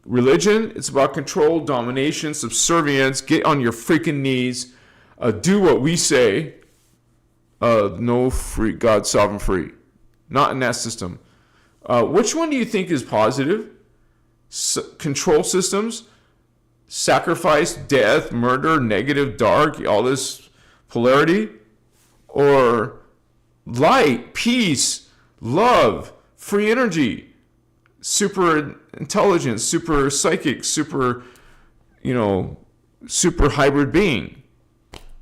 [SPEAKER 1] Religion, it's about control, domination, subservience. Get on your freaking knees. Do what we say. No free, God sovereign free. Not in that system. Which one do you think is positive? Control systems, sacrifice, death, murder, negative, dark, all this polarity? Or light, peace, love, free energy, super intelligence, super psychic, super hybrid being?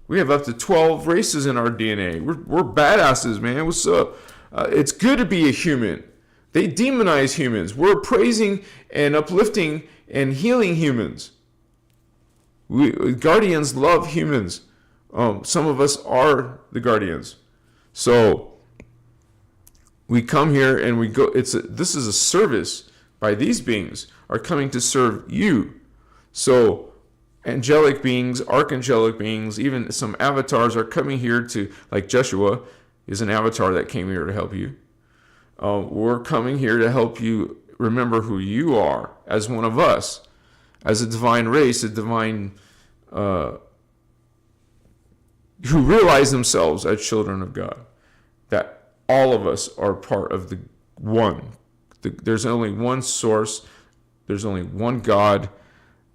[SPEAKER 1] We have up to 12 races in our DNA. We're badasses, man. What's up? It's good to be a human. They demonize humans. We're praising and uplifting and healing humans. Guardians love humans. Some of us are the guardians. So we come here and we go. This is a service by these beings are coming to serve you. So angelic beings, archangelic beings, even some avatars are coming here to, like Joshua is an avatar that came here to help you. We're coming here to help you remember who you are as one of us, as a divine race, a divine, who realize themselves as children of God, that all of us are part of the one. There's only one source. There's only one God.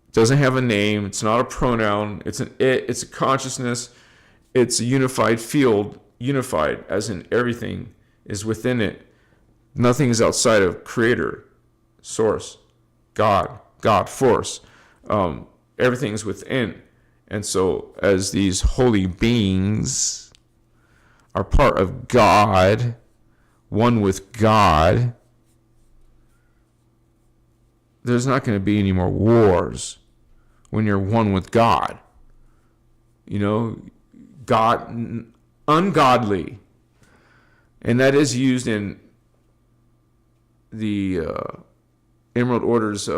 [SPEAKER 1] It doesn't have a name. It's not a pronoun. It's it's a consciousness. It's a unified field, unified as in everything is within it. Nothing is outside of creator, source, God, force. Everything is within. And so as these holy beings are part of God, one with God, there's not going to be any more wars when you're one with God. God, ungodly. And that is used in the Emerald Order's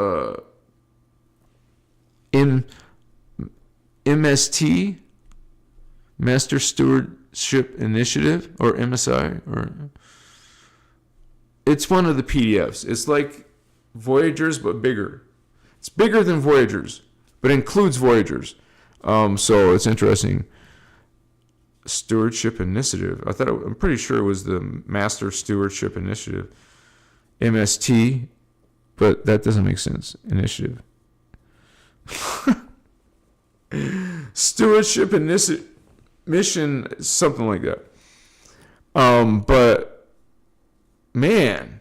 [SPEAKER 1] MST, Master Stewardship Initiative, or MSI, or it's one of the PDFs. It's like Voyagers, but bigger. It's bigger than Voyagers, but includes Voyagers. So it's interesting. Stewardship Initiative. I'm pretty sure it was the Master Stewardship Initiative, MST, but that doesn't make sense. Initiative. Stewardship Mission, something like that. But man,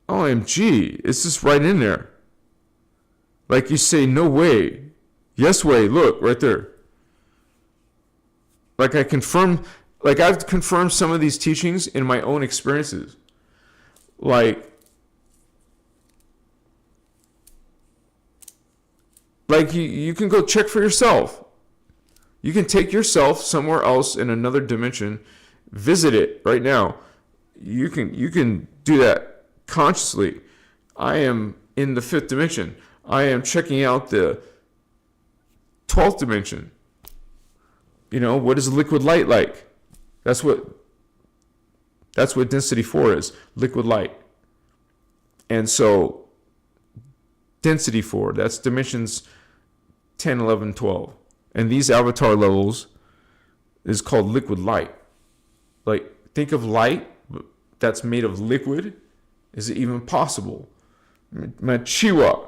[SPEAKER 1] OMG, it's just right in there. Like you say, no way, yes way. Look right there. Like I've confirmed some of these teachings in my own experiences. Like you can go check for yourself. You can take yourself somewhere else in another dimension, visit it right now. You can do that consciously. I am in the 5th dimension. I am checking out the 12th dimension. What is liquid light like? That's what density 4 is, liquid light. And so Density 4, that's dimensions 10, 11, 12. And these avatar levels is called liquid light. Like, think of light that's made of liquid. Is it even possible? Machiwa.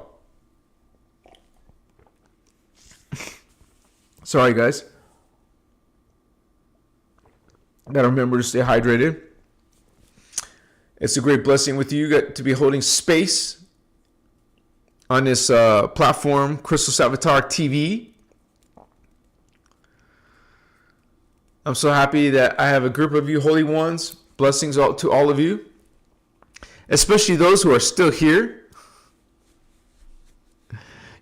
[SPEAKER 1] Sorry, guys. Gotta remember to stay hydrated. It's a great blessing with you to be holding space on this platform, Christos Avatar TV. I'm so happy that I have a group of you holy ones. Blessings to all of you, especially those who are still here.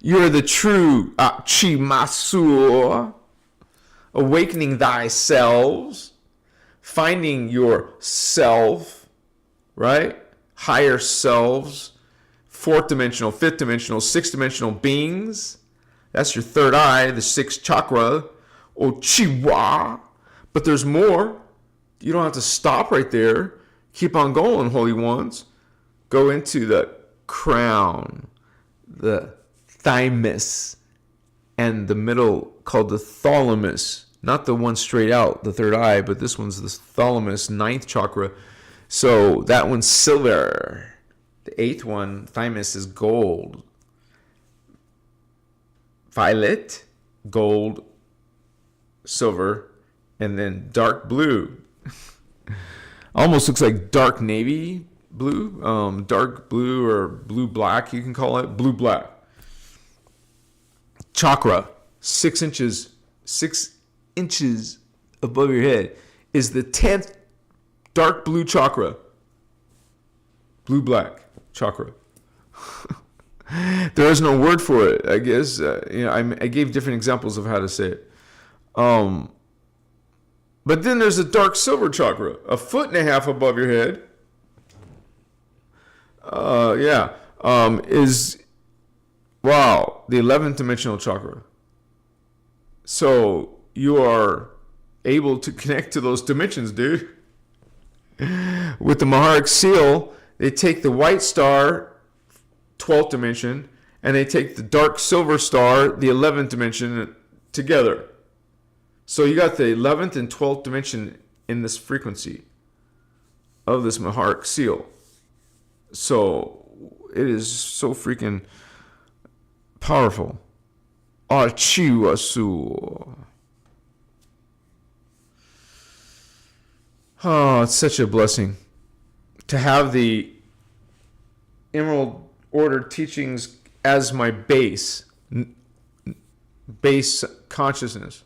[SPEAKER 1] You're the true Achimasur, awakening thyself, finding yourself, right? Higher selves, fourth dimensional, fifth dimensional, sixth dimensional beings. That's your third eye, the sixth chakra, Ochiwa. But there's more. You don't have to stop right there. Keep on going, holy ones. Go into the crown, the thymus, and the middle called the thalamus. Not the one straight out, the third eye, but this one's the thalamus, ninth chakra. So that one's silver. The eighth one, thymus, is gold. Violet, gold, silver, and then dark blue. Almost looks like dark navy blue, dark blue or blue black, you can call it, blue black. Chakra, 6 inches above your head, is the 10th dark blue chakra. Blue black chakra. There is no word for it, I guess. I gave different examples of how to say it. But then there's a dark silver chakra, 1.5 foot above your head. Is the 11th dimensional chakra. So you are able to connect to those dimensions, dude. With the Maharic seal, they take the white star, 12th dimension, and they take the dark silver star, the 11th dimension, together. So you got the 11th and 12th dimension in this frequency of this Maharic seal. So it is so freaking powerful. Archiwasu. Oh, it's such a blessing to have the Emerald Order teachings as my base consciousness.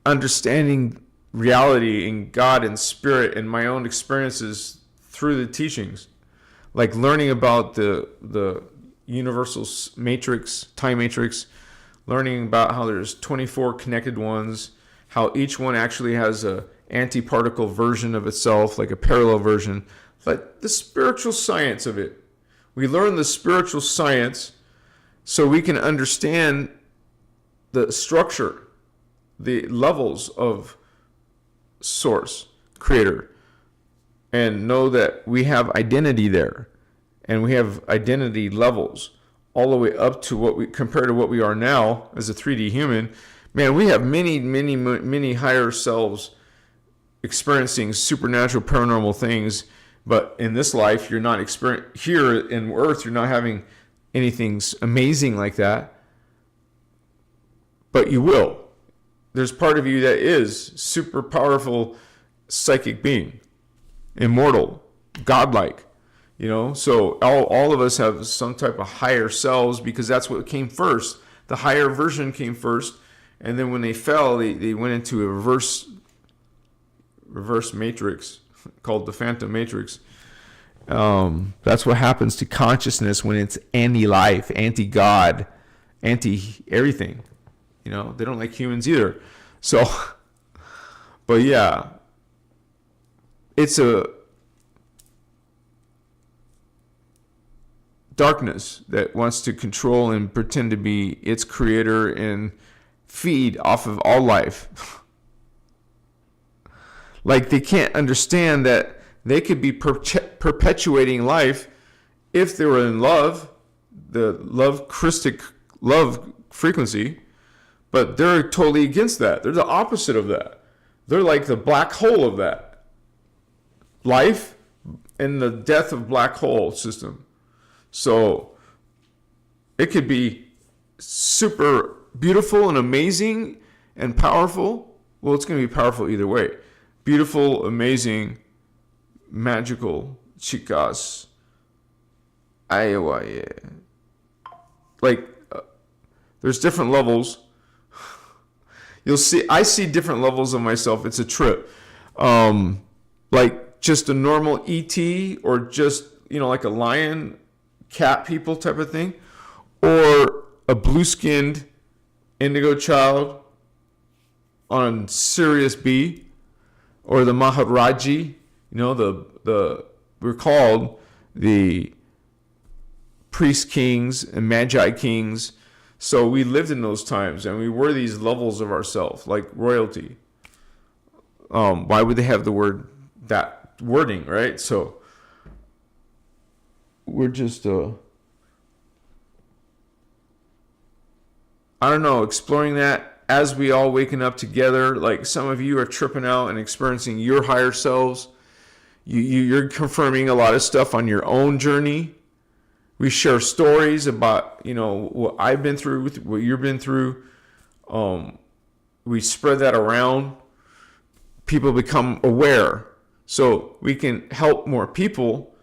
[SPEAKER 1] Understanding reality and God and spirit and my own experiences through the teachings. Like learning about the universal matrix, time matrix, learning about how there's 24 connected ones, how each one actually has a antiparticle version of itself, like a parallel version, but the spiritual science of it. We learn the spiritual science so we can understand the structure, the levels of source, creator, and know that we have identity there, and we have identity levels all the way up to what we compared to what we are now as a 3D human. Man, we have many higher selves experiencing supernatural paranormal things, but in this life you're not here in earth, you're not having anything amazing like that, but you will. There's part of you that is super powerful psychic being, immortal, godlike, so all of us have some type of higher selves, because that's what came first. The higher version came first, and then when they fell, they went into a reverse matrix called the phantom matrix. That's what happens to consciousness when it's anti-life, anti-God, anti-everything. They don't like humans either. So, but yeah, it's a darkness that wants to control and pretend to be its creator and feed off of all life. Like they can't understand that they could be perpetuating life if they were in love. the love Christic love frequency, but they're totally against that. They're the opposite of that. They're like the black hole of that. Life and the death of black hole system. So it could be super beautiful and amazing and powerful. Well, it's going to be powerful either way. Beautiful, amazing, magical, chicas, Iowa, yeah. Like, there's different levels. You'll see, I see different levels of myself. It's a trip. Like just a normal ET, or just, like a lion, cat people type of thing, or a blue-skinned indigo child on Sirius B, or the Maharaji, we're called the priest kings and magi kings. So we lived in those times, and we were these levels of ourselves, like royalty. Why would they have that wording, right? So we're just, I don't know, exploring that as we all waking up together. Like some of you are tripping out and experiencing your higher selves. You're confirming a lot of stuff on your own journey. We share stories about, what I've been through, what you've been through. We spread that around. People become aware. So we can help more people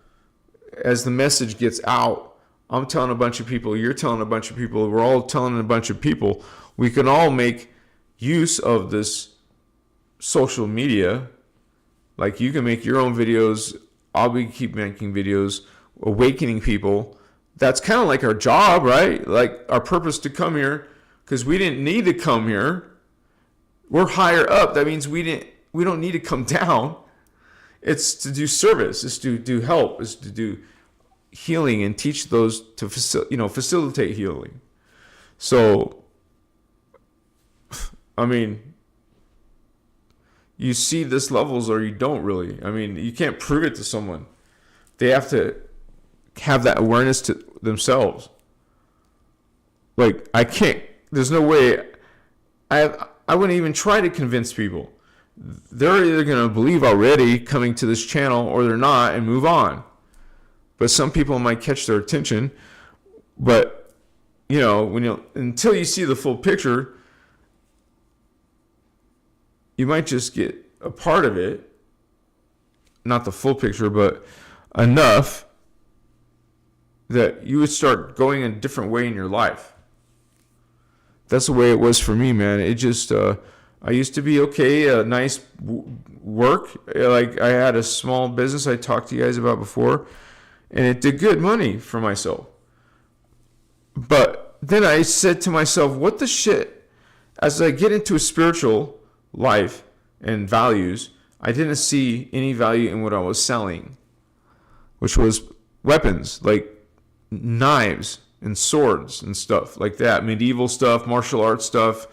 [SPEAKER 1] as the message gets out. I'm telling a bunch of people, you're telling a bunch of people, we're all telling a bunch of people. We can all make use of this social media. Like you can make your own videos. I'll keep making videos, awakening people. That's kind of like our job, right? Like our purpose to come here, because we didn't need to come here. We're higher up. That means we don't need to come down. It's to do service. It's to do help. It's to do healing and teach those to facilitate healing. So, I mean, you see this levels or you don't really. I mean, you can't prove it to someone. They have to have that awareness to themselves. Like, I can't, there's no way, I wouldn't even try to convince people. They're either going to believe already coming to this channel, or they're not and move on. But some people might catch their attention. But, until you see the full picture, you might just get a part of it. Not the full picture, but enough that you would start going a different way in your life. That's the way it was for me, man. It just, I used to be okay, a nice work. Like I had a small business I talked to you guys about before, and it did good money for myself. But then I said to myself, what the shit? As I get into a spiritual life and values, I didn't see any value in what I was selling, which was weapons, like knives and swords and stuff like that, medieval stuff, martial arts stuff,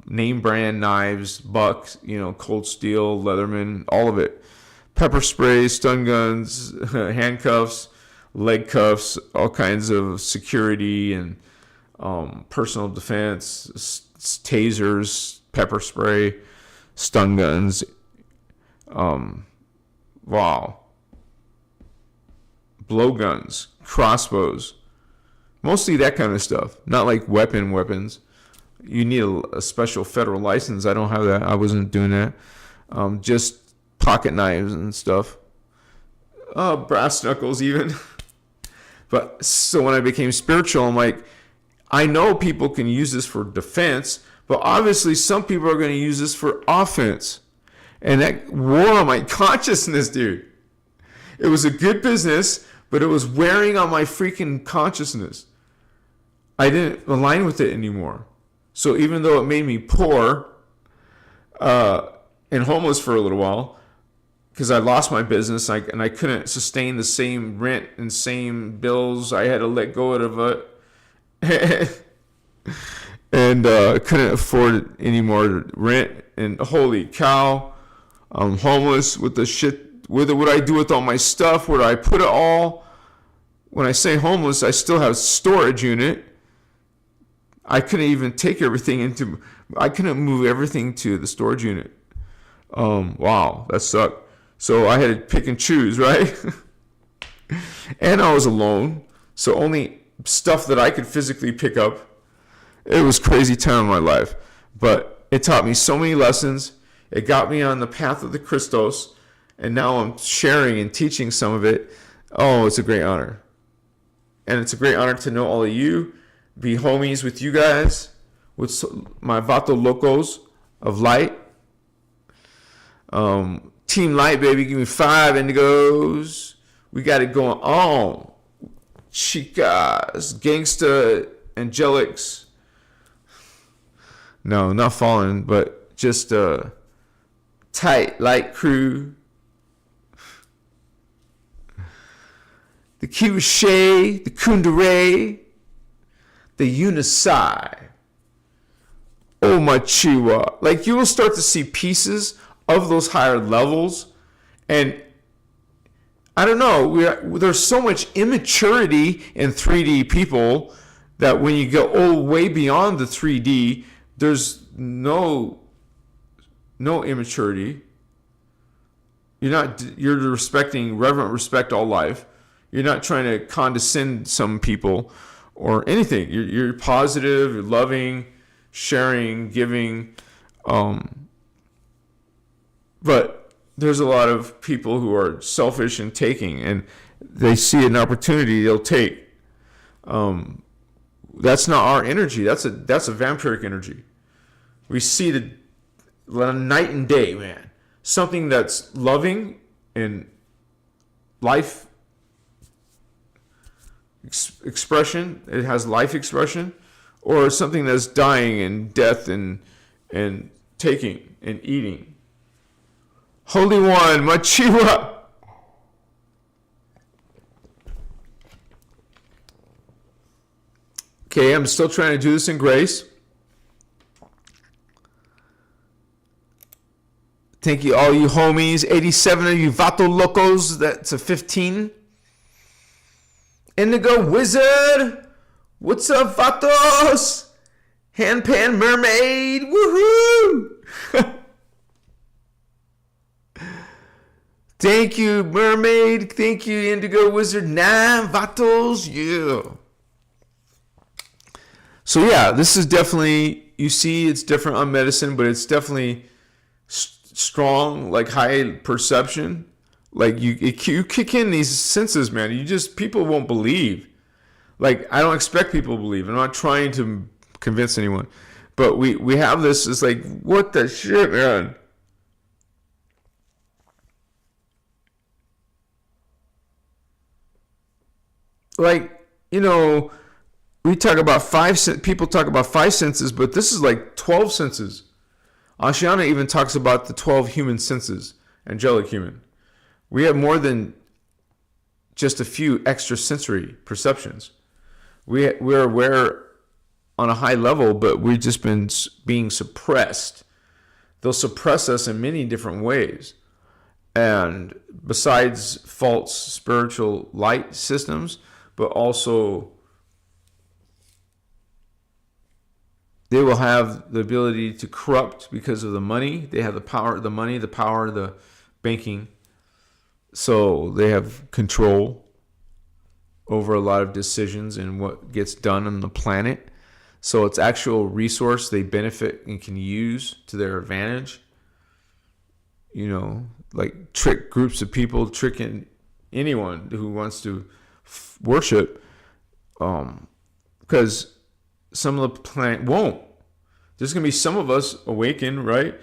[SPEAKER 1] name brand knives, Buck, Cold Steel, Leatherman, all of it. Pepper spray, stun guns, handcuffs, leg cuffs, all kinds of security and personal defense, tasers, pepper spray, stun guns. Wow. Blowguns, crossbows, mostly that kind of stuff. Not like weapons. You need a special federal license. I don't have that. I wasn't doing that. Just pocket knives and stuff. Brass knuckles even. But so when I became spiritual, I'm like, I know people can use this for defense, but obviously some people are going to use this for offense. And that wore on my consciousness, dude. It was a good business, but it was wearing on my freaking consciousness. I didn't align with it anymore. So even though it made me poor and homeless for a little while, because I lost my business and I couldn't sustain the same rent and same bills, I had to let go of it. And I couldn't afford any more rent. And holy cow, I'm homeless with the shit. What do I do with all my stuff? Where do I put it all? when I say homeless, I still have storage unit. I couldn't even take everything I couldn't move everything to the storage unit. Wow, that sucked. So I had to pick and choose, right? And I was alone, so only stuff that I could physically pick up. It was crazy time in my life, but it taught me so many lessons. It got me on the path of the Christos, and now I'm sharing and teaching some of it. Oh, it's a great honor. And it's a great honor to know all of you, be homies with you guys, with my Vato Locos of light. Team Light, baby, give me 5 indigos. We got it going on. Chicas, gangsta, angelics. No, not fallen, but just a tight, light crew. The Kiwashe, the Kundere, the Unisai. Oh, my Chiwa. Like, you will start to see pieces of those higher levels. And I don't know, there's so much immaturity in 3D people that when you go way beyond the 3D, there's no immaturity. You're respecting, reverent respect all life. You're not trying to condescend some people or anything. You're positive, you're loving, sharing, giving. But there's a lot of people who are selfish and taking, and they see an opportunity, they'll take. That's not our energy. That's a vampiric energy. We see the night and day, man. Something that's loving and life expression. It has life expression, or something that's dying and death and taking and eating. Holy One, Machiwa. Okay, I'm still trying to do this in grace. Thank you, all you homies. 87 of you Vato Locos. That's a 15. Indigo Wizard. What's up, Vatos? Handpan Mermaid. Woohoo! Thank you, Mermaid. Thank you, Indigo Wizard. 9 Vatos. Yeah. So yeah, this is definitely, you see it's different on medicine, but it's definitely strong, like high perception. Like you kick in these senses, man. People won't believe. Like, I don't expect people to believe. I'm not trying to convince anyone. But we have this, it's like, what the shit, man? Like, we talk about people talk about 5 senses, but this is like 12 senses. Ashiana even talks about the 12 human senses, angelic human. We have more than just a few extrasensory perceptions. We're aware on a high level, but we've just been being suppressed. They'll suppress us in many different ways. And besides false spiritual light systems, but also they will have the ability to corrupt because of the money. They have the power of the money, the power of the banking. So they have control over a lot of decisions and what gets done on the planet. So it's actual resource they benefit and can use to their advantage. Like trick groups of people, tricking anyone who wants to worship. Because some of the planet won't. There's going to be some of us awaken, right?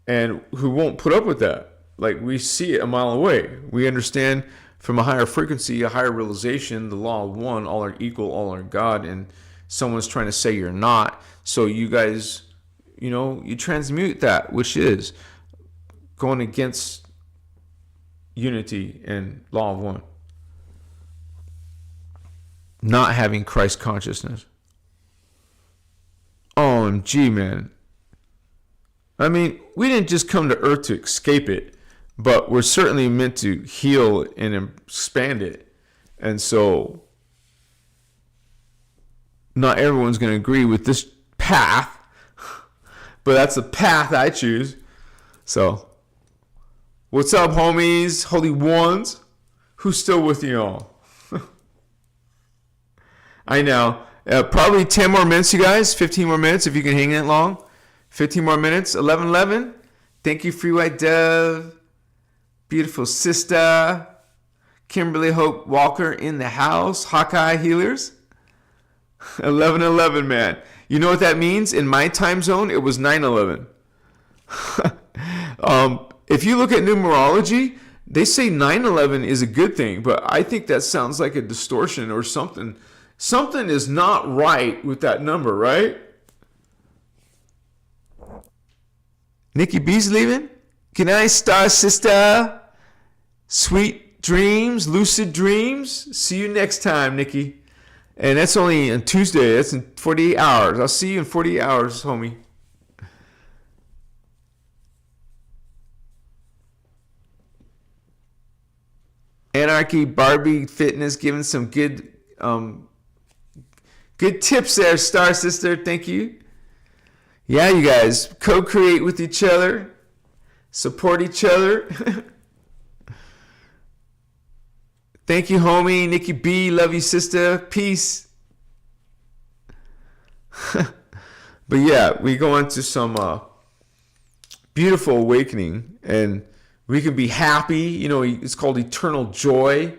[SPEAKER 1] And who won't put up with that. Like, we see it a mile away. We understand from a higher frequency, a higher realization, the law of one, all are equal, all are God, and someone's trying to say you're not. So you guys, you transmute that, which is going against unity and law of one. Not having Christ consciousness. OMG, man. I mean, we didn't just come to Earth to escape it, but we're certainly meant to heal and expand it. And so not everyone's going to agree with this path, but that's the path I choose. So, what's up, homies, holy ones? Who's still with you all? I know. Probably 10 more minutes, you guys. 15 more minutes if you can hang it long. 15 more minutes. 11:11. Thank you, Free White Dove. Beautiful sister. Kimberly Hope Walker in the house. Hawkeye Healers. 11:11, man. You know what that means? In my time zone, it was 9:11. If you look at numerology, they say 9/11 is a good thing, but I think that sounds like a distortion or something. Something is not right with that number, right? Nikki B's leaving. Good night, Star Sister. Sweet dreams, lucid dreams. See you next time, Nikki. And that's only on Tuesday. That's in 48 hours. I'll see you in 48 hours, homie. Anarchy, Barbie, Fitness, giving some good tips there, Star Sister. Thank you. Yeah, you guys, co-create with each other. Support each other. Thank you, homie. Nikki B, love you, sister. Peace. But yeah, we go into some beautiful awakening, and we can be happy. You know, it's called eternal joy.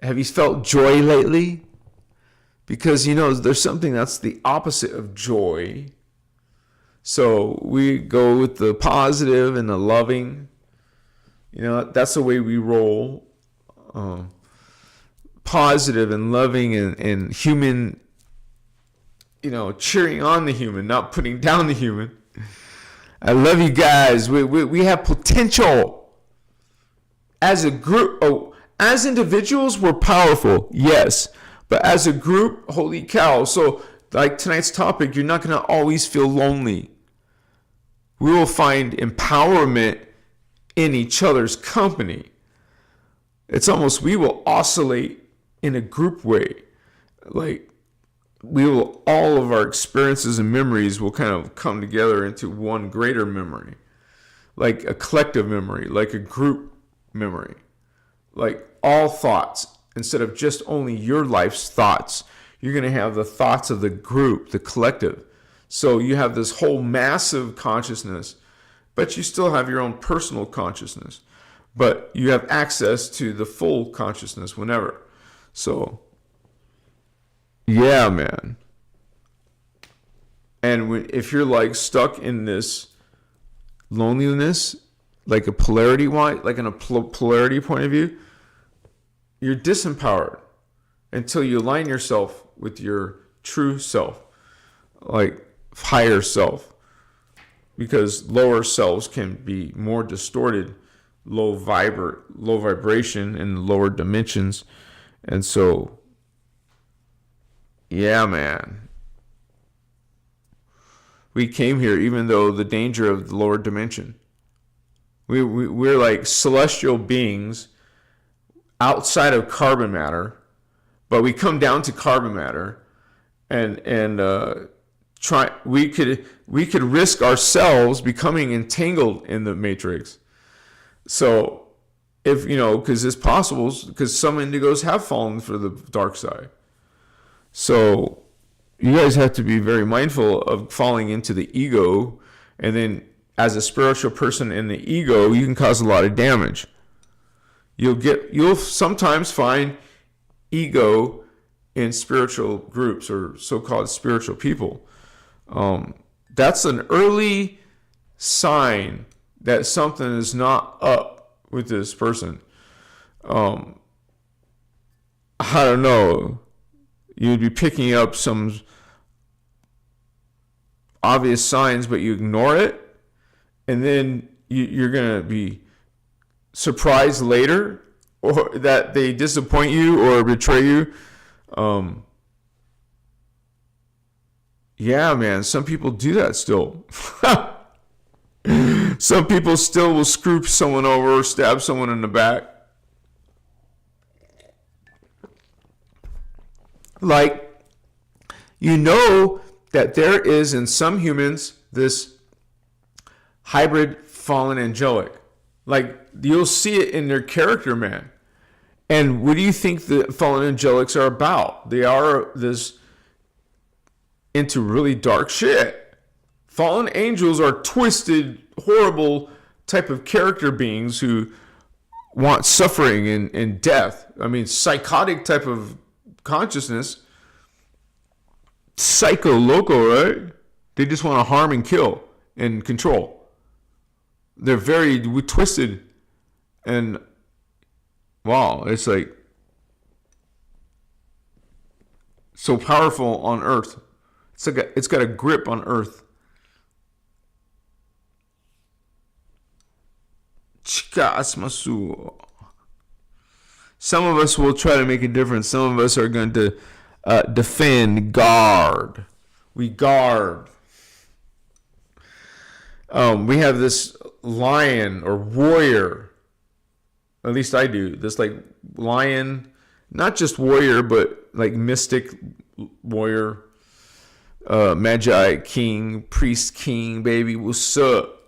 [SPEAKER 1] Have you felt joy lately? Because, you know, there's something that's the opposite of joy. So we go with the positive and the loving. You know, that's the way we roll. Positive and loving and human, you know, cheering on the human, not putting down the human. I love you guys. We have potential. As a group, as individuals, we're powerful, yes. But as a group, holy cow. So, like tonight's topic, you're not going to always feel lonely. We will find empowerment in each other's company. It's almost, we will oscillate in a group way. Like, all of our experiences and memories will kind of come together into one greater memory. Like a collective memory, like a group memory. Like all thoughts, instead of just only your life's thoughts, you're going to have the thoughts of the group, the collective. So you have this whole massive consciousness, but you still have your own personal consciousness. But you have access to the full consciousness whenever. So, yeah, man. And if you're like stuck in this loneliness, like a polarity point of view, you're disempowered until you align yourself with your true self, like higher self, because lower selves can be more distorted, low vibration in lower dimensions. And so, yeah, man, we came here even though the danger of the lower dimension. We're like celestial beings outside of carbon matter, but we come down to carbon matter, and we could risk ourselves becoming entangled in the matrix. So, if you know, because it's possible, because some indigos have fallen for the dark side. So, you guys have to be very mindful of falling into the ego, and then as a spiritual person in the ego, you can cause a lot of damage. You'll sometimes find ego in spiritual groups or so-called spiritual people. That's an early sign that something is not up with this person. I don't know. You'd be picking up some obvious signs, but you ignore it, and then you're gonna be surprised later, or that they disappoint you or betray you. Yeah, man, some people do that still. Some people still will screw someone over or stab someone in the back. Like You know that there is in some humans this hybrid fallen angelic. Like, you'll see it in their character, man. And what do you think the fallen angelics are about? They are this into really dark shit. Fallen angels are twisted, horrible type of character beings who want suffering and death. I mean, psychotic type of consciousness. Psycho loco, right? They just want to harm and kill and control. They're very twisted, and wow, it's like so powerful on earth. It's got a grip on earth. Some of us will try to make a difference. Some of us are going to defend, guard. We guard. We have this lion or warrior. At least I do. This like lion, not just warrior, but like mystic warrior, magi king, priest king, baby. What's up?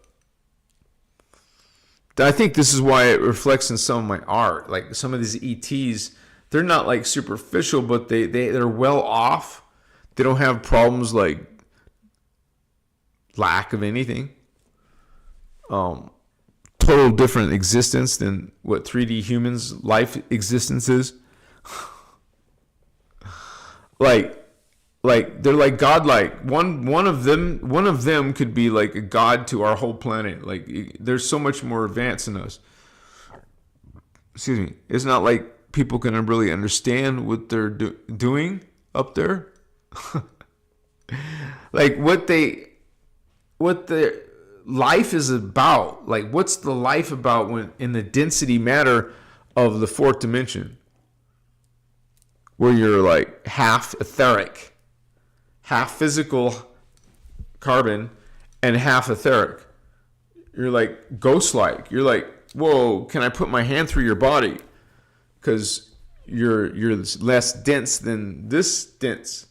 [SPEAKER 1] I think this is why it reflects in some of my art. Like some of these ETs, they're not like superficial, but they're well off. They don't have problems like lack of anything. Total different existence than what 3D humans' life existence is. like they're like godlike. One of them could be like a god to our whole planet. Like there's so much more advanced in us. Excuse me. It's not like people can really understand what they're doing up there. Like what the life is about. Like what's the life about when in the density matter of the fourth dimension, where you're like half etheric, half physical carbon, and half etheric. You're like ghost-like. You're like, whoa, can I put my hand through your body? Because you're less dense than this dense.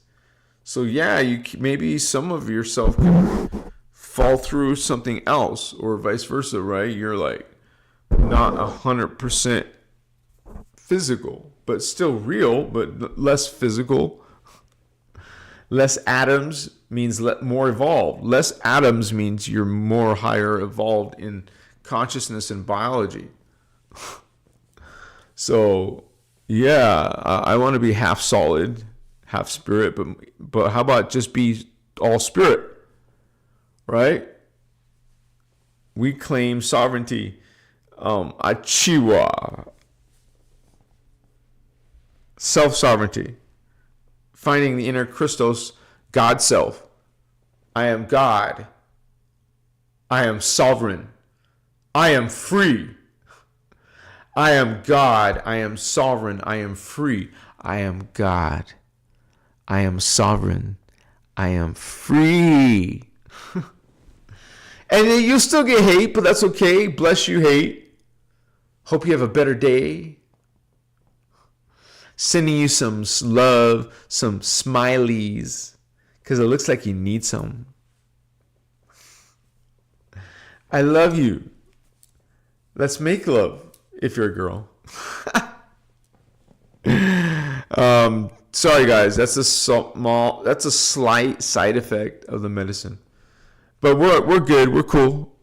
[SPEAKER 1] So yeah, maybe some of yourself can fall through something else, or vice versa, right? You're like not 100% physical, but still real, but less physical. Less atoms means more evolved. Less atoms means you're more higher evolved in consciousness and biology. So yeah, I want to be half solid, half spirit, but how about just be all spirit? Right? We claim sovereignty. Achiwa. Self-sovereignty. Finding the inner Christos, God self. I am God. I am sovereign. I am free. I am God. I am sovereign. I am free. I am God. I am sovereign. I am free. And then you'll still get hate, but that's okay. Bless you, hate. Hope you have a better day. Sending you some love, some smileys, because it looks like you need some. I love you. Let's make love if you're a girl. Sorry guys, that's a slight side effect of the medicine. But we're good. We're cool.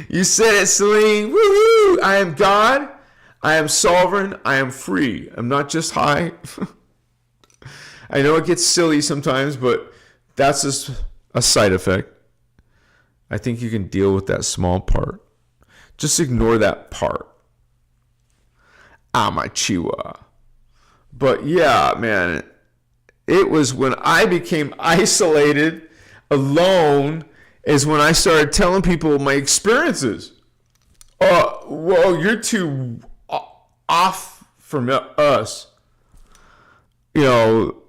[SPEAKER 1] You said it, Celine. Woohoo! I am God. I am sovereign. I am free. I'm not just high. I know it gets silly sometimes, but that's just a side effect. I think you can deal with that small part. Just ignore that part. I'm a chiwa. But yeah, man. It was when I became isolated, alone, is when I started telling people my experiences. Well, you're too off from us. You know,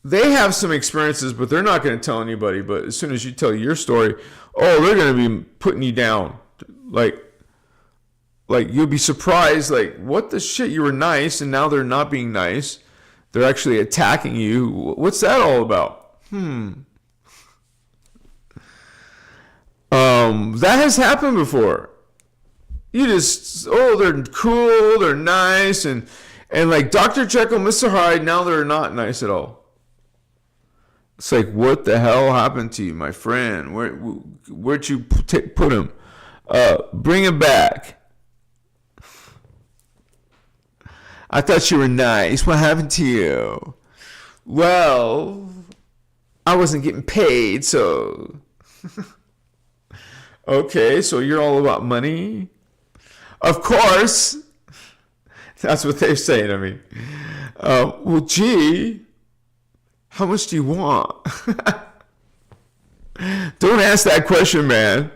[SPEAKER 1] they have some experiences, but they're not going to tell anybody. But as soon as you tell your story, they're going to be putting you down. Like you'll be surprised, like, what the shit? You were nice, and now they're not being nice. they're actually attacking you. What's that all about? That has happened before. You just, they're cool, they're nice, and like Dr. Jekyll, Mr. Hyde, now they're not nice at all. It's like, what the hell happened to you, my friend? Where'd you put him? Bring him back. I thought you were nice. What happened to you? Well, I wasn't getting paid, so... Okay, so you're all about money? Of course. That's what they're saying, I mean. Well, gee, how much do you want? Don't ask that question, man.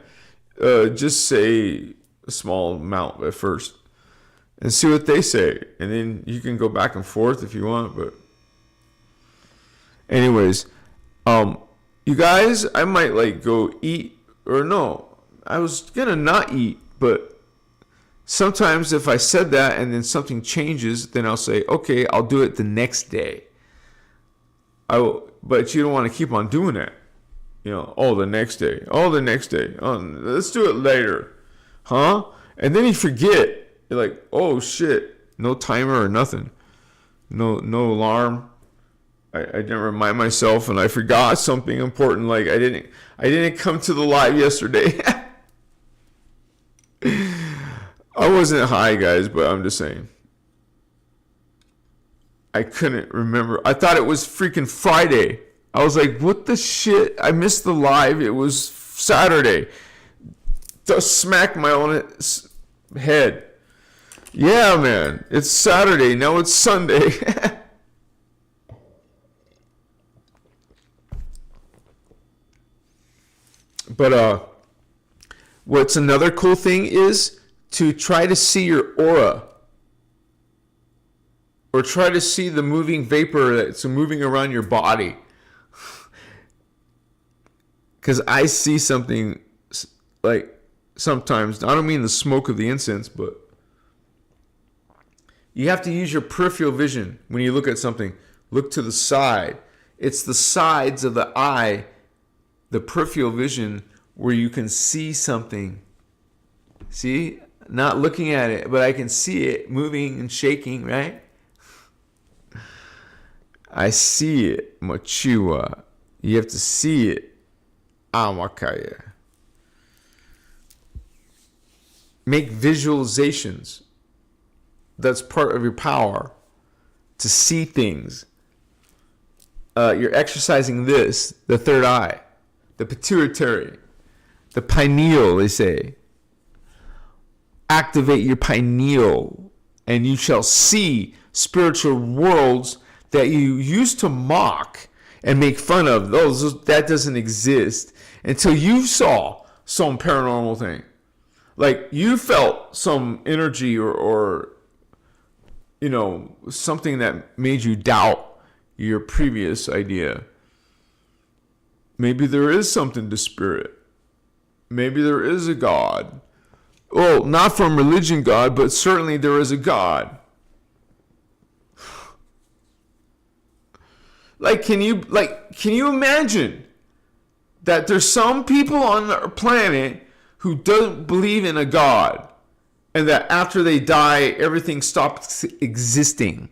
[SPEAKER 1] Just say a small amount at first and see what they say. And then you can go back and forth if you want. But anyways, you guys, I might like go eat, or no, I was going to not eat, but sometimes if I said that and then something changes, then I'll say, okay, I'll do it the next day. But you don't want to keep on doing that. You know, the next day. The next day. Let's do it later. Huh? And then you forget. You're like, oh shit. No timer or nothing. No alarm. I didn't remind myself, and I forgot something important. Like I didn't come to the live yesterday. I wasn't high, guys, but I'm just saying. I couldn't remember. I thought it was freaking Friday. I was like, what the shit? I missed the live. It was Saturday. Just smacked my own head. Yeah, man. It's Saturday. Now it's Sunday. But what's another cool thing is to try to see your aura. Or try to see the moving vapor that's moving around your body. Because I see something like sometimes, I don't mean the smoke of the incense, but you have to use your peripheral vision when you look at something. Look to the side. It's the sides of the eye, the peripheral vision, where you can see something. See? Not looking at it, but I can see it moving and shaking, right? I see it, Machua. You have to see it. Amakaya. Make visualizations. That's part of your power. To see things. You're exercising this, the third eye. The pituitary. The pineal, they say. Activate your pineal, and you shall see spiritual worlds that you used to mock and make fun of. That doesn't exist until you saw some paranormal thing. Like you felt some energy or something that made you doubt your previous idea. Maybe there is something to spirit. Maybe there is a God. Well, not from religion God, but certainly there is a God. Can you imagine that there's some people on the planet who don't believe in a God, and that after they die, everything stops existing?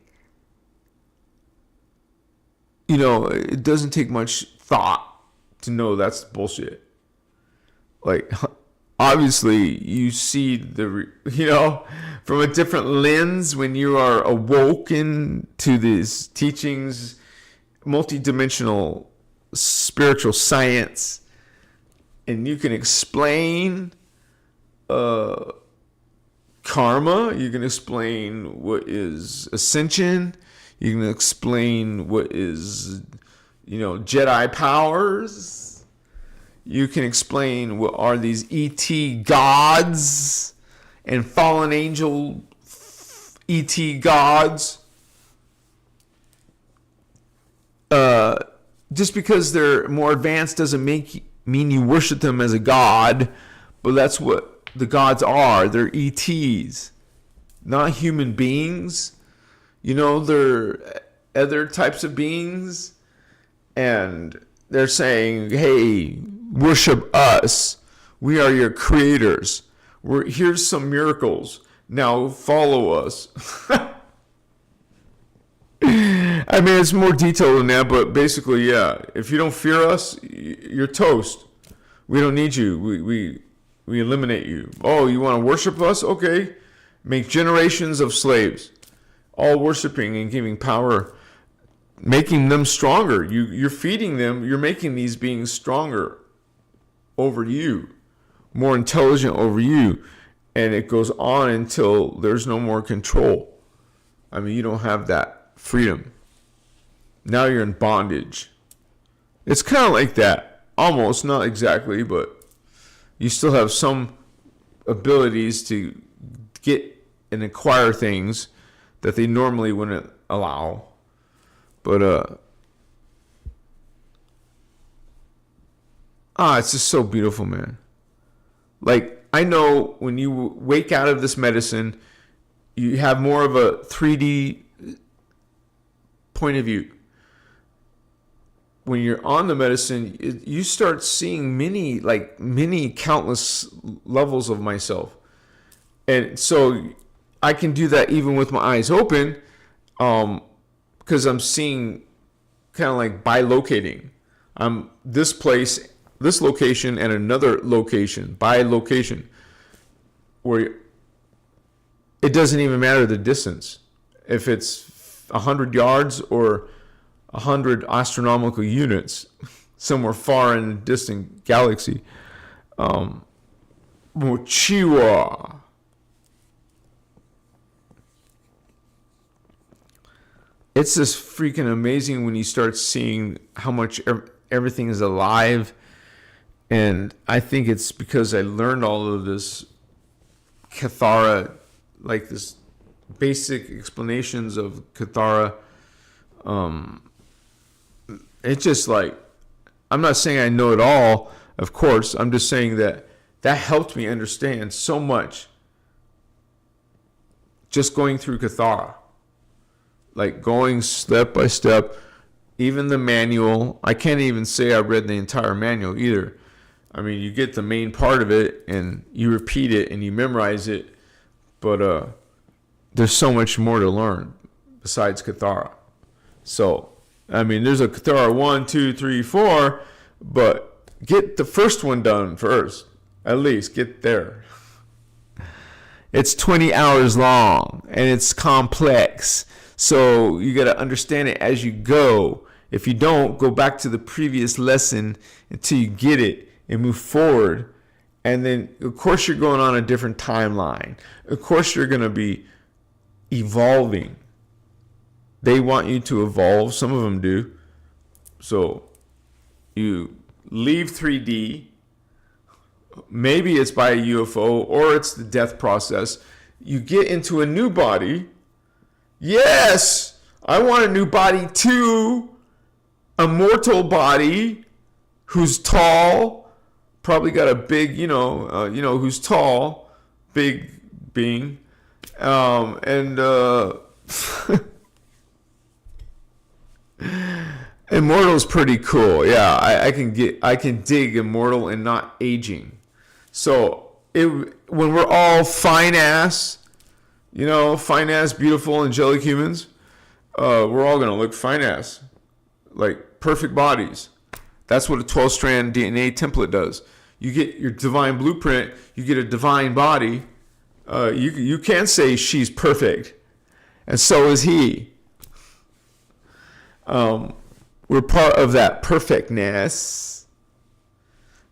[SPEAKER 1] It doesn't take much thought to know that's bullshit. Obviously, you see from a different lens when you are awoken to these teachings, multidimensional spiritual science, and you can explain karma. You can explain what is Ascension. You can explain what is Jedi powers. You can explain what are these ET gods and fallen angel ET gods. Just because they're more advanced doesn't mean you worship them as a god, but that's what the gods are. They're ETs, not human beings. They're other types of beings, and they're saying, hey, worship us. We are your creators. Here's some miracles. Now follow us. I mean, it's more detailed than that, but basically, yeah. If you don't fear us, you're toast. We don't need you. We eliminate you. Oh, you want to worship us? Okay. Make generations of slaves, all worshiping and giving power, making them stronger. You're feeding them. You're making these beings stronger over you, more intelligent over you. And it goes on until there's no more control. I mean, you don't have that freedom. Now you're in bondage. It's kind of like that. Almost, not exactly, but you still have some abilities to get and acquire things that they normally wouldn't allow. But it's just so beautiful, man. Like, I know when you wake out of this medicine, you have more of a 3D point of view. When you're on the medicine, you start seeing many countless levels of myself. And so I can do that even with my eyes open, because I'm seeing kind of like bilocating. I'm this place, this location, and another location, bilocation, where it doesn't even matter the distance. If it's 100 yards or 100 astronomical units, somewhere far in a distant galaxy. Mochiwa. It's just freaking amazing when you start seeing how much everything is alive. And I think it's because I learned all of this Kathara, like this basic explanations of Kathara. It's just like, I'm not saying I know it all, of course. I'm just saying that helped me understand so much just going through Kathara. Like going step by step, even the manual. I can't even say I read the entire manual either. I mean, you get the main part of it and you repeat it and you memorize it. But there's so much more to learn besides Kathara. So, I mean, there's a Kathara 1, 2, 3, 4, but get the first one done first. At least get there. It's 20 hours long and it's complex. So you got to understand it as you go. If you don't, go back to the previous lesson until you get it and move forward. And then, of course, you're going on a different timeline. Of course, you're going to be evolving. They want you to evolve. Some of them do. So you leave 3D. Maybe it's by a UFO or it's the death process. You get into a new body. Yes, I want a new body too. A mortal body who's tall. Probably got a big, who's tall. Big being. Immortal's pretty cool. Yeah, I can dig immortal and not aging. So when we're all fine ass, beautiful angelic humans, we're all gonna look fine ass, like perfect bodies. That's what a 12-strand DNA template does. You get your divine blueprint. You get a divine body. You can't say she's perfect, and so is he. We're part of that perfectness,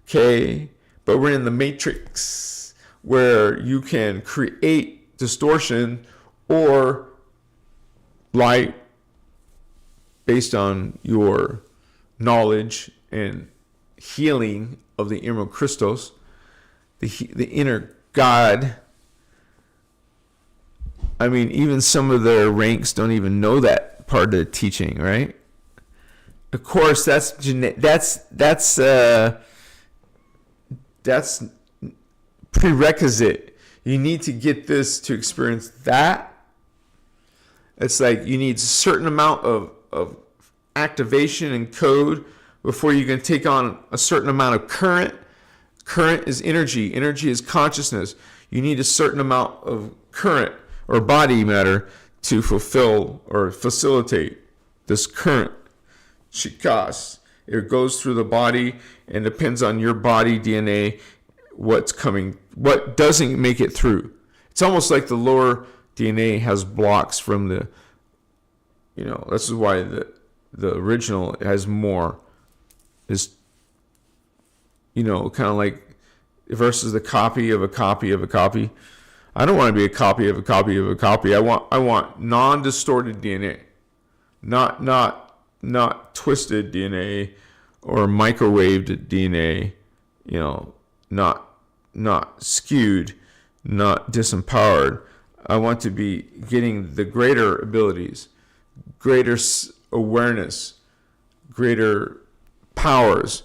[SPEAKER 1] okay? But we're in the matrix where you can create distortion or light based on your knowledge and healing of the innerchristos, the inner God. I mean, even some of their ranks don't even know that part of the teaching, right? Of course, that's prerequisite. You need to get this to experience that, It's like you need a certain amount of activation and code before you can take on a certain amount of current. Current is energy. Energy is consciousness. You need a certain amount of current or body matter to fulfill or facilitate this current. Chikas. It goes through the body and depends on your body DNA what's coming, what doesn't make it through. It's almost like the lower DNA has blocks from the, this is why the original has more, is, kind of like versus the copy of a copy of a copy. I don't want to be a copy of a copy of a copy. I want non-distorted DNA, not twisted DNA or microwaved DNA, not skewed, not disempowered. I want to be getting the greater abilities, greater awareness, greater powers.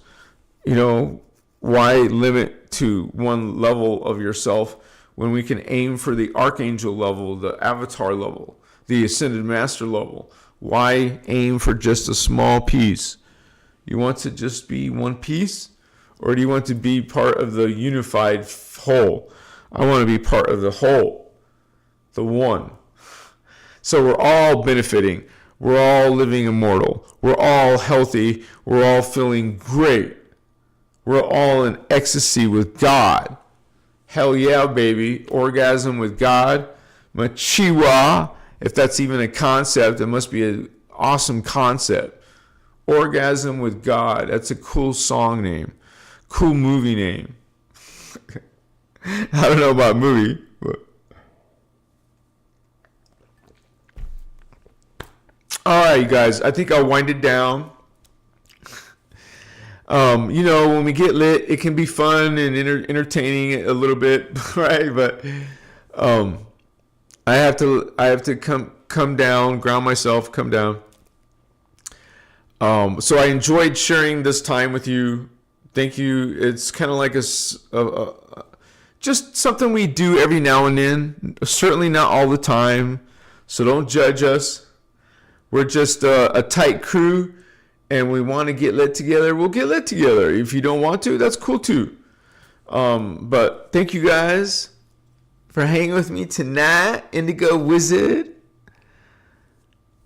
[SPEAKER 1] Why limit to one level of yourself when we can aim for the archangel level, the avatar level, the ascended master level? Why aim for just a small piece? You want to just be one piece? Or do you want to be part of the unified whole? I want to be part of the whole, the one. So we're all benefiting. We're all living immortal. We're all healthy. We're all feeling great. We're all in ecstasy with God. Hell yeah, baby. Orgasm with God. Machiwa. If that's even a concept, it must be an awesome concept. Orgasm with God. That's a cool song name. Cool movie name. I don't know about movie, but. All right, you guys. I think I'll wind it down. When we get lit, it can be fun and entertaining a little bit, right? But I have to come down, ground myself, come down. So I enjoyed sharing this time with you. Thank you. It's kind of like just something we do every now and then. Certainly not all the time. So don't judge us. We're just a tight crew, and we want to get lit together. We'll get lit together. If you don't want to, that's cool too. But thank you guys for hanging with me tonight, Indigo Wizard.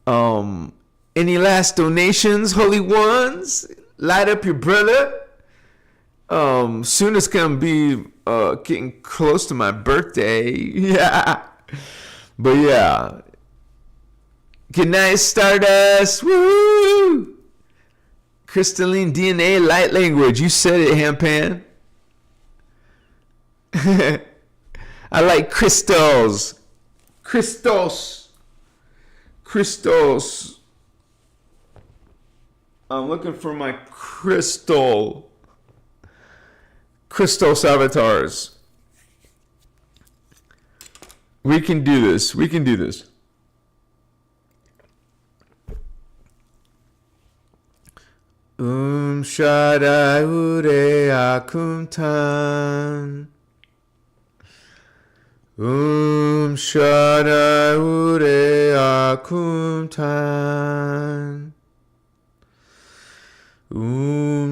[SPEAKER 1] Any last donations, holy ones? Light up your brother. Soon it's gonna be getting close to my birthday. Yeah. But yeah. Good night, Stardust. Woo! Crystalline DNA, light language. You said it, Hampan. I like crystals. Christos. I'm looking for my Christos avatars. We can do this. Shaddai Ure Akumtan. Shaddai Ure Akumtan.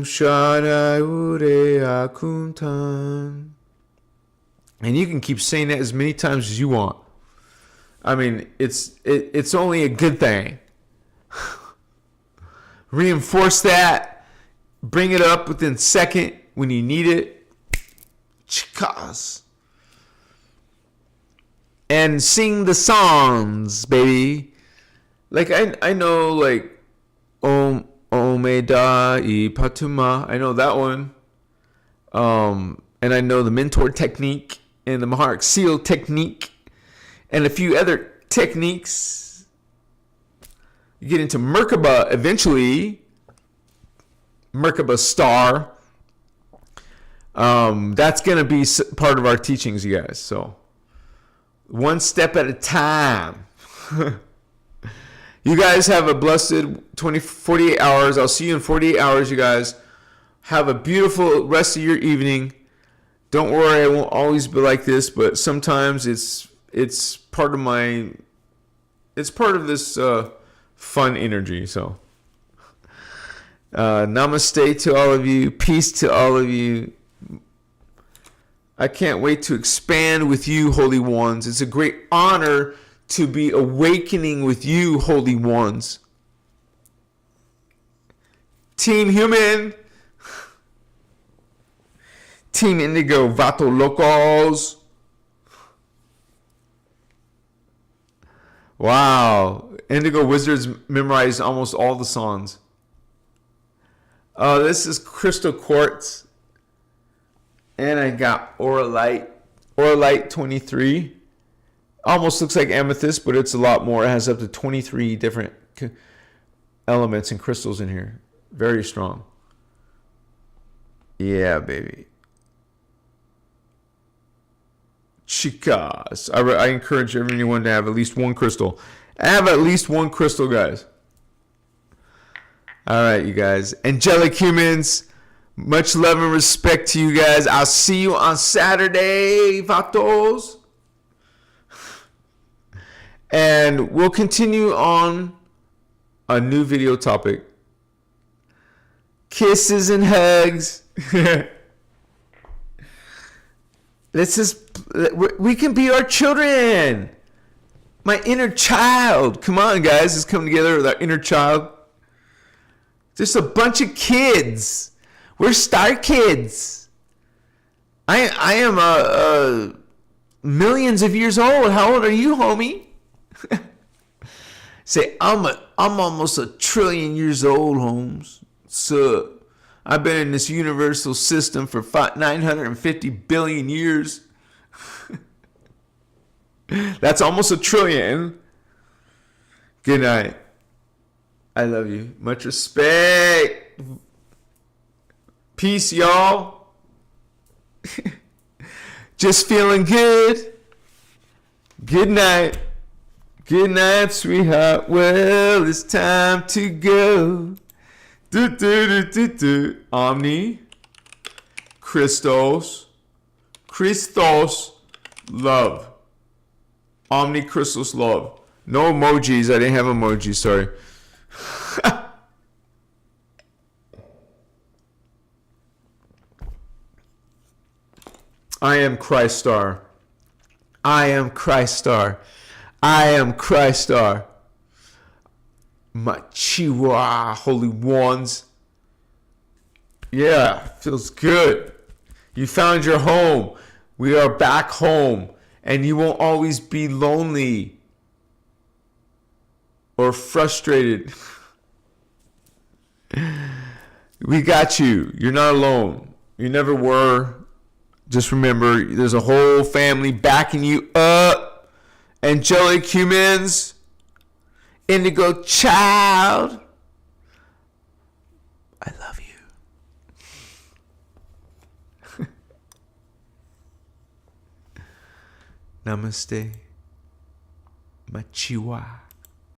[SPEAKER 1] Shaddai Ure Akumtan. And you can keep saying that as many times as you want. I mean, it's only a good thing. Reinforce that. Bring it up within second when you need it. Chikas. And sing the songs, baby. Like I know, like Om Omeda I Patuma. I know that one. And I know the mentor technique and the Mahar Seal technique and a few other techniques. You get into Merkaba eventually. Merkaba star. That's going to be part of our teachings, you guys. So, one step at a time. You guys have a blessed 48 hours. I'll see you in 48 hours, you guys. Have a beautiful rest of your evening. Don't worry, I won't always be like this, but sometimes it's part of my
[SPEAKER 2] it's part of this fun energy. So namaste to all of you. Peace to all of you. I can't wait to expand with you, Holy Ones. It's a great honor to be awakening with you, Holy Ones. Team Human. Team Indigo, Vato Locals. Wow. Indigo Wizards memorized almost all the songs. This is Crystal Quartz. And I got Auralite. Auralite 23. Almost looks like amethyst, but it's a lot more. It has up to 23 different elements and crystals in here. Very strong. Yeah, baby. Chicas. I encourage everyone to have at least one crystal. Have at least one crystal, guys. All right, you guys. Angelic humans. Much love and respect to you guys. I'll see you on Saturday, Vatos. And we'll continue on a new video topic. Kisses and hugs. We can be our children. My inner child. Come on, guys. Let's come together with our inner child. Just a bunch of kids. We're star kids. I am millions of years old. How old are you, homie? Say, I'm almost 1 trillion years old, Holmes. So I've been in this universal system for 950 billion years. That's almost 1 trillion. Good night. I love you. Much respect. Peace, y'all. Just feeling good. Good night. Good night, sweetheart. Well, it's time to go. Do, do, do, do, do. Omni. Christos. Christos. Love. Omni Christos love. No emojis. I didn't have emojis. Sorry. I am Christ Star. I am Christ Star. I am Christ Star. Machiwa, Holy Ones. Yeah, feels good. You found your home. We are back home. And you won't always be lonely or frustrated. We got you. You're not alone. You never were. Just remember, there's a whole family backing you up. Angelic humans. Indigo child. I love you. Namaste. Machiwa.